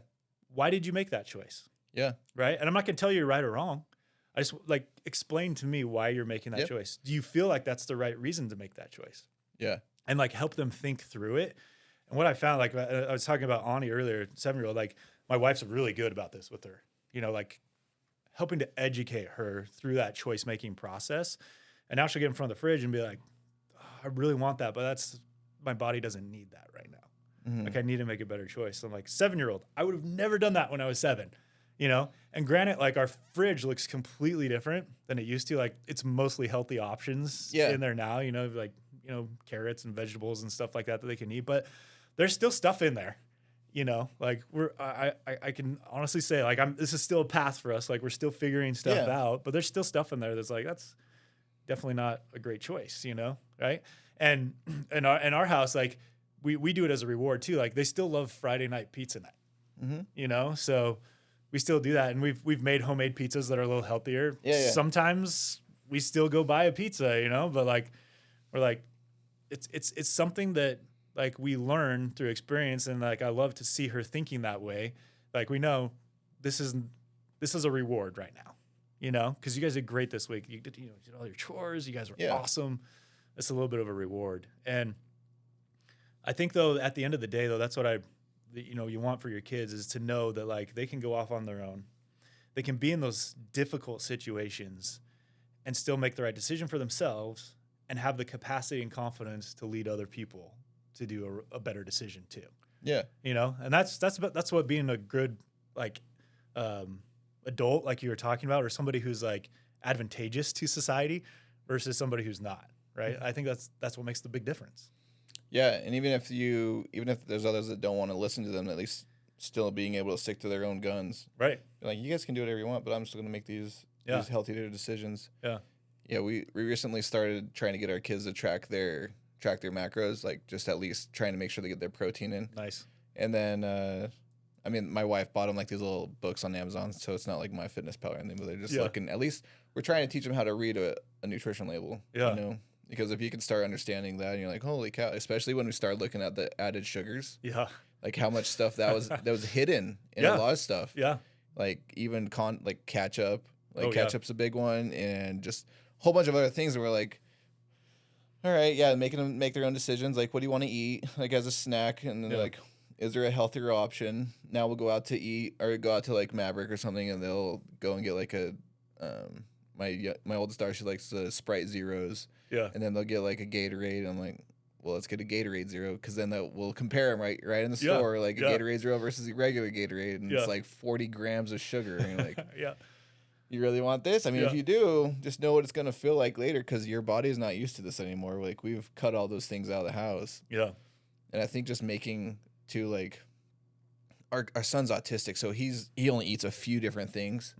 Why did you make that choice? Yeah. Right. And I'm not going to tell you you're right or wrong. I just like explain to me why you're making that choice. Do you feel like that's the right reason to make that choice? Yeah. And like help them think through it. And what I found, like I was talking about Ani earlier, 7-year-old, like my wife's really good about this with her, you know, like helping to educate her through that choice making process. And now she'll get in front of the fridge and be like, oh, I really want that, but my body doesn't need that right now. Mm-hmm. Like I need to make a better choice. So I'm like, 7-year-old, I would have never done that when I was 7. You know, and granted, like our fridge looks completely different than it used to. Like it's mostly healthy options in there now, you know, like, you know, carrots and vegetables and stuff like that they can eat, but there's still stuff in there, you know, like I can honestly say like this is still a path for us. Like we're still figuring stuff out, but there's still stuff in there that's like, that's definitely not a great choice, you know? Right. And in our house, like we do it as a reward too. Like they still love Friday night pizza night, you know? So we still do that. And we've made homemade pizzas that are a little healthier. Yeah. Sometimes we still go buy a pizza, you know, but like, we're like, it's something that like we learn through experience. And like, I love to see her thinking that way. Like we know this is a reward right now, you know, because you guys did great this week. You did all your chores. You guys were awesome. It's a little bit of a reward. And I think though, at the end of the day though, that's what you want for your kids is to know that like they can go off on their own. They can be in those difficult situations and still make the right decision for themselves and have the capacity and confidence to lead other people to do a better decision too. Yeah. You know, and that's what being a good like adult, like you were talking about, or somebody who's like advantageous to society versus somebody who's not, right? I think that's what makes the big difference. Yeah, and even if there's others that don't want to listen to them, at least still being able to stick to their own guns. Right. Like you guys can do whatever you want, but I'm still going to make these healthier decisions. Yeah. Yeah, we recently started trying to get our kids to track their macros, like just at least trying to make sure they get their protein in. Nice. And then I mean, my wife bought them like these little books on Amazon, so it's not like MyFitnessPal or anything, but they're just looking. At least we're trying to teach them how to read a nutrition label. Yeah. You know, because if you can start understanding that, and you're like, holy cow! Especially when we start looking at the added sugars. Yeah. Like how much stuff that was hidden in a lot of stuff. Yeah. Like even like ketchup. Like ketchup's a big one, and just a whole bunch of other things that we're like, all right, making them make their own decisions. Like, what do you want to eat? Like as a snack, and then they're like, is there a healthier option? Now we'll go out to eat or go out to like Maverick or something, and they'll go and get like a my oldest daughter, she likes the Sprite Zeros. Yeah. And then they'll get like a Gatorade. I'm like, well, let's get a Gatorade Zero, because then we'll compare them right in the store, like a Gatorade Zero versus a regular Gatorade, and it's like 40 grams of sugar. And you're like, you really want this? I mean, if you do, just know what it's gonna feel like later, because your body is not used to this anymore. Like we've cut all those things out of the house. Yeah. And I think just making to like our son's autistic, so he only eats a few different things.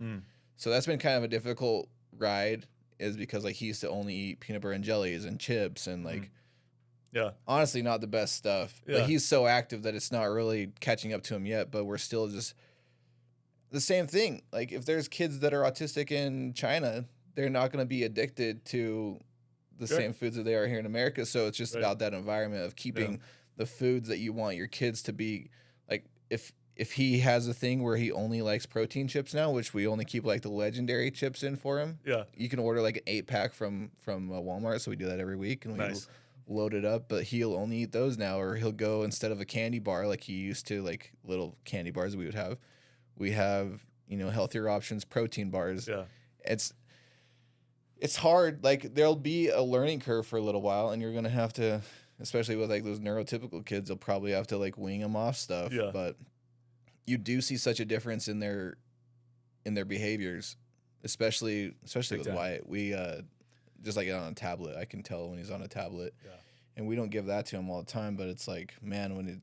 So that's been kind of a difficult ride, is because like he used to only eat peanut butter and jellies and chips and like honestly not the best stuff. But he's so active that it's not really catching up to him yet, but we're still just the same thing. Like if there's kids that are autistic in China, they're not going to be addicted to the same foods that they are here in America. So it's just about that environment of keeping the foods that you want your kids to be like. If he has a thing where he only likes protein chips now, which we only keep like the legendary chips in for him. Yeah. You can order like an 8-pack from Walmart. So we do that every week, and we load it up, but he'll only eat those now, or he'll go, instead of a candy bar like he used to, like little candy bars we have, healthier options, protein bars. Yeah. It's hard. Like there'll be a learning curve for a little while, and you're going to have to, especially with like those neurotypical kids, they'll probably have to like wing them off stuff. Yeah. But you do see such a difference in their behaviors, especially with Wyatt. We just like on a tablet, I can tell when he's on a tablet. Yeah. And we don't give that to him all the time, but it's like, man, when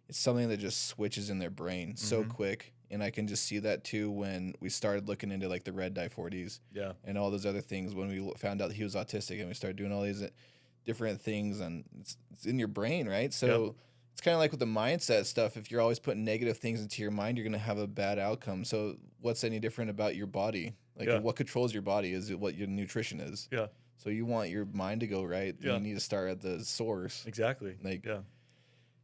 it's something that just switches in their brain so quick. And I can just see that too when we started looking into like the red dye 40s and all those other things, when we found out that he was autistic, and we started doing all these different things, and it's in your brain, right? So it's kind of like with the mindset stuff. If you're always putting negative things into your mind, you're going to have a bad outcome. So what's any different about your body? Like what controls your body is what your nutrition is. Yeah. So you want your mind to go right. You need to start at the source. Exactly. Like,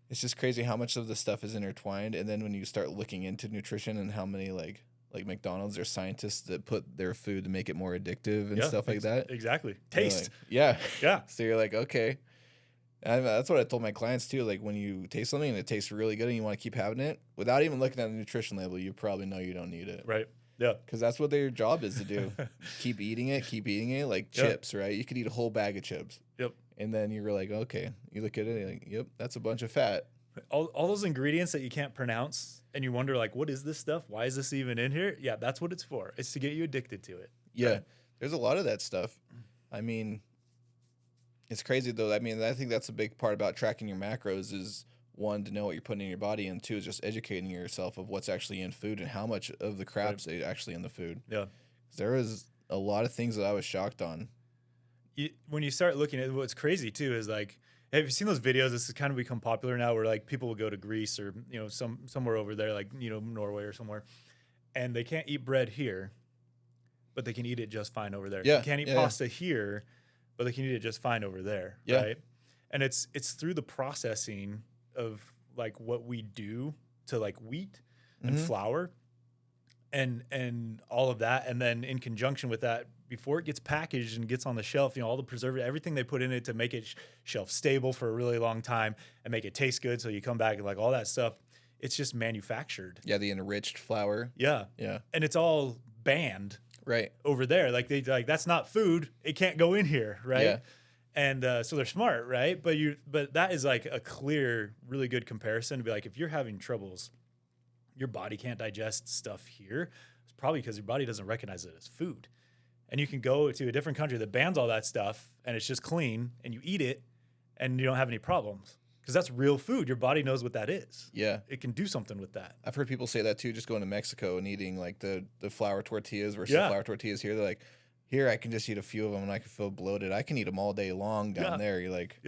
it's just crazy how much of this stuff is intertwined. And then when you start looking into nutrition and how many like McDonald's, there's scientists that put their food to make it more addictive and stuff like that. Exactly. Taste. Like, yeah. So you're like, okay. And that's what I told my clients too. Like when you taste something and it tastes really good and you want to keep having it without even looking at the nutrition label, you probably know you don't need it. Right. Yeah. Because that's what their job is to do. Keep eating it like chips, right? You could eat a whole bag of chips. Yep. And then you're like, okay. You look at it, you're like, yep, that's a bunch of fat. All those ingredients that you can't pronounce, and you wonder like, what is this stuff? Why is this even in here? Yeah, that's what it's for. It's to get you addicted to it. Yeah. Right? There's a lot of that stuff. I mean, it's crazy though. I mean, I think that's a big part about tracking your macros is, one, to know what you're putting in your body, and two, is just educating yourself of what's actually in food and how much of the crap's actually in the food. Yeah. There was a lot of things that I was shocked on. When you start looking at what's crazy too is like, Have you seen those videos? This has kind of become popular now where like people will go to Greece or, somewhere over there, like, Norway or somewhere, and they can't eat bread here, but they can eat it just fine over there. Yeah. They can't eat pasta here, but they can eat it just fine over there. Yeah. Right. And it's through the processing of like what we do to like wheat and flour and all of that. And then in conjunction with that, before it gets packaged and gets on the shelf, all the preservative, everything they put in it to make it shelf stable for a really long time and make it taste good. So you come back and like all that stuff, it's just manufactured. Yeah. The enriched flour. Yeah. Yeah. And it's all banned Right. over there. Like that's not food. It can't go in here. Right. Yeah. And so they're smart. Right. But that is like a clear, really good comparison to be like, if you're having troubles, your body can't digest stuff here, it's probably because your body doesn't recognize it as food. And you can go to a different country that bans all that stuff and it's just clean and you eat it and you don't have any problems because that's real food. Your body knows what that is. Yeah. It can do something with that. I've heard people say that too, just going to Mexico and eating like the flour tortillas versus the flour tortillas here. They're like, here I can just eat a few of them and I can feel bloated. I can eat them all day long down there. You're like,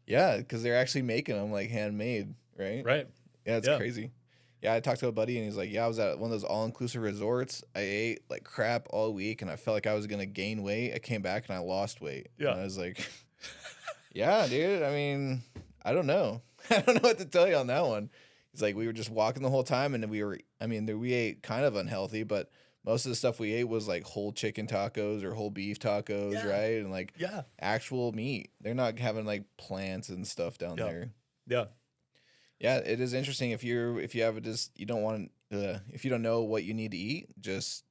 yeah, because they're actually making them like handmade, right? Right. Yeah, it's crazy. Yeah, I talked to a buddy and he's like, yeah, I was at one of those all-inclusive resorts. I ate like crap all week and I felt like I was going to gain weight. I came back and I lost weight. Yeah. And I was like, yeah, dude, I mean, I don't know. I don't know what to tell you on that one. He's like, we were just walking the whole time and we ate kind of unhealthy, but most of the stuff we ate was like whole chicken tacos or whole beef tacos, right? And like actual meat. They're not having like plants and stuff down there. Yeah. Yeah, it is interesting if you don't know what you need to eat, just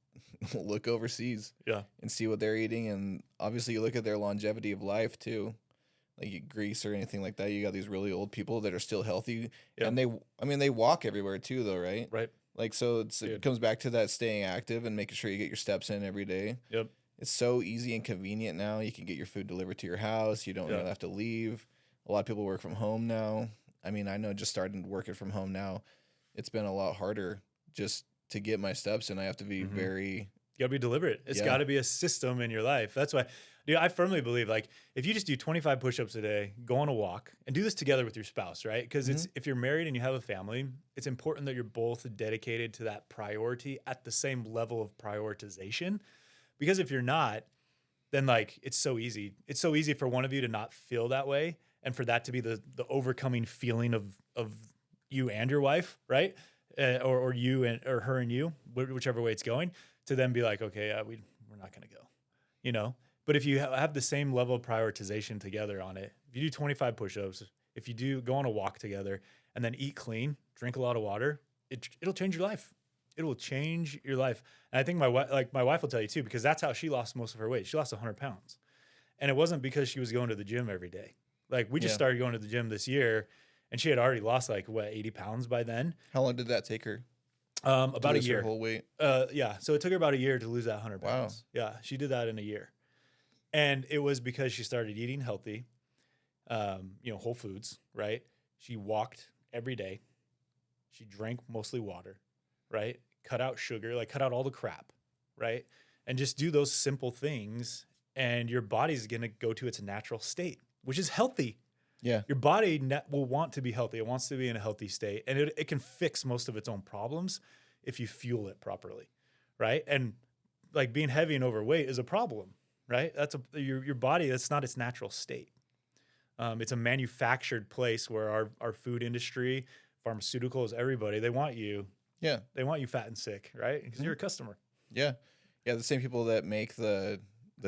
look overseas. Yeah. And see what they're eating, and obviously you look at their longevity of life too. Like Greece or anything like that, you got these really old people that are still healthy, and they walk everywhere too, though, right? Right. Like so, it comes back to that staying active and making sure you get your steps in every day. Yep. It's so easy and convenient now. You can get your food delivered to your house. You don't really have to leave. A lot of people work from home now. I mean, I know just starting working from home now, it's been a lot harder just to get my steps in. I have to be you gotta be deliberate. It's gotta be a system in your life. That's why, dude, I firmly believe like if you just do 25 push-ups a day, go on a walk and do this together with your spouse, right? Because if you're married and you have a family, it's important that you're both dedicated to that priority at the same level of prioritization. Because if you're not, then like it's so easy. It's so easy for one of you to not feel that way. And for that to be the overcoming feeling of you and your wife, right? Or you or her and you, whichever way it's going, to then be like, okay, we're not going to go, But if you have the same level of prioritization together on it, if you do 25 push-ups, if you do go on a walk together and then eat clean, drink a lot of water, it'll change your life. It will change your life. And I think my wife will tell you too, because that's how she lost most of her weight. She lost 100 pounds. And it wasn't because she was going to the gym every day. Like we just started going to the gym this year and she had already lost 80 pounds by then. How long did that take her? About a year. Her whole weight? Yeah. So it took her about a year to lose that 100 pounds. Wow. Yeah. She did that in a year. And it was because she started eating healthy, whole foods, right? She walked every day. She drank mostly water, right? Cut out sugar, cut out all the crap, right? And just do those simple things and your body's going to go to its natural state, which is healthy. Yeah. Your body will want to be healthy. It wants to be in a healthy state. And it can fix most of its own problems if you fuel it properly, right? And being heavy and overweight is a problem, right? That's your body, that's not its natural state. It's a manufactured place where our food industry, pharmaceuticals, everybody, they want you. Yeah. They want you fat and sick, right? Because you're a customer. Yeah. Yeah. The same people that make the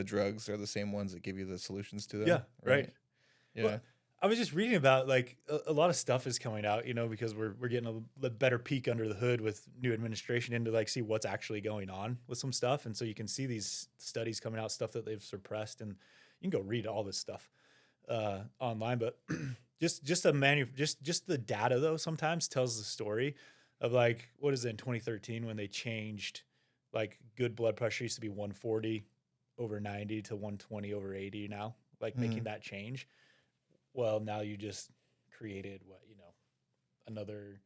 drugs are the same ones that give you the solutions to them. Yeah. Right. Yeah. Well, I was just reading about a lot of stuff is coming out, because we're getting a better peek under the hood with new administration into see what's actually going on with some stuff. And so you can see these studies coming out, stuff that they've suppressed, and you can go read all this stuff online. But just the data though sometimes tells the story of what is it in 2013 when they changed good blood pressure used to be 140 over 90 to 120 over 80 now, making that change. Well, now you just created another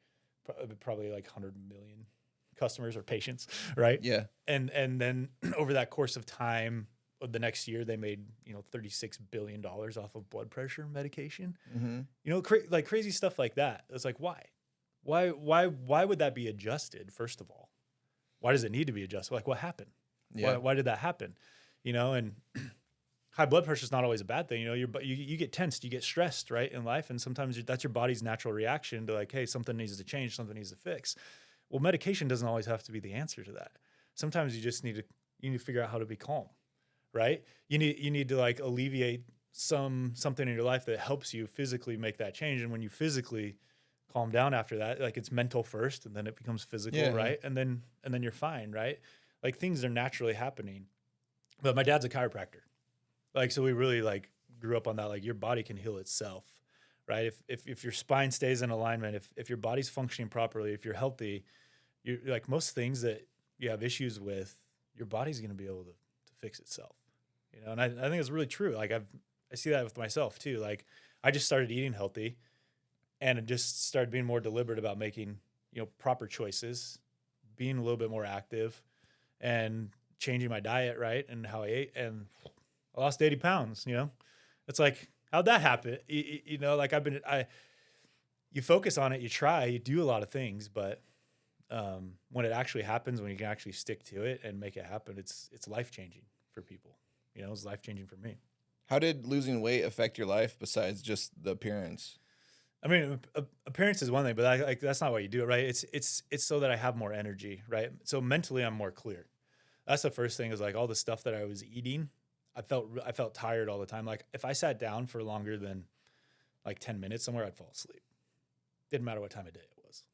probably 100 million customers or patients, right? Yeah. And then over that course of time, the next year they made, $36 billion off of blood pressure medication. Mm-hmm. Like crazy stuff like that. It's like, why? Why would that be adjusted? First of all, why does it need to be adjusted? Like, what happened? Yeah. Why did that happen? And high blood pressure is not always a bad thing. You get tensed, you get stressed, right, in life. And sometimes that's your body's natural reaction to like, hey, something needs to change, something needs to fix. Well, medication doesn't always have to be the answer to that. Sometimes you just need to figure out how to be calm, right? You need to like alleviate something in your life that helps you physically make that change. And when you physically calm down after that, like it's mental first and then it becomes physical, right? And then you're fine, right? Like things are naturally happening. But my dad's a chiropractor. Like, so we really like grew up on that. Like your body can heal itself, right? If your spine stays in alignment, if your body's functioning properly, if you're healthy, you're like most things that you have issues with, your body's going to be able to fix itself, and I think it's really true. Like I see that with myself too. Like I just started eating healthy and it just started being more deliberate about making, proper choices, being a little bit more active and changing my diet, right? And how I ate, and I lost 80 pounds, It's like, how'd that happen? Like you focus on it, you try, you do a lot of things, but when it actually happens, when you can actually stick to it and make it happen, it's life-changing for people. It's life-changing for me. How did losing weight affect your life besides just the appearance? I mean, appearance is one thing, but that's not why you do it, right? It's so that I have more energy, right? So mentally, I'm more clear. That's the first thing, is like all the stuff that I was eating, I felt tired all the time. Like if I sat down for longer than like 10 minutes somewhere, I'd fall asleep. Didn't matter what time of day it was.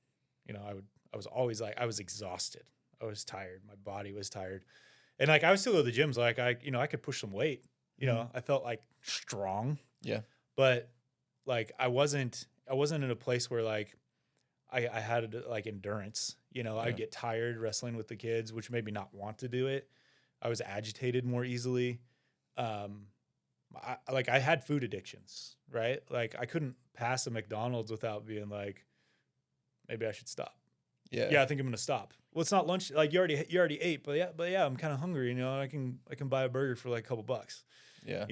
I was always like, I was exhausted. I was tired. My body was tired. And like, I would still go to the gyms. Like I could push some weight, I felt like strong. Yeah. But like, I wasn't in a place where like I had like endurance, I'd get tired wrestling with the kids, which made me not want to do it. I was agitated more easily. I had food addictions, right? Like I couldn't pass a McDonald's without being like, maybe I should stop. Yeah, I think I'm gonna stop. Well, it's not lunch. Like you already ate, but yeah, I'm kind of hungry. I can buy a burger for like a couple bucks. Yeah.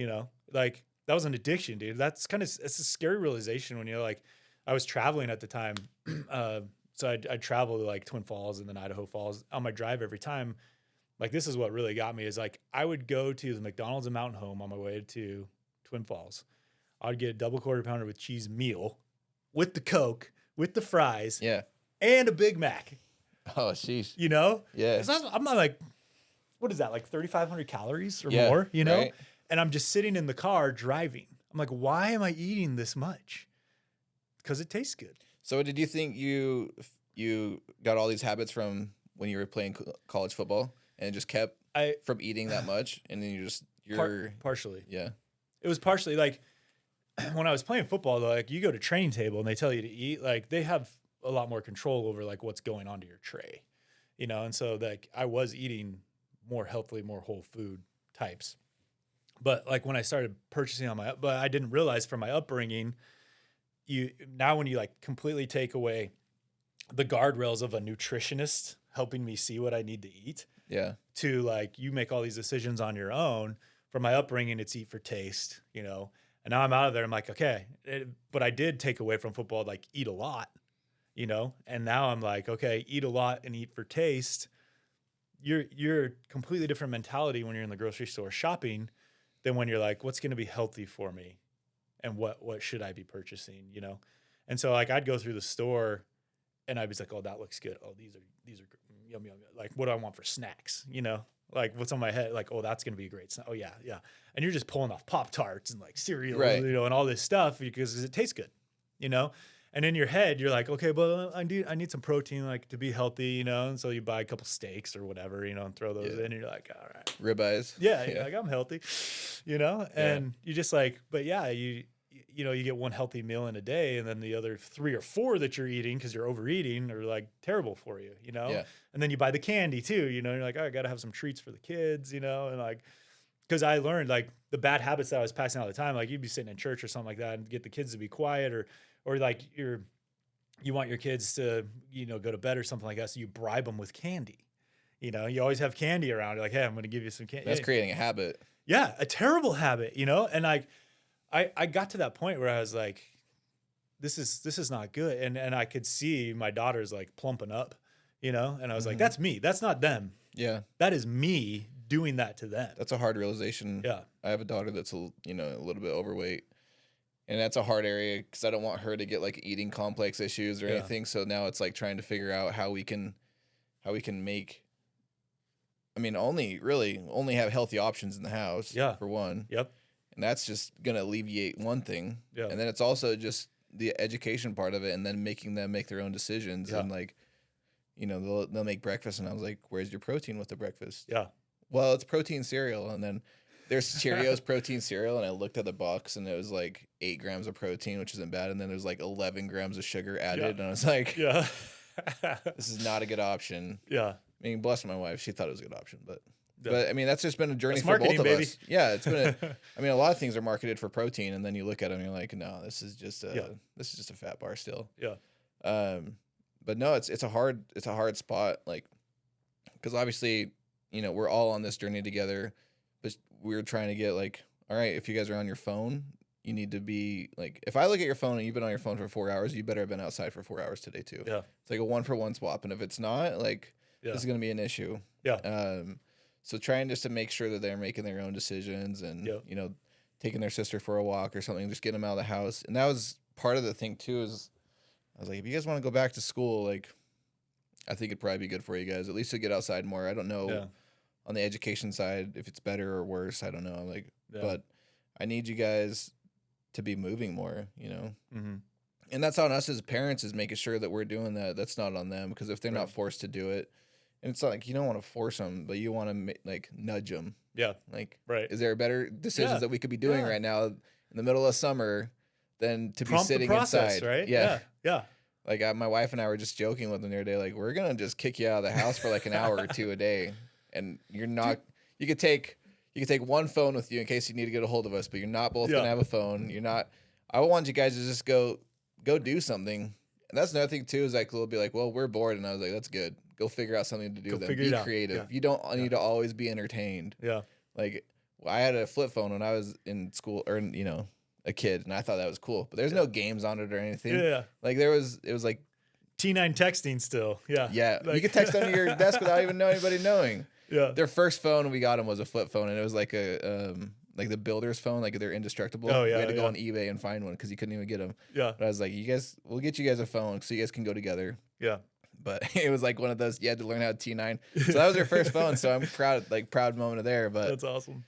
Like that was an addiction, dude. It's a scary realization when like I was traveling at the time. So I'd travel to like Twin Falls and then Idaho Falls on my drive every time. Like this is what really got me, is like I would go to the McDonald's in Mountain Home on my way to Twin Falls. I'd get a double quarter pounder with cheese meal with the Coke, with the fries. Yeah. And a Big Mac. Oh, sheesh. Yeah. I'm not like, what is that? Like 3,500 calories or more, Right? And I'm just sitting in the car driving. I'm like, why am I eating this much? Because it tastes good. So did you think you got all these habits from when you were playing college football and just kept from eating that much? And then you're partially. Yeah. It was partially like when I was playing football, though, like you go to training table and they tell you to eat, like they have a lot more control over like what's going onto your tray, and so like I was eating more healthily, more whole food types. But like when I started purchasing but I didn't realize from my upbringing, when you like completely take away the guardrails of a nutritionist helping me see what I need to eat, to like you make all these decisions on your own. From my upbringing, it's eat for taste, and now I'm out of there. I'm like, okay, but I did take away from football, like eat a lot. And now I'm like, okay, eat a lot and eat for taste. You're a completely different mentality when you're in the grocery store shopping than when you're like, what's going to be healthy for me and what should I be purchasing, And so like I'd go through the store and I'd be like, oh, that looks good. Oh, these are yum, yum. Like, what do I want for snacks? Like what's on my head? Like, oh, that's going to be a great snack. Oh yeah. Yeah. And you're just pulling off Pop-Tarts and like cereal, right, and all this stuff because it tastes good, And in your head, you're like, okay, but I need some protein, like to be healthy, And so you buy a couple steaks or whatever, and throw those in. And you're like, all right, ribeyes. Yeah, you're like, I'm healthy, And you just like, but yeah, you get one healthy meal in a day, and then the other 3 or 4 that you're eating because you're overeating are like terrible for you, Yeah. And then you buy the candy too, You're like, oh, I gotta have some treats for the kids, And like, because I learned like the bad habits that I was passing all the time, like you'd be sitting in church or something like that and get the kids to be quiet or like you want your kids to, go to bed or something like that. So you bribe them with candy, You know, you always have candy around. You're like, hey, I'm going to give you some candy. That's creating a habit. Yeah, a terrible habit, you know? And I got to that point where I was like, this is not good. And I could see my daughters like plumping up, you know? And I was like, that's me. That's not them. Yeah. That is me doing that to them. That's a hard realization. Yeah. I have a daughter that's a little bit overweight. And that's a hard area because I don't want her to get like eating complex issues or anything. So now it's like trying to figure out how we can make, I mean, only have healthy options in the house. Yeah. For one. Yep. And that's just going to alleviate one thing. Yeah. And then it's also just the education part of it and then making them make their own decisions. Yeah. And like, you know, they'll make breakfast and I was like, where's your protein with the breakfast? Yeah. Well, it's protein cereal. And then there's Cheerios protein cereal. And I looked at the box and it was like 8 grams of protein, which isn't bad. And then there's like 11 grams of sugar added. Yeah. And I was like, yeah, this is not a good option. Yeah. I mean, bless my wife. She thought it was a good option, but I mean, that's just been a journey for both of baby. us. Yeah. It's been I mean, a lot of things are marketed for protein and then you look at them and you're like, no, this is just a fat bar still. Yeah. But no, it's a hard spot. Like, cause obviously, you know, we're all on this journey together, but we're trying to get like, all right, if you guys are on your phone, you need to be like, if I look at your phone and you've been on your phone for 4 hours, you better have been outside for 4 hours today too. Yeah. It's like a 1-for-1 swap. And if it's not, like, this is going to be an issue. Yeah. So trying just to make sure that they're making their own decisions and, you know, taking their sister for a walk or something, just getting them out of the house. And that was part of the thing too, is I was like, if you guys want to go back to school, like, I think it'd probably be good for you guys, at least to get outside more. I don't know on the education side if it's better or worse. I don't know. Like, but I need you guys to be moving more, you know? Mm-hmm. And that's on us as parents, is making sure that we're doing that. That's not on them, because if they're not forced to do it, and it's not like you don't want to force them, but you want to like nudge them. Yeah. Like, is there better decisions that we could be doing right now in the middle of summer than to be sitting inside? Right? Yeah. Yeah. Like my wife and I were just joking with them the other day, like, we're going to just kick you out of the house for like an hour or two a day. And you're not, you could take one phone with you in case you need to get a hold of us, but you're not both going to have a phone. You're not, I want you guys to just go do something. And that's another thing too, is like, they'll be like, well, we're bored. And I was like, that's good. Go figure out something to do. Then be creative. Yeah. You don't need to always be entertained. Yeah. Like, I had a flip phone when I was in school, or, you know, a kid, and I thought that was cool, but there's no games on it or anything. Yeah. Like it was like T9 texting still. Yeah. Yeah. Like, you could text under your desk without even anybody knowing. Yeah. Their first phone we got them was a flip phone, and it was like a like the builder's phone, like they're indestructible. Oh yeah. We had to go on eBay and find one because you couldn't even get them. Yeah. But I was like, we'll get you guys a phone so you guys can go together. Yeah. But it was like one of those, you had to learn how to T9. So that was their first phone. So I'm proud moment of there. But that's awesome.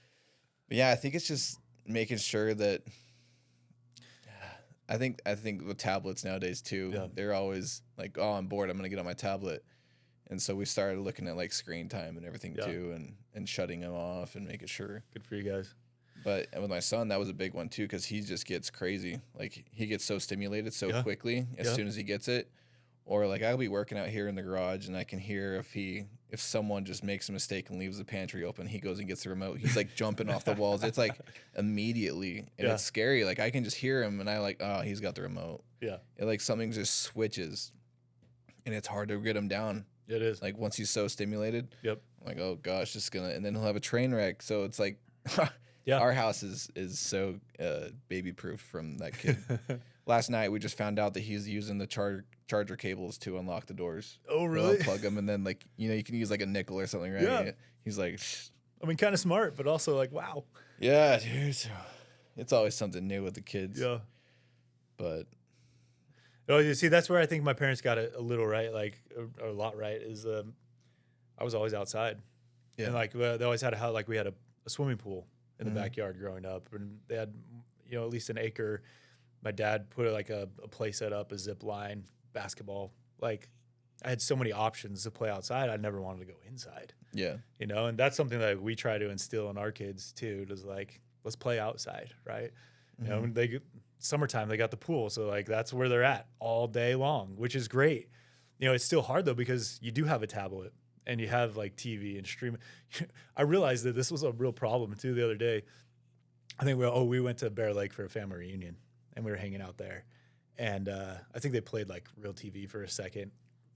But yeah, I think it's just making sure that I think with tablets nowadays too, they're always like, oh, I'm bored, I'm gonna get on my tablet. And so we started looking at like screen time and everything too, and shutting them off and making sure. Good for you guys. But with my son, that was a big one too, because he just gets crazy. Like he gets so stimulated so quickly as soon as he gets it. Or like I'll be working out here in the garage and I can hear if someone just makes a mistake and leaves the pantry open, he goes and gets the remote. He's like jumping off the walls. It's like immediately, and it's scary. Like I can just hear him and I like, oh, he's got the remote. Yeah. It, like something just switches, and it's hard to get him down. It is. Like once he's so stimulated. Yep. I'm like, oh gosh, and then he'll have a train wreck. So it's like, our house is so baby proof from that kid. Last night we just found out that he's using the charger cables to unlock the doors. Oh, really? Plug them, and then like, you know, you can use like a nickel or something, right? Yeah. He's like, shh. I mean, kind of smart, but also like, wow. Yeah, dude. It's always something new with the kids. Yeah. But oh, you see, that's where I think my parents got it a little right, like a lot right. Is I was always outside. Yeah. And like they always had a house, like we had a swimming pool in the backyard growing up, and they had, you know, at least an acre. My dad put like a play set up, a zip line, basketball. Like I had so many options to play outside. I never wanted to go inside. Yeah. You know, and that's something that we try to instill in our kids too, is like, let's play outside. Right. Mm-hmm. You know, summertime, they got the pool. So like, that's where they're at all day long, which is great. You know, it's still hard though, because you do have a tablet and you have like TV and streaming. I realized that this was a real problem too the other day. I think we went to Bear Lake for a family reunion. And we were hanging out there, and I think they played like real TV for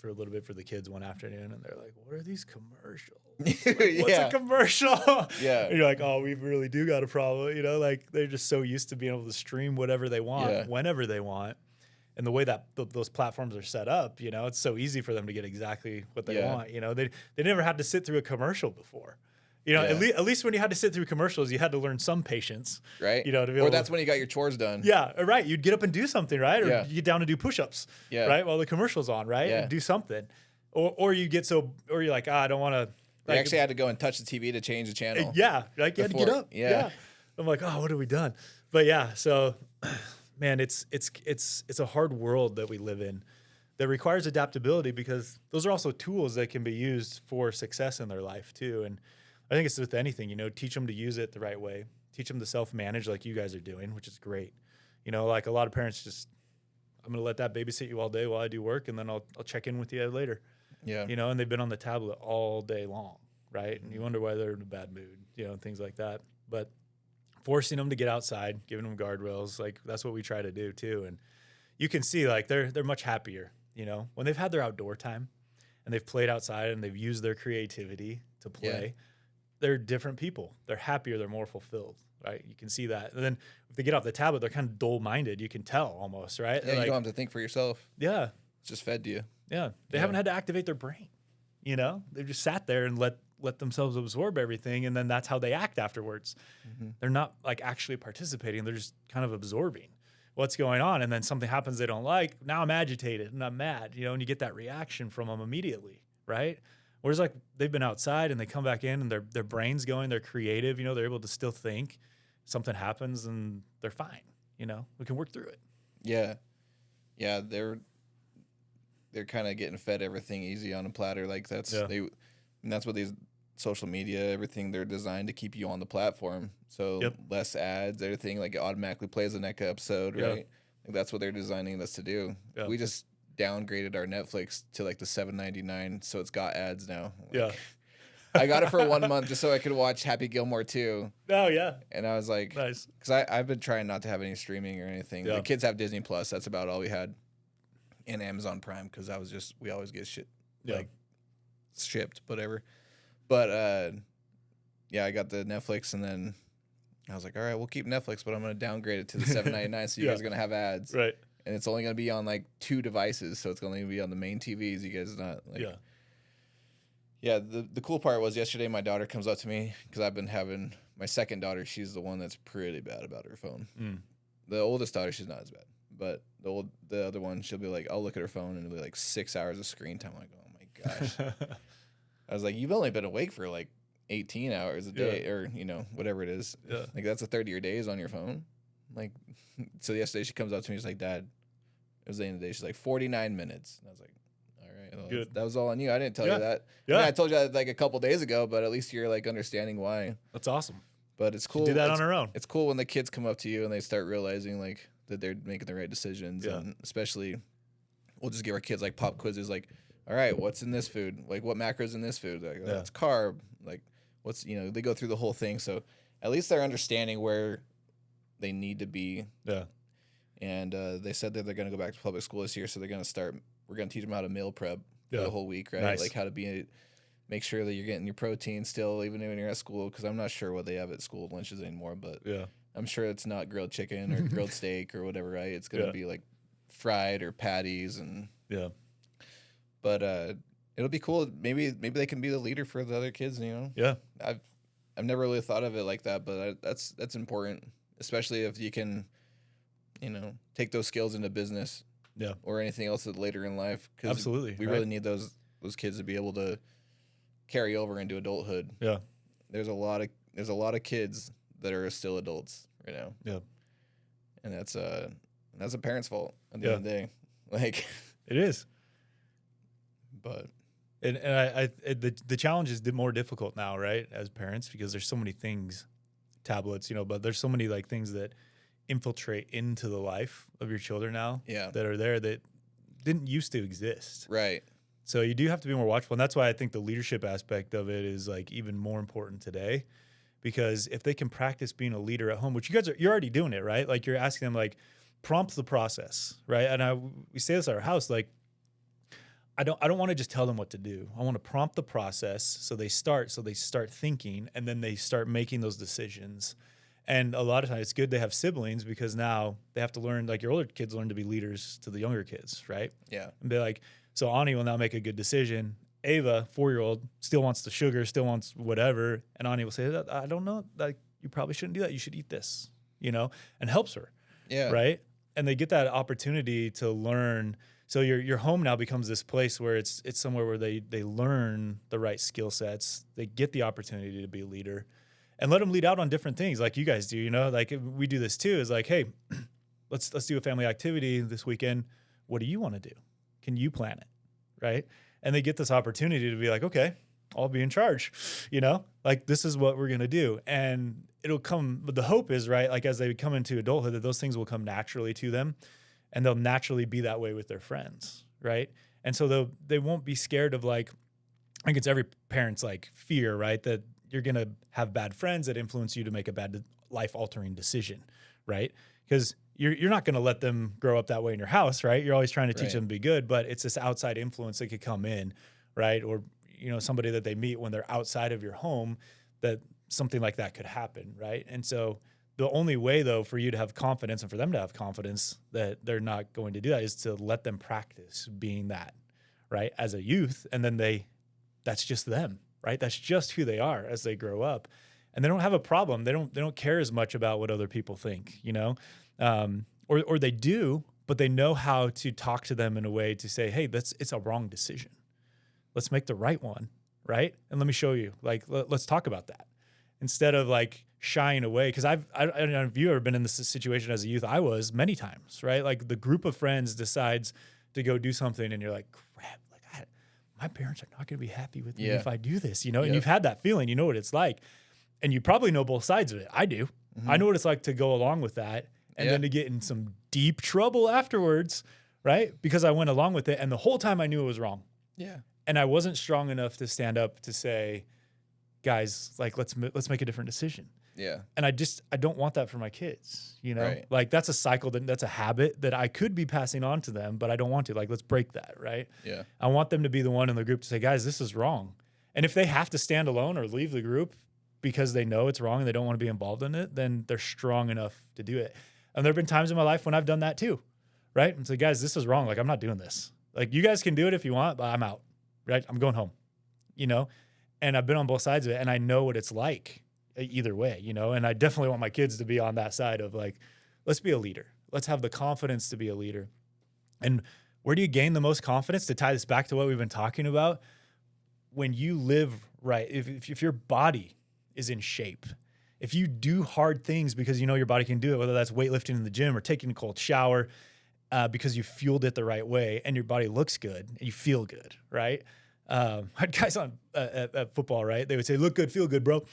for a little bit for the kids one afternoon, and they're like, "What are these commercials? Yeah. What's a commercial?" Yeah. And you're like, "Oh, we really do got a problem." You know, like they're just so used to being able to stream whatever they want, whenever they want. And the way that those platforms are set up, you know, it's so easy for them to get exactly what they want. You know, they never had to sit through a commercial before. You know, at least when you had to sit through commercials, you had to learn some patience, right? You know, to be or able that's when you got your chores done. Yeah, right. You'd get up and do something, right? Or you get down and do push-ups, right? While the commercial's on, right? And do something, or you get or you're like, I don't want to. You actually had to go and touch the TV to change the channel. Yeah, like you had to get up. Yeah. I'm like, oh, what have we done? But yeah, so. Man, it's a hard world that we live in that requires adaptability, because those are also tools that can be used for success in their life too. And I think it's with anything, you know, teach them to use it the right way, teach them to self-manage like you guys are doing, which is great. You know, like a lot of parents just, I'm going to let that babysit you all day while I do work, and then I'll check in with you later. Yeah. You know, and they've been on the tablet all day long, right? And you wonder why they're in a bad mood, you know, and things like that. But forcing them to get outside, giving them guardrails, like that's what we try to do too. And you can see like they're much happier, you know, when they've had their outdoor time and they've played outside and they've used their creativity to play. They're different people. They're happier. They're more fulfilled, right? You can see that. And then if they get off the tablet, they're kind of dull-minded. You can tell almost, right? Yeah, you don't have to think for yourself. Yeah. It's just fed to you. Yeah. They haven't had to activate their brain, you know? They've just sat there and let themselves absorb everything, and then that's how they act afterwards. They're not like actually participating. They're just kind of absorbing what's going on, and then something happens they don't like. Now I'm agitated and I'm mad, you know, and you get that reaction from them immediately, right? Whereas like they've been outside and they come back in and their brain's going, they're creative, you know, they're able to still think. Something happens and they're fine, you know, we can work through it. Yeah. Yeah, they're kind of getting fed everything easy on a platter. Like that's and that's what these social media, everything, they're designed to keep you on the platform. So less ads, everything, like it automatically plays the next episode, right? Like that's what they're designing us to do. We just downgraded our Netflix to like the $7.99, so it's got ads now. Like, I got it for 1 month just so I could watch Happy Gilmore 2. Oh yeah. And I was like, nice, because I've been trying not to have any streaming or anything. The kids have Disney Plus. That's about all we had, and Amazon Prime, because that was just, we always get shit like shipped, whatever. But I got the Netflix, and then I was like, all right, we'll keep Netflix, but I'm going to downgrade it to the $7.99, so you guys are going to have ads. Right. And it's only going to be on like 2 devices, so it's going to be on the main TVs. You guys not like. Yeah, the cool part was yesterday my daughter comes up to me, because I've been having my second daughter. She's the one that's pretty bad about her phone. The oldest daughter, she's not as bad. But the other one, she'll be like, I'll look at her phone and it'll be like 6 hours of screen time. I'm like, oh my gosh. I was like, you've only been awake for like 18 hours a day, or, you know, whatever it is. Like that's a third of your days on your phone. Like, so yesterday she comes up to me, she's like, Dad, it was the end of the day. She's like, 49 minutes. And I was like, all right, well, good. That was all on you. I didn't tell you that. I mean, I told you that like a couple days ago, but at least you're like understanding why. That's awesome. But it's cool. She did that on her own. It's cool when the kids come up to you and they start realizing like that they're making the right decisions. And especially, we'll just give our kids like pop quizzes, like, all right, what's in this food? Like, what macros in this food? Like, it's carb. Like, what's, you know, they go through the whole thing. So at least they're understanding where they need to be. Yeah. And they said that they're going to go back to public school this year. So they're going to start, we're going to teach them how to meal prep for the whole week, right? Nice. Like how to make sure that you're getting your protein still, even when you're at school. Because I'm not sure what they have at school lunches anymore, but I'm sure it's not grilled chicken or grilled steak or whatever, right? It's going to be like fried or patties and But it'll be cool. Maybe they can be the leader for the other kids. You know. Yeah. I've never really thought of it like that, but that's important, especially if you can, you know, take those skills into business. Yeah. Or anything else later in life. Absolutely. We really need those kids to be able to carry over into adulthood. Yeah. There's a lot of kids that are still adults right now. Yeah. And that's a parent's fault at the end of the day. Like it is. But the challenge is more difficult now, right? As parents, because there's so many things, tablets, you know, but there's so many like things that infiltrate into the life of your children now that are there that didn't used to exist. Right. So you do have to be more watchful. And that's why I think the leadership aspect of it is like even more important today, because if they can practice being a leader at home, which you're already doing it, right? Like you're asking them like prompt the process, right? And we say this at our house, like I don't want to just tell them what to do. I want to prompt the process so they start thinking, and then they start making those decisions. And a lot of times it's good to have siblings because now they have to learn, like your older kids learn to be leaders to the younger kids, right? Yeah. And be like, so Ani will now make a good decision. Ava, 4-year-old, still wants the sugar, still wants whatever. And Ani will say, I don't know, like you probably shouldn't do that. You should eat this, and helps her. Yeah. Right. And they get that opportunity to learn. So your home now becomes this place where it's somewhere where they learn the right skill sets. They get the opportunity to be a leader. And let them lead out on different things like you guys do, like we do this too, is like, hey, let's do a family activity this weekend. What do you want to do? Can you plan it? Right. And they get this opportunity to be like, okay, I'll be in charge, like this is what we're going to do. And it'll come, but the hope is, right, like as they come into adulthood, that those things will come naturally to them and they'll naturally be that way with their friends. Right. And so they won't be scared of like, I think it's every parent's like fear, right? That you're going to have bad friends that influence you to make a bad life-altering decision, right? Because you're not going to let them grow up that way in your house, right? You're always trying to teach them to be good, but it's this outside influence that could come in, right? Or, somebody that they meet when they're outside of your home, that something like that could happen, right? And so the only way, though, for you to have confidence and for them to have confidence that they're not going to do that is to let them practice being that, right? As a youth, and then that's just them. Right? That's just who they are as they grow up, and they don't have a problem. They don't care as much about what other people think, or they do, but they know how to talk to them in a way to say, hey, it's a wrong decision. Let's make the right one, right? And let me show you. Like, let's talk about that instead of like shying away. Because I don't know if you've ever been in this situation as a youth. I was many times, right? Like the group of friends decides to go do something, and you're like, crap. My parents are not going to be happy with me if I do this, and you've had that feeling, you know what it's like, and you probably know both sides of it. I do. Mm-hmm. I know what it's like to go along with that and then to get in some deep trouble afterwards, right? Because I went along with it, and the whole time I knew it was wrong. Yeah. And I wasn't strong enough to stand up to say, guys, like, let's make a different decision. Yeah. And I don't want that for my kids, Right. Like that's a cycle, that's a habit that I could be passing on to them, but I don't want to. Like, let's break that, right? Yeah. I want them to be the one in the group to say, guys, this is wrong. And if they have to stand alone or leave the group because they know it's wrong and they don't want to be involved in it, then they're strong enough to do it. And there've been times in my life when I've done that too, right? And say, guys, this is wrong. Like, I'm not doing this. Like, you guys can do it if you want, but I'm out, right? I'm going home, And I've been on both sides of it, and I know what it's like either way, and I definitely want my kids to be on that side of like, let's be a leader. Let's have the confidence to be a leader. And where do you gain the most confidence? To tie this back to what we've been talking about, when you live right, if your body is in shape, if you do hard things because your body can do it, whether that's weightlifting in the gym or taking a cold shower because you fueled it the right way and your body looks good and you feel good, right? I had guys on at football, right? They would say, "Look good, feel good, bro,"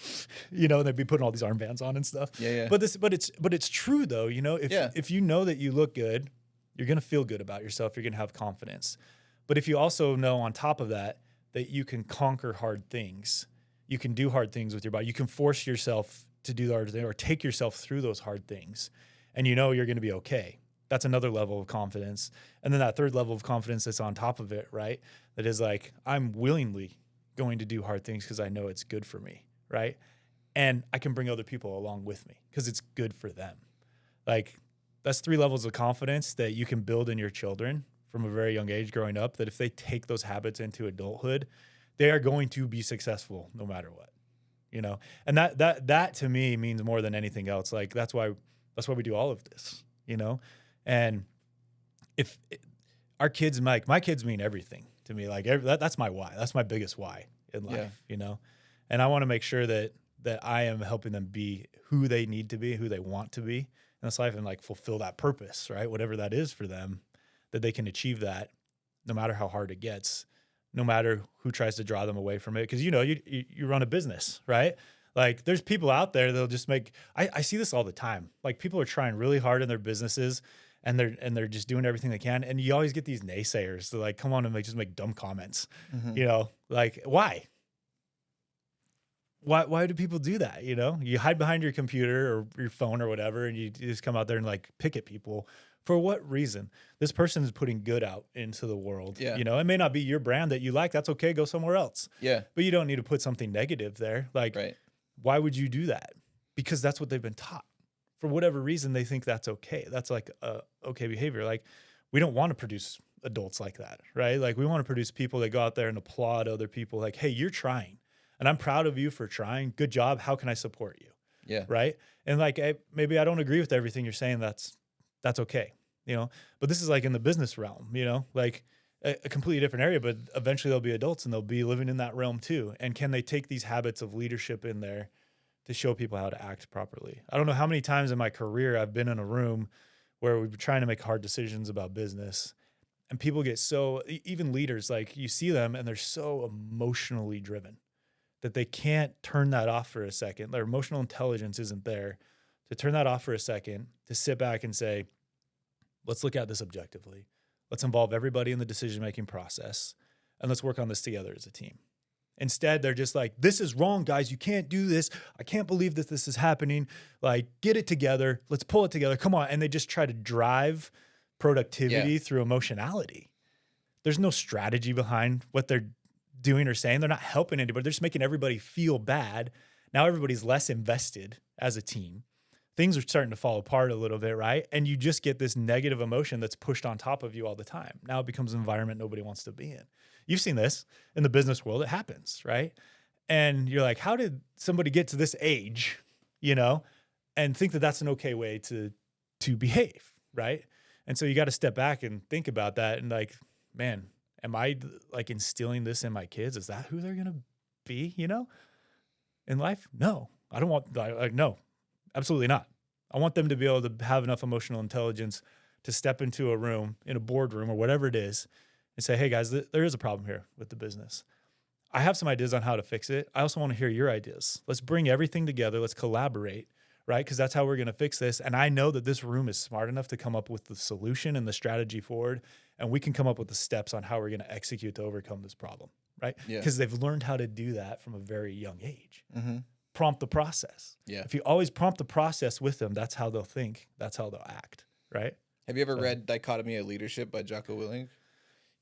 and they'd be putting all these armbands on and stuff. Yeah. But it's true though. If you know that you look good, you're gonna feel good about yourself. You're gonna have confidence. But if you also know on top of that you can conquer hard things, you can do hard things with your body. You can force yourself to do the hard thing or take yourself through those hard things, and you're gonna be okay. That's another level of confidence. And then that third level of confidence that's on top of it, right? That is like, I'm willingly going to do hard things because I know it's good for me, right? And I can bring other people along with me because it's good for them. Like, that's 3 levels of confidence that you can build in your children from a very young age growing up, that if they take those habits into adulthood, they are going to be successful no matter what, And that to me means more than anything else. Like, that's why we do all of this, And if our kids, my kids mean everything to me. Like that's my why. That's my biggest why in life, And I want to make sure that I am helping them be who they need to be, who they want to be in this life, and like fulfill that purpose, right? Whatever that is for them, that they can achieve that, no matter how hard it gets, no matter who tries to draw them away from it. Because you run a business, right? Like, there's people out there that'll just make. I see this all the time. Like, people are trying really hard in their businesses. And they're just doing everything they can, and you always get these naysayers that like come on and just make dumb comments, like, why? why do people do that? You know, you hide behind your computer or your phone or whatever, and you just come out there and like pick at people. For what reason? This person is putting good out into the world. Yeah. You know, it may not be your brand that you like. That's okay. Go somewhere else. Yeah. But you don't need to put something negative there. Like, Right. why would you do that? Because that's what they've been taught. For whatever reason, they think that's okay. That's like okay behavior. Like, we don't want to produce adults like that, right? Like, we want to produce people that go out there and applaud other people. Like, hey, you're trying, and I'm proud of you for trying. Good job. How can I support you? Yeah. Right. And like, maybe I don't agree with everything you're saying. That's okay, you know, but this is like in the business realm, you know, like a completely different area, but eventually they'll be adults and they'll be living in that realm too. And can they take these habits of leadership in there to show people how to act properly? I don't know how many times in my career I've been in a room where we've been trying to make hard decisions about business, and people get so, even leaders, like you see them and they're so emotionally driven that they can't turn that off for a second. Their emotional intelligence isn't there to turn that off for a second, to sit back and say, let's look at this objectively. Let's involve everybody in the decision-making process, and let's work on this together as a team. Instead, they're just like, this is wrong, guys. You can't do this. I can't believe that this is happening. Like, get it together. Let's pull it together. Come on. And they just try to drive productivity through emotionality. There's no strategy behind what they're doing or saying. They're not helping anybody. They're just making everybody feel bad. Now everybody's less invested as a team. Things are starting to fall apart a little bit, right? And you just get this negative emotion that's pushed on top of you all the time. Now it becomes an environment nobody wants to be in. You've seen this in the business world. It happens, right? And you're like, how did somebody get to this age, you know, and think that that's an okay way to behave, right? And so you got to step back and think about that and like, man, am I like instilling this in my kids? Is that who they're going to be, you know, in life? No, I don't want, like, no, absolutely not. I want them to be able to have enough emotional intelligence to step into a room, in a boardroom or whatever it is, and say, hey guys, there is a problem here with the business. I have some ideas on how to fix it. I also want to hear your ideas. Let's bring everything together. Let's collaborate, right? Because that's how we're going to fix this. And I know that this room is smart enough to come up with the solution and the strategy forward. And we can come up with the steps on how we're going to execute to overcome this problem, right? Because they've learned how to do that from a very young age. Mm-hmm. Prompt the process. Yeah. If you always prompt the process with them, that's how they'll think. That's how they'll act, right? Have you ever read Dichotomy of Leadership by Jocko Willink?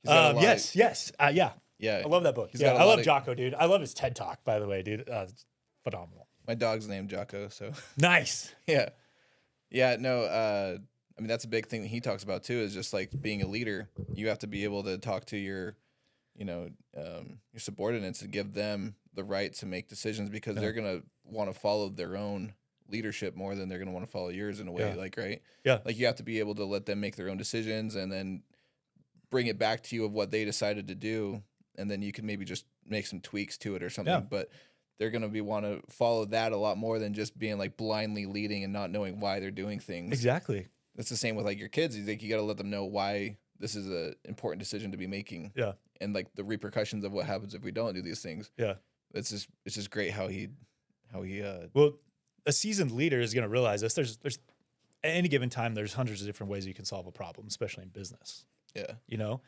Yes. Yeah. Yeah. I love that book. Yeah, I love Jocko, dude. I love his TED Talk, by the way, dude. It's phenomenal. My dog's named Jocko, so. Nice. Yeah. Yeah, no, I mean, that's a big thing that he talks about too, is just like being a leader. You have to be able to talk to your, you know, your subordinates and give them the right to make decisions, because they're going to want to follow their own leadership more than they're going to want to follow yours in a way, like, right? Yeah. Like, you have to be able to let them make their own decisions and then bring it back to you of what they decided to do. And then you can maybe just make some tweaks to it or something. Yeah. But they're going to want to follow that a lot more than just being like blindly leading and not knowing why they're doing things. Exactly. It's the same with like your kids. You think you got to let them know why this is an important decision to be making. Yeah. And like the repercussions of what happens if we don't do these things. Yeah. It's just great how he well, a seasoned leader is going to realize this. There's at any given time, there's hundreds of different ways you can solve a problem, especially in business. Yeah. You know,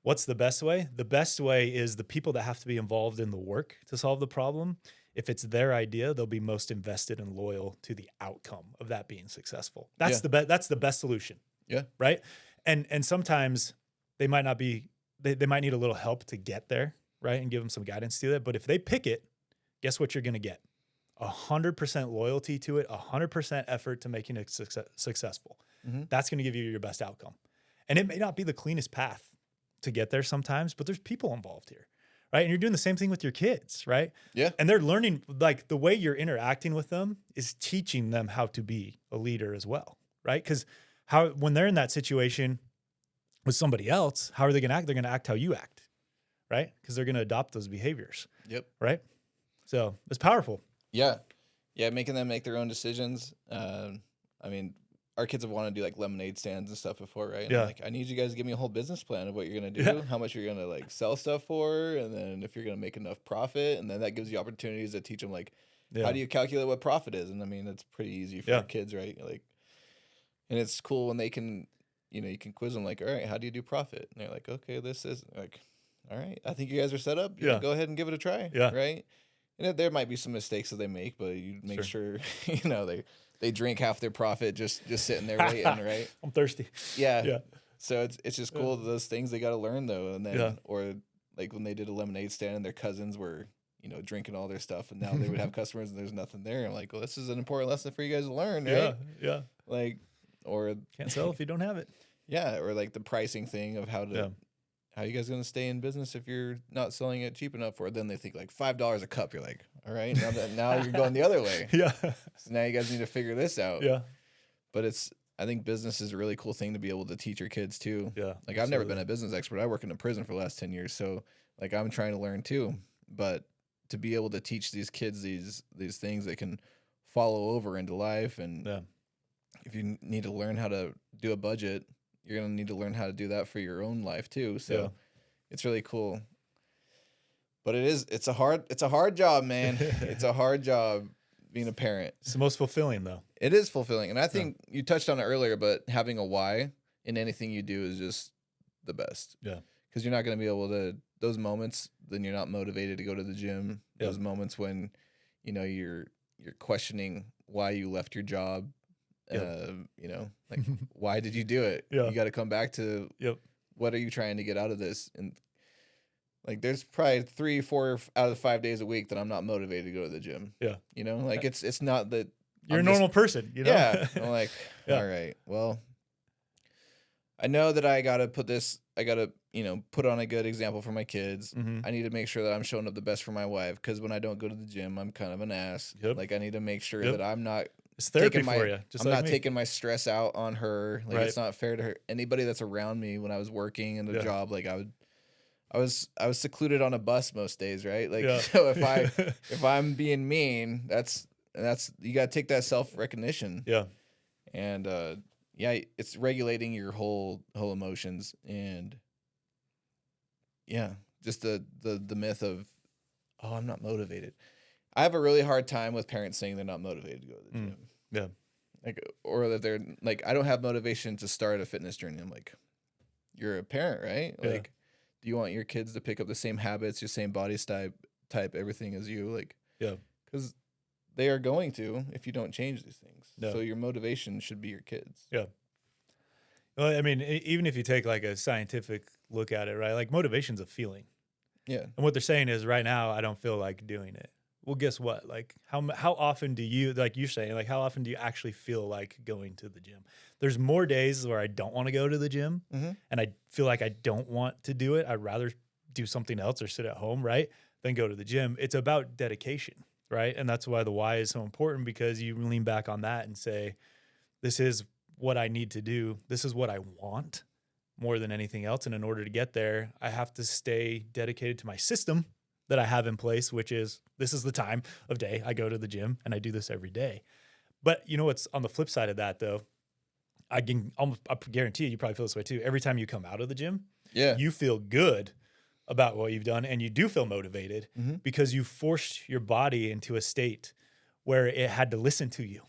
what's the best way? The best way is the people that have to be involved in the work to solve the problem. If it's their idea, they'll be most invested and loyal to the outcome of that being successful. That's that's the best solution. Yeah. Right. And sometimes they might not be, they might need a little help to get there. Right. And give them some guidance to that. But if they pick it, guess what you're going to get? 100% loyalty to it, 100% effort to making it successful. Mm-hmm. That's going to give you your best outcome. And it may not be the cleanest path to get there sometimes, but there's people involved here, right? And you're doing the same thing with your kids, right? Yeah. And they're learning, like the way you're interacting with them is teaching them how to be a leader as well, right? Because when they're in that situation with somebody else, how are they going to act? They're going to act how you act, right? Because they're going to adopt those behaviors. Yep. Right? So it's powerful. Yeah. Yeah, making them make their own decisions. I mean, our kids have wanted to do like lemonade stands and stuff before, right? And yeah. I'm like, I need you guys to give me a whole business plan of what you're going to do, how much you're going to like sell stuff for, and then if you're going to make enough profit. And then that gives you opportunities to teach them like, how do you calculate what profit is? And I mean, it's pretty easy for kids, right? Like, and it's cool when they can, you know, you can quiz them like, all right, how do you do profit? And they're like, okay, this is like, all right, I think you guys are set up. Go ahead and give it a try. Yeah. Right. And there might be some mistakes that they make, but you make sure they drink half their profit just sitting there waiting, right? I'm thirsty. Yeah. Yeah. So it's just cool, those things they got to learn though, and then or like when they did a lemonade stand and their cousins were drinking all their stuff, and now they would have customers and there's nothing there. I'm like, well, this is an important lesson for you guys to learn, right? Yeah. Like, or can't sell if you don't have it. Yeah, or like the pricing thing of how you guys gonna stay in business if you're not selling it cheap enough? Or then they think like $5 a cup. You're like, all right, now you're going the other way. Yeah. So now you guys need to figure this out. Yeah. But I think business is a really cool thing to be able to teach your kids too. Yeah. Like I've never been a business expert. I work in a prison for the last 10 years. So like I'm trying to learn too. But to be able to teach these kids these things that can follow over into life. And if you need to learn how to do a budget, you're going to need to learn how to do that for your own life too. So it's really cool. But it's a hard job, man. It's a hard job being a parent. It's the most fulfilling though. It is fulfilling. And I think you touched on it earlier, but having a why in anything you do is just the best. Yeah. Because you're not going to be able to, those moments, then you're not motivated to go to the gym. Those moments when, you're questioning why you left your job. Like why did you do it? You got to come back to what are you trying to get out of this? And like there's probably 3-4 out of 5 days a week that I'm not motivated to go to the gym. Like it's not that you're a normal person, I'm like, all right, well, I know that I gotta put on a good example for my kids. I need to make sure that I'm showing up the best for my wife, because when I don't go to the gym, I'm kind of an ass. Like I need to make sure that I'm not. It's therapy for you. I'm not taking my stress out on her. Like it's not fair to her. Anybody that's around me when I was working in a job, like I was secluded on a bus most days, right? Like so if I'm being mean, that's you got to take that self-recognition. Yeah. And it's regulating your whole emotions, and just the myth of, oh, I'm not motivated. I have a really hard time with parents saying they're not motivated to go to the gym. Yeah. Like, or that they're like, I don't have motivation to start a fitness journey. I'm like, you're a parent, right? Like, do you want your kids to pick up the same habits, your same body type, everything as you? Like, because they are going to if you don't change these things. So your motivation should be your kids. Yeah. Well, I mean, even if you take like a scientific look at it, right? Like motivation's a feeling. Yeah. And what they're saying is right now, I don't feel like doing it. Well, guess what? Like how often do you, like you're saying, like how often do you actually feel like going to the gym? There's more days where I don't want to go to the gym and I feel like I don't want to do it. I'd rather do something else or sit at home, right? Than go to the gym. It's about dedication, right? And that's why the why is so important, because you lean back on that and say, this is what I need to do. This is what I want more than anything else. And in order to get there, I have to stay dedicated to my system that I have in place, which is this is the time of day I go to the gym and I do this every day. But you know what's on the flip side of that though? I guarantee you probably feel this way too. Every time you come out of the gym, you feel good about what you've done, and you do feel motivated because you forced your body into a state where it had to listen to you.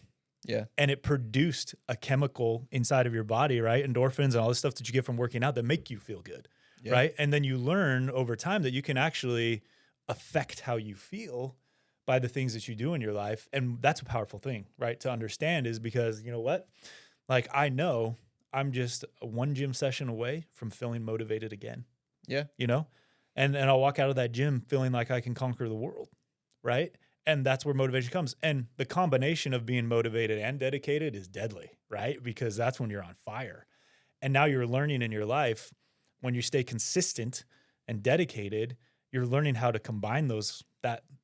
Yeah. And it produced a chemical inside of your body, right? Endorphins and all this stuff that you get from working out that make you feel good, right? And then you learn over time that you can actually affect how you feel by the things that you do in your life. And that's a powerful thing, right? To understand, is because you know what? Like I know I'm just one gym session away from feeling motivated again. Yeah. You know? And I'll walk out of that gym feeling like I can conquer the world, right? And that's where motivation comes. And the combination of being motivated and dedicated is deadly, right? Because that's when you're on fire. And now you're learning in your life, when you stay consistent and dedicated, you're learning how to combine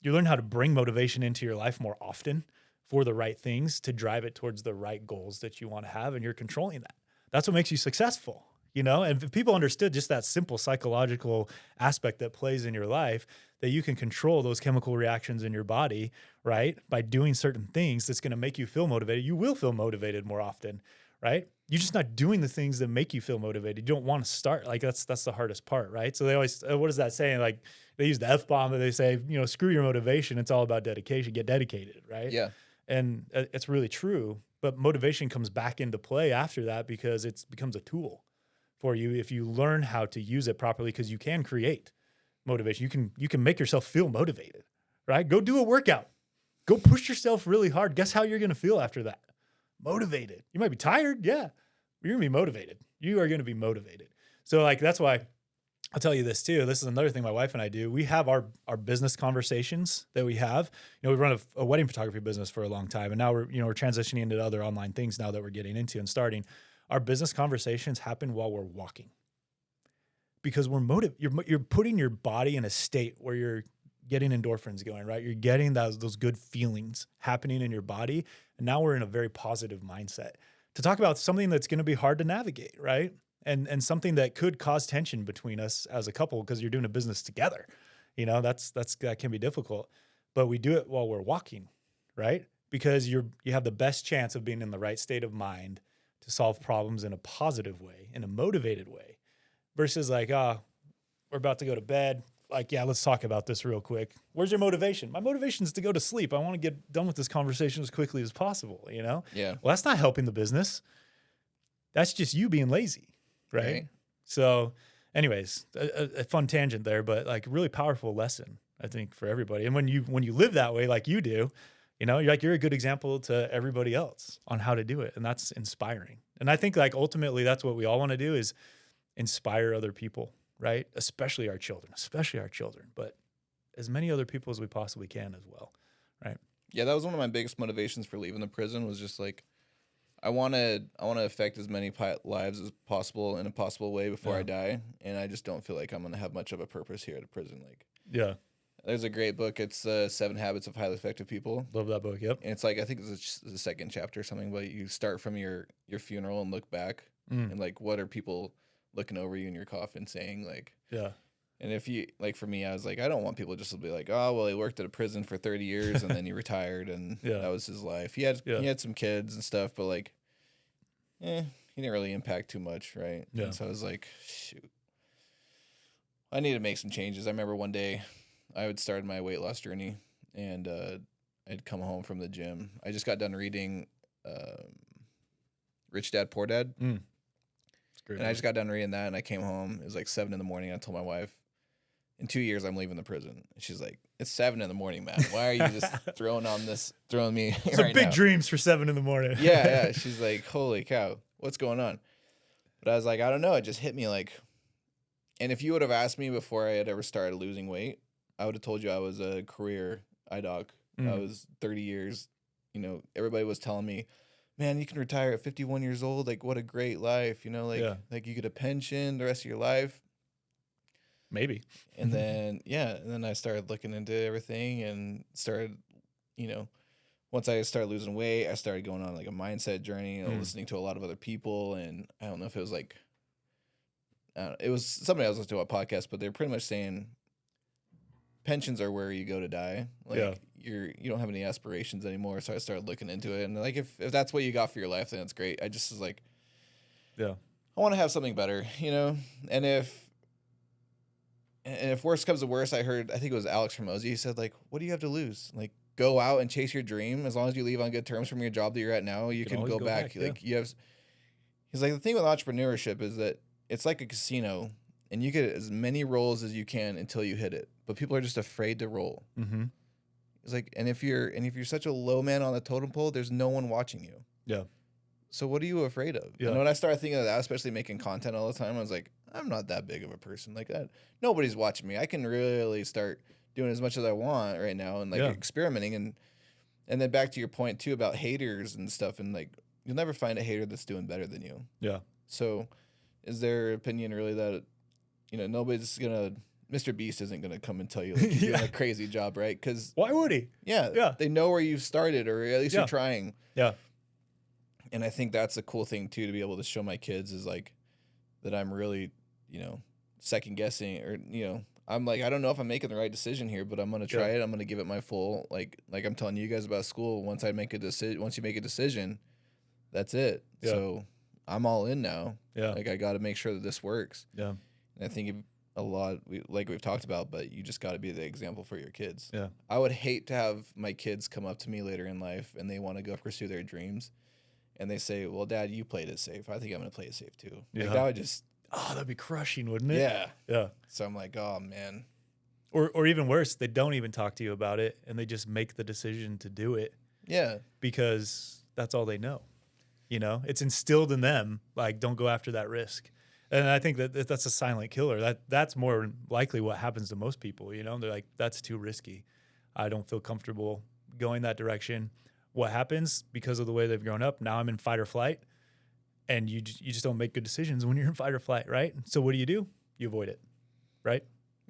you learn how to bring motivation into your life more often for the right things to drive it towards the right goals that you want to have. And you're controlling that. That's what makes you successful. You know, and if people understood just that simple psychological aspect that plays in your life, that you can control those chemical reactions in your body, right? By doing certain things that's going to make you feel motivated, you will feel motivated more often, right? You're just not doing the things that make you feel motivated. You don't want to start. Like that's the hardest part, right? So they always, what is that saying? Like they use the F-bomb and they say, you know, screw your motivation. It's all about dedication. Get dedicated, right? Yeah. And it's really true. But motivation comes back into play after that because it becomes a tool for you if you learn how to use it properly, because you can create motivation. You can make yourself feel motivated, right? Go do a workout. Go push yourself really hard. Guess how you're going to feel after that? Motivated. You might be tired. Yeah. You're going to be motivated. You are going to be motivated. So like, that's why I'll tell you this too. This is another thing my wife and I do. We have our business conversations that we have. We run a wedding photography business for a long time, and now we're transitioning into other online things now that we're getting into and starting. Our business conversations happen while we're walking, because we're you're putting your body in a state where you're getting endorphins going, right? You're getting those good feelings happening in your body, and now we're in a very positive mindset to talk about something that's going to be hard to navigate, right? And something that could cause tension between us as a couple, because you're doing a business together. That can be difficult, but we do it while we're walking, right? Because you have the best chance of being in the right state of mind to solve problems in a positive way, in a motivated way, versus like, we're about to go to bed. Like, yeah, let's talk about this real quick. Where's your motivation? My motivation is to go to sleep. I want to get done with this conversation as quickly as possible, Yeah. Well, that's not helping the business. That's just you being lazy. Right. So anyways, a fun tangent there, but like really powerful lesson, I think, for everybody. And when you live that way, like you do, you're a good example to everybody else on how to do it. And that's inspiring. And I think like ultimately that's what we all want to do, is inspire other people, right? Especially our children, but as many other people as we possibly can as well. Right. Yeah. That was one of my biggest motivations for leaving the prison, was just like, I want to affect as many lives as possible in a possible way before I die, and I just don't feel like I'm going to have much of a purpose here at a prison. Like, there's a great book. It's 7 Habits of Highly Effective People. Love that book. Yep. And it's like, I think it's the second chapter or something, but you start from your funeral and look back, and like, what are people looking over you in your coffin saying? Like, And if you, like, for me, I was like, I don't want people just to be like, oh, well, he worked at a prison for 30 years and then he retired and that was his life. He had some kids and stuff, but like, he didn't really impact too much, right? Yeah. And so I was like, shoot, I need to make some changes. I remember one day I had started my weight loss journey, and I'd come home from the gym. I just got done reading Rich Dad, Poor Dad. It's great. And I just got done reading that, and I came home. It was like 7 in the morning. I told my wife, in 2 years, I'm leaving the prison. And she's like, it's 7 in the morning, man. Why are you just throwing me Some right big now? Dreams for 7 in the morning. Yeah. She's like, holy cow, what's going on? But I was like, I don't know. It just hit me like, and if you would have asked me before I had ever started losing weight, I would have told you I was a career eye doc. I was 30 years. Everybody was telling me, man, you can retire at 51 years old. Like, what a great life. Like you get a pension the rest of your life. Maybe. And then, and then I started looking into everything and started, once I started losing weight, I started going on like a mindset journey, listening to a lot of other people. And I don't know if it was like, it was somebody else listening to a podcast, but they're pretty much saying pensions are where you go to die. Like you don't have any aspirations anymore. So I started looking into it. And like, if that's what you got for your life, then it's great. I just was like, I want to have something better, and if worse comes to worse, I think it was Alex Hormozy. He said, like, what do you have to lose? Like, go out and chase your dream. As long as you leave on good terms from your job that you're at now, you can go back. Like, he's like, the thing with entrepreneurship is that it's like a casino, and you get as many rolls as you can until you hit it. But people are just afraid to roll. Mm-hmm. It's like, and if you're such a low man on the totem pole, there's no one watching you. Yeah. So what are you afraid of? Yeah. And when I started thinking of that, especially making content all the time, I was like, I'm not that big of a person like that. Nobody's watching me. I can really start doing as much as I want right now and like experimenting. And then back to your point too about haters and stuff, and like, you'll never find a hater that's doing better than you. Yeah. So is their opinion really that, nobody's Mr. Beast isn't going to come and tell you like, you're doing a crazy job, right? Because why would he? Yeah. They know where you've started, or at least you're trying. Yeah. And I think that's a cool thing too, to be able to show my kids, is like that I'm really, second guessing, or, I'm like, I don't know if I'm making the right decision here, but I'm going to try it. I'm going to give it my full, like I'm telling you guys about school. Once you make a decision, that's it. Yeah. So I'm all in now. Yeah. Like, I got to make sure that this works. Yeah. And I think we've talked about, but you just got to be the example for your kids. Yeah. I would hate to have my kids come up to me later in life and they want to go pursue their dreams, and they say, well, Dad, you played it safe. I think I'm going to play it safe too. Yeah. Like, that would just... Oh, that'd be crushing, wouldn't it? Yeah. Yeah. So I'm like, oh, man. Or even worse, they don't even talk to you about it and they just make the decision to do it. Yeah. Because that's all they know. You know, it's instilled in them, like, don't go after that risk. And I think that's a silent killer. That's more likely what happens to most people. You know, they're like, that's too risky. I don't feel comfortable going that direction. What happens because of the way they've grown up? Now I'm in fight or flight, and you just don't make good decisions when you're in fight or flight, right? So what do? You avoid it, right?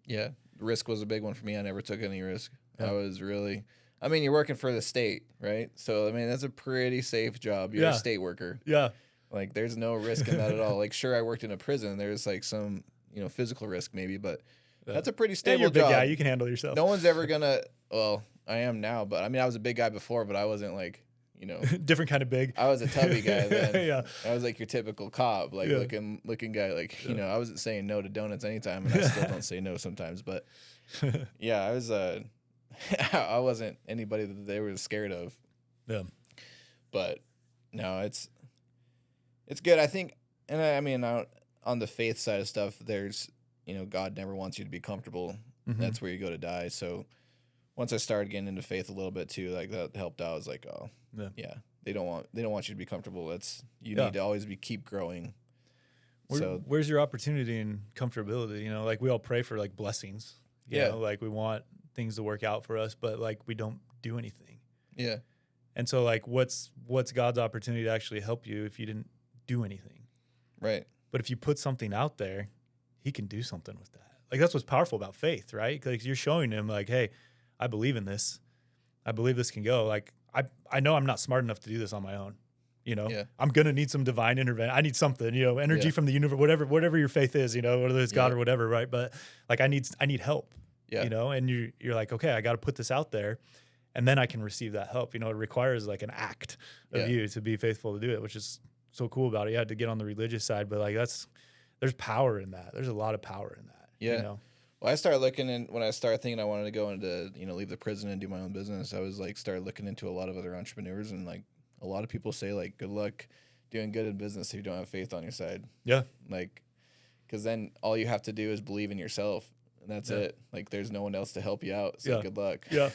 Yeah, risk was a big one for me. I never took any risk. Yeah. I was really, I mean, you're working for the state, right? So, I mean, that's a pretty safe job. You're a state worker. Yeah. Like, there's no risk in that at all. Like, sure, I worked in a prison. There's, like, some, physical risk maybe, but that's a pretty stable you're a big job. guy. You can handle yourself. No one's ever going to, well, I am now, but, I mean, I was a big guy before, but I wasn't, like, different kind of big. I was a tubby guy then. Yeah. I was, like, your typical cop, like, looking guy. Like, I wasn't saying no to donuts anytime, and I still don't say no sometimes, but, yeah, I was, I wasn't anybody that they were scared of. Yeah. But, no, it's good. I think, and I mean, on the faith side of stuff, there's, God never wants you to be comfortable. Mm-hmm. That's where you go to die. So once I started getting into faith a little bit too, like that helped out. I was like, oh, yeah, they don't want you to be comfortable. You need to always keep growing. Where's your opportunity and comfortability? Like we all pray for like blessings. You know, like we want things to work out for us, but like we don't do anything. Yeah. And so like what's God's opportunity to actually help you if you didn't do anything? Right. But if you put something out there, he can do something with that. Like that's what's powerful about faith, right? Like you're showing him like, hey, I believe in this. I believe this can go. Like I know I'm not smart enough to do this on my own. I'm going to need some divine intervention. I need something, energy from the universe, whatever your faith is, whether it's God or whatever. Right. But like, I need help, and you're like, okay, I got to put this out there and then I can receive that help. It requires like an act of you to be faithful to do it, which is so cool about it. You had to get on the religious side, but like there's power in that. There's a lot of power in that. Yeah. Well, I started when I started thinking I wanted to go into, leave the prison and do my own business, I was like, started looking into a lot of other entrepreneurs, and like a lot of people say like, good luck doing good in business if you don't have faith on your side. Yeah. Like, cause then all you have to do is believe in yourself, and that's it. Like there's no one else to help you out. So good luck. Yeah.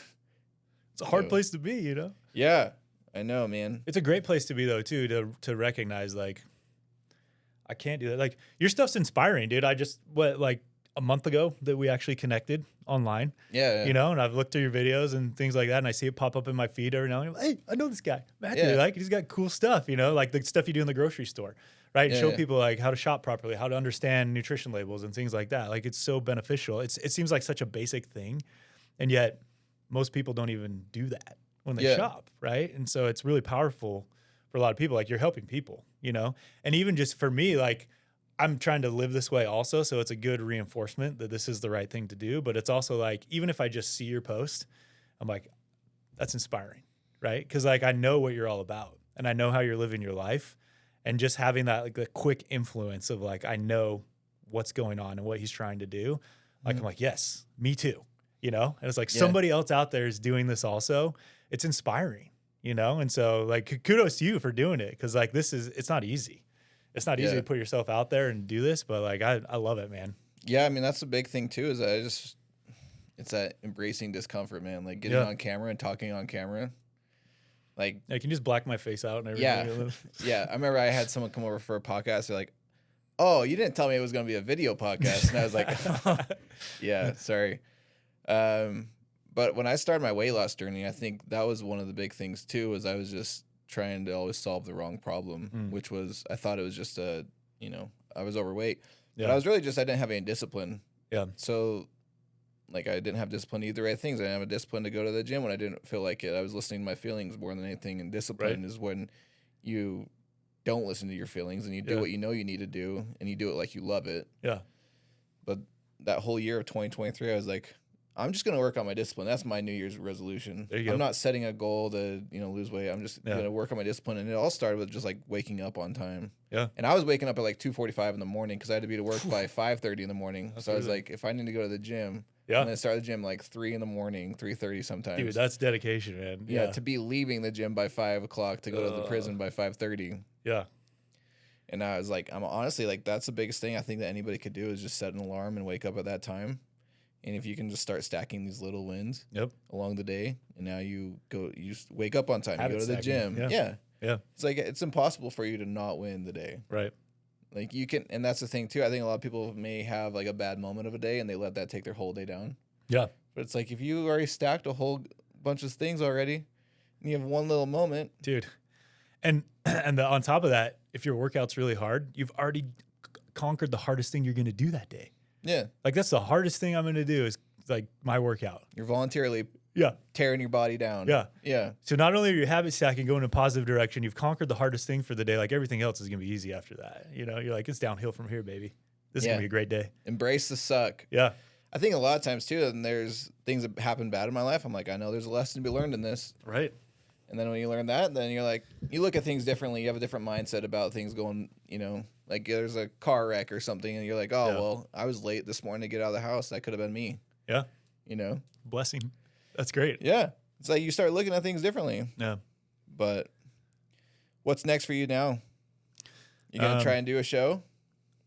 It's a hard place to be, Yeah, I know, man. It's a great place to be though, too, to recognize like, I can't do that. Like your stuff's inspiring, dude. I just, a month ago that we actually connected online. Yeah. And I've looked through your videos and things like that, and I see it pop up in my feed every now and then. Hey, I know this guy, Matthew. Like he's got cool stuff, like the stuff you do in the grocery store, right? And show people like how to shop properly, how to understand nutrition labels and things like that. Like it's so beneficial. It seems like such a basic thing, and yet most people don't even do that when they shop, right? And so it's really powerful for a lot of people. Like you're helping people, and even just for me, like I'm trying to live this way also. So it's a good reinforcement that this is the right thing to do. But it's also like, even if I just see your post, I'm like, that's inspiring, right? Because like I know what you're all about and I know how you're living your life, and just having that like the quick influence of like, I know what's going on and what he's trying to do. Like, I'm like, yes, me too, and it's like somebody else out there is doing this also. It's inspiring, and so like kudos to you for doing it. Cause like it's not easy. It's not easy to put yourself out there and do this, but like I love it, man. Yeah, I mean that's the big thing too. Is that it's that embracing discomfort, man. Like getting on camera and talking on camera. Like, I can just black my face out and everything. Yeah. I remember I had someone come over for a podcast. They're like, "Oh, you didn't tell me it was going to be a video podcast," and I was like, "Yeah, sorry." But when I started my weight loss journey, I think that was one of the big things too. Was I was just trying to always solve the wrong problem, which was I thought it was just I was overweight, but I was really just I didn't have any discipline. Yeah. So like I didn't have discipline to eat the right things. I didn't have a discipline to go to the gym when I didn't feel like it. I was listening to my feelings more than anything, and discipline is when you don't listen to your feelings and you do what you know you need to do, and you do it like you love it. Yeah. But that whole year of 2023, I was like, I'm just going to work on my discipline. That's my New Year's resolution. There you go. I'm not setting a goal to, lose weight. I'm just going to work on my discipline. And it all started with just like waking up on time. Yeah. And I was waking up at like 2:45 in the morning because I had to be to work by 5:30 in the morning. That's so I was like, if I need to go to the gym, I'm going to start the gym like 3 in the morning, 3:30 sometimes. Dude, that's dedication, man. Yeah. To be leaving the gym by 5 o'clock to go to the prison by 5:30. Yeah. And I was like, I'm honestly like, that's the biggest thing I think that anybody could do is just set an alarm and wake up at that time. And if you can just start stacking these little wins Yep. along the day, and now you just wake up on time, you go to the stacking. gym. Yeah. It's like it's impossible for you to not win the day. Right. Like you can, and that's the thing too. I think a lot of people may have like a bad moment of a day and they let that take their whole day down. Yeah. But it's like if you already stacked a whole bunch of things already, and you have one little moment, dude. And on top of that, if your workout's really hard, you've already conquered the hardest thing you're going to do that day. Yeah. Like that's the hardest thing I'm going to do is like my workout. You're voluntarily Yeah. tearing your body down. Yeah. Yeah. So not only are you habit stacking going in a positive direction, you've conquered the hardest thing for the day. Like everything else is going to be easy after that. You know, you're like, it's downhill from here, baby. This is going to be a great day. Embrace the suck. Yeah. I think a lot of times too, and there's things that happen bad in my life. I'm like, I know there's a lesson to be learned in this. Right. And then when you learn that, then you're like, you look at things differently. You have a different mindset about things going, you know, like there's a car wreck or something. And you're like, oh, well, I was late this morning to get out of the house. That could have been me. Yeah. You know? Blessing. That's great. Yeah. It's like you start looking at things differently. Yeah. But what's next for you now? You going to try and do a show?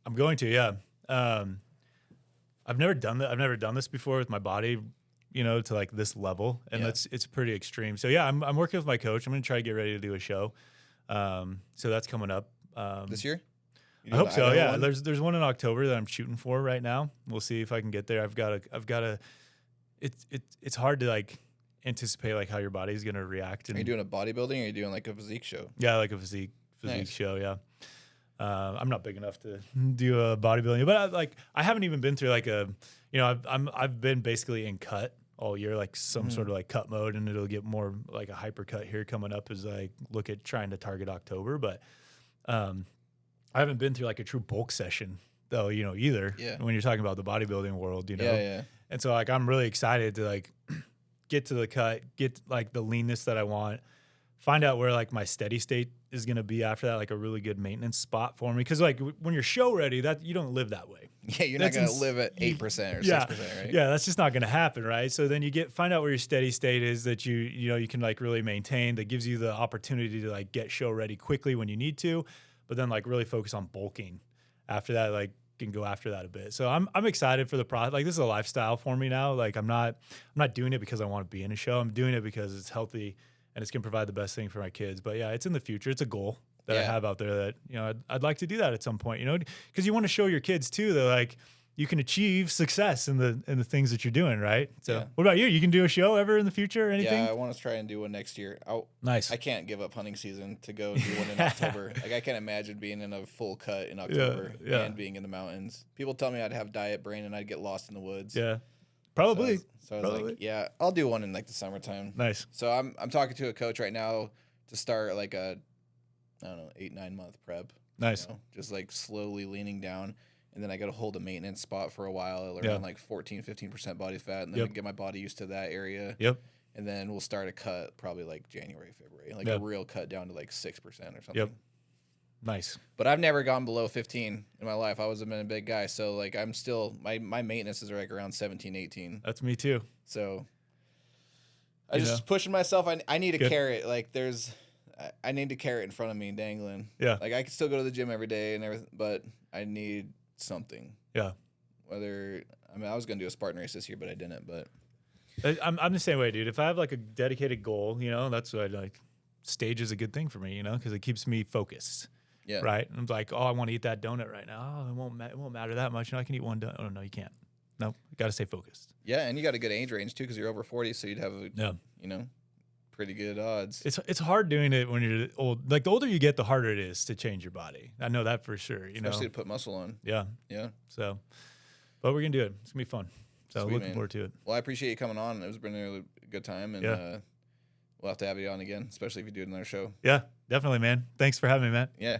I'm going to, yeah. I've never done that. I've never done this before with my body, you know, to like this level. And it's pretty extreme. So yeah, I'm working with my coach. I'm going to try to get ready to do a show. So that's coming up. This year? I hope so. Yeah. One? There's one in October that I'm shooting for right now. We'll see if I can get there. I've got to, it's hard to like anticipate like how your body's going to react. Are you doing a bodybuilding or are you doing like a physique show? Yeah. Like a physique show. Yeah. I'm not big enough to do a bodybuilding, but I haven't even been through like I've been basically in cut all year, like some sort of like cut mode, and it'll get more like a hyper cut here coming up as I look at trying to target October. But I haven't been through like a true bulk session though, you know, either. Yeah. When you're talking about the bodybuilding world, you know. Yeah. And so like I'm really excited to like get to the cut, get like the leanness that I want, find out where like my steady state is going to be after that, like a really good maintenance spot for me. Cause like when you're show ready, that you don't live that way. Yeah. You're not going to live at 8% or 6%, right? Yeah. That's just not going to happen. Right. So then you find out where your steady state is that you can like really maintain, that gives you the opportunity to like get show ready quickly when you need to, but then like really focus on bulking after that, like can go after that a bit. So I'm excited for the process. Like this is a lifestyle for me now. Like I'm not doing it because I want to be in a show. I'm doing it because it's healthy and it's going to provide the best thing for my kids. But yeah, it's in the future. It's a goal that I have out there that, you know, I'd like to do that at some point, you know, because you want to show your kids too that like you can achieve success in the things that you're doing. Right. So what about you? You can do a show ever in the future or anything? Yeah, I want to try and do one next year. Nice. I can't give up hunting season to go do one in October. Like I can't imagine being in a full cut in October and being in the mountains. People tell me I'd have diet brain and I'd get lost in the woods. Yeah. Probably. So I was like, yeah, I'll do one in like the summertime. Nice. So I'm talking to a coach right now to start like a, I don't know, 8-9 month prep. Nice. You know, just like slowly leaning down. And then I got to hold a maintenance spot for a while around like 14-15% body fat. And then get my body used to that area. Yep. And then we'll start a cut probably like January, February. Like a real cut down to like 6% or something. Yep. Nice. But I've never gone below 15 in my life. I was a big guy. So like I'm still, my maintenance is like around 17, 18. That's me too. So I just pushing myself. I need a carrot. Like I need a carrot in front of me dangling. Yeah. Like I can still go to the gym every day and everything, but I need something. Yeah. I was going to do a Spartan race this year, but I didn't, but. I'm the same way, dude. If I have like a dedicated goal, you know, that's what I like. Stage is a good thing for me, you know, because it keeps me focused. Yeah. Right. I'm like, oh, I want to eat that donut right now. Oh, it won't matter that much. You know, I can eat one donut. Oh no, you can't. No, you got to stay focused. Yeah, and you got a good age range too, because you're over 40, so you'd have you know, pretty good odds. It's hard doing it when you're old. Like the older you get, the harder it is to change your body. I know that for sure. Especially to put muscle on. Yeah. Yeah. So, but we're gonna do it. It's gonna be fun. So Sweet, looking forward to it. Well, I appreciate you coming on. It's been a really good time, and we'll have to have you on again, especially if you do another show. Yeah, definitely, man. Thanks for having me, man. Yeah.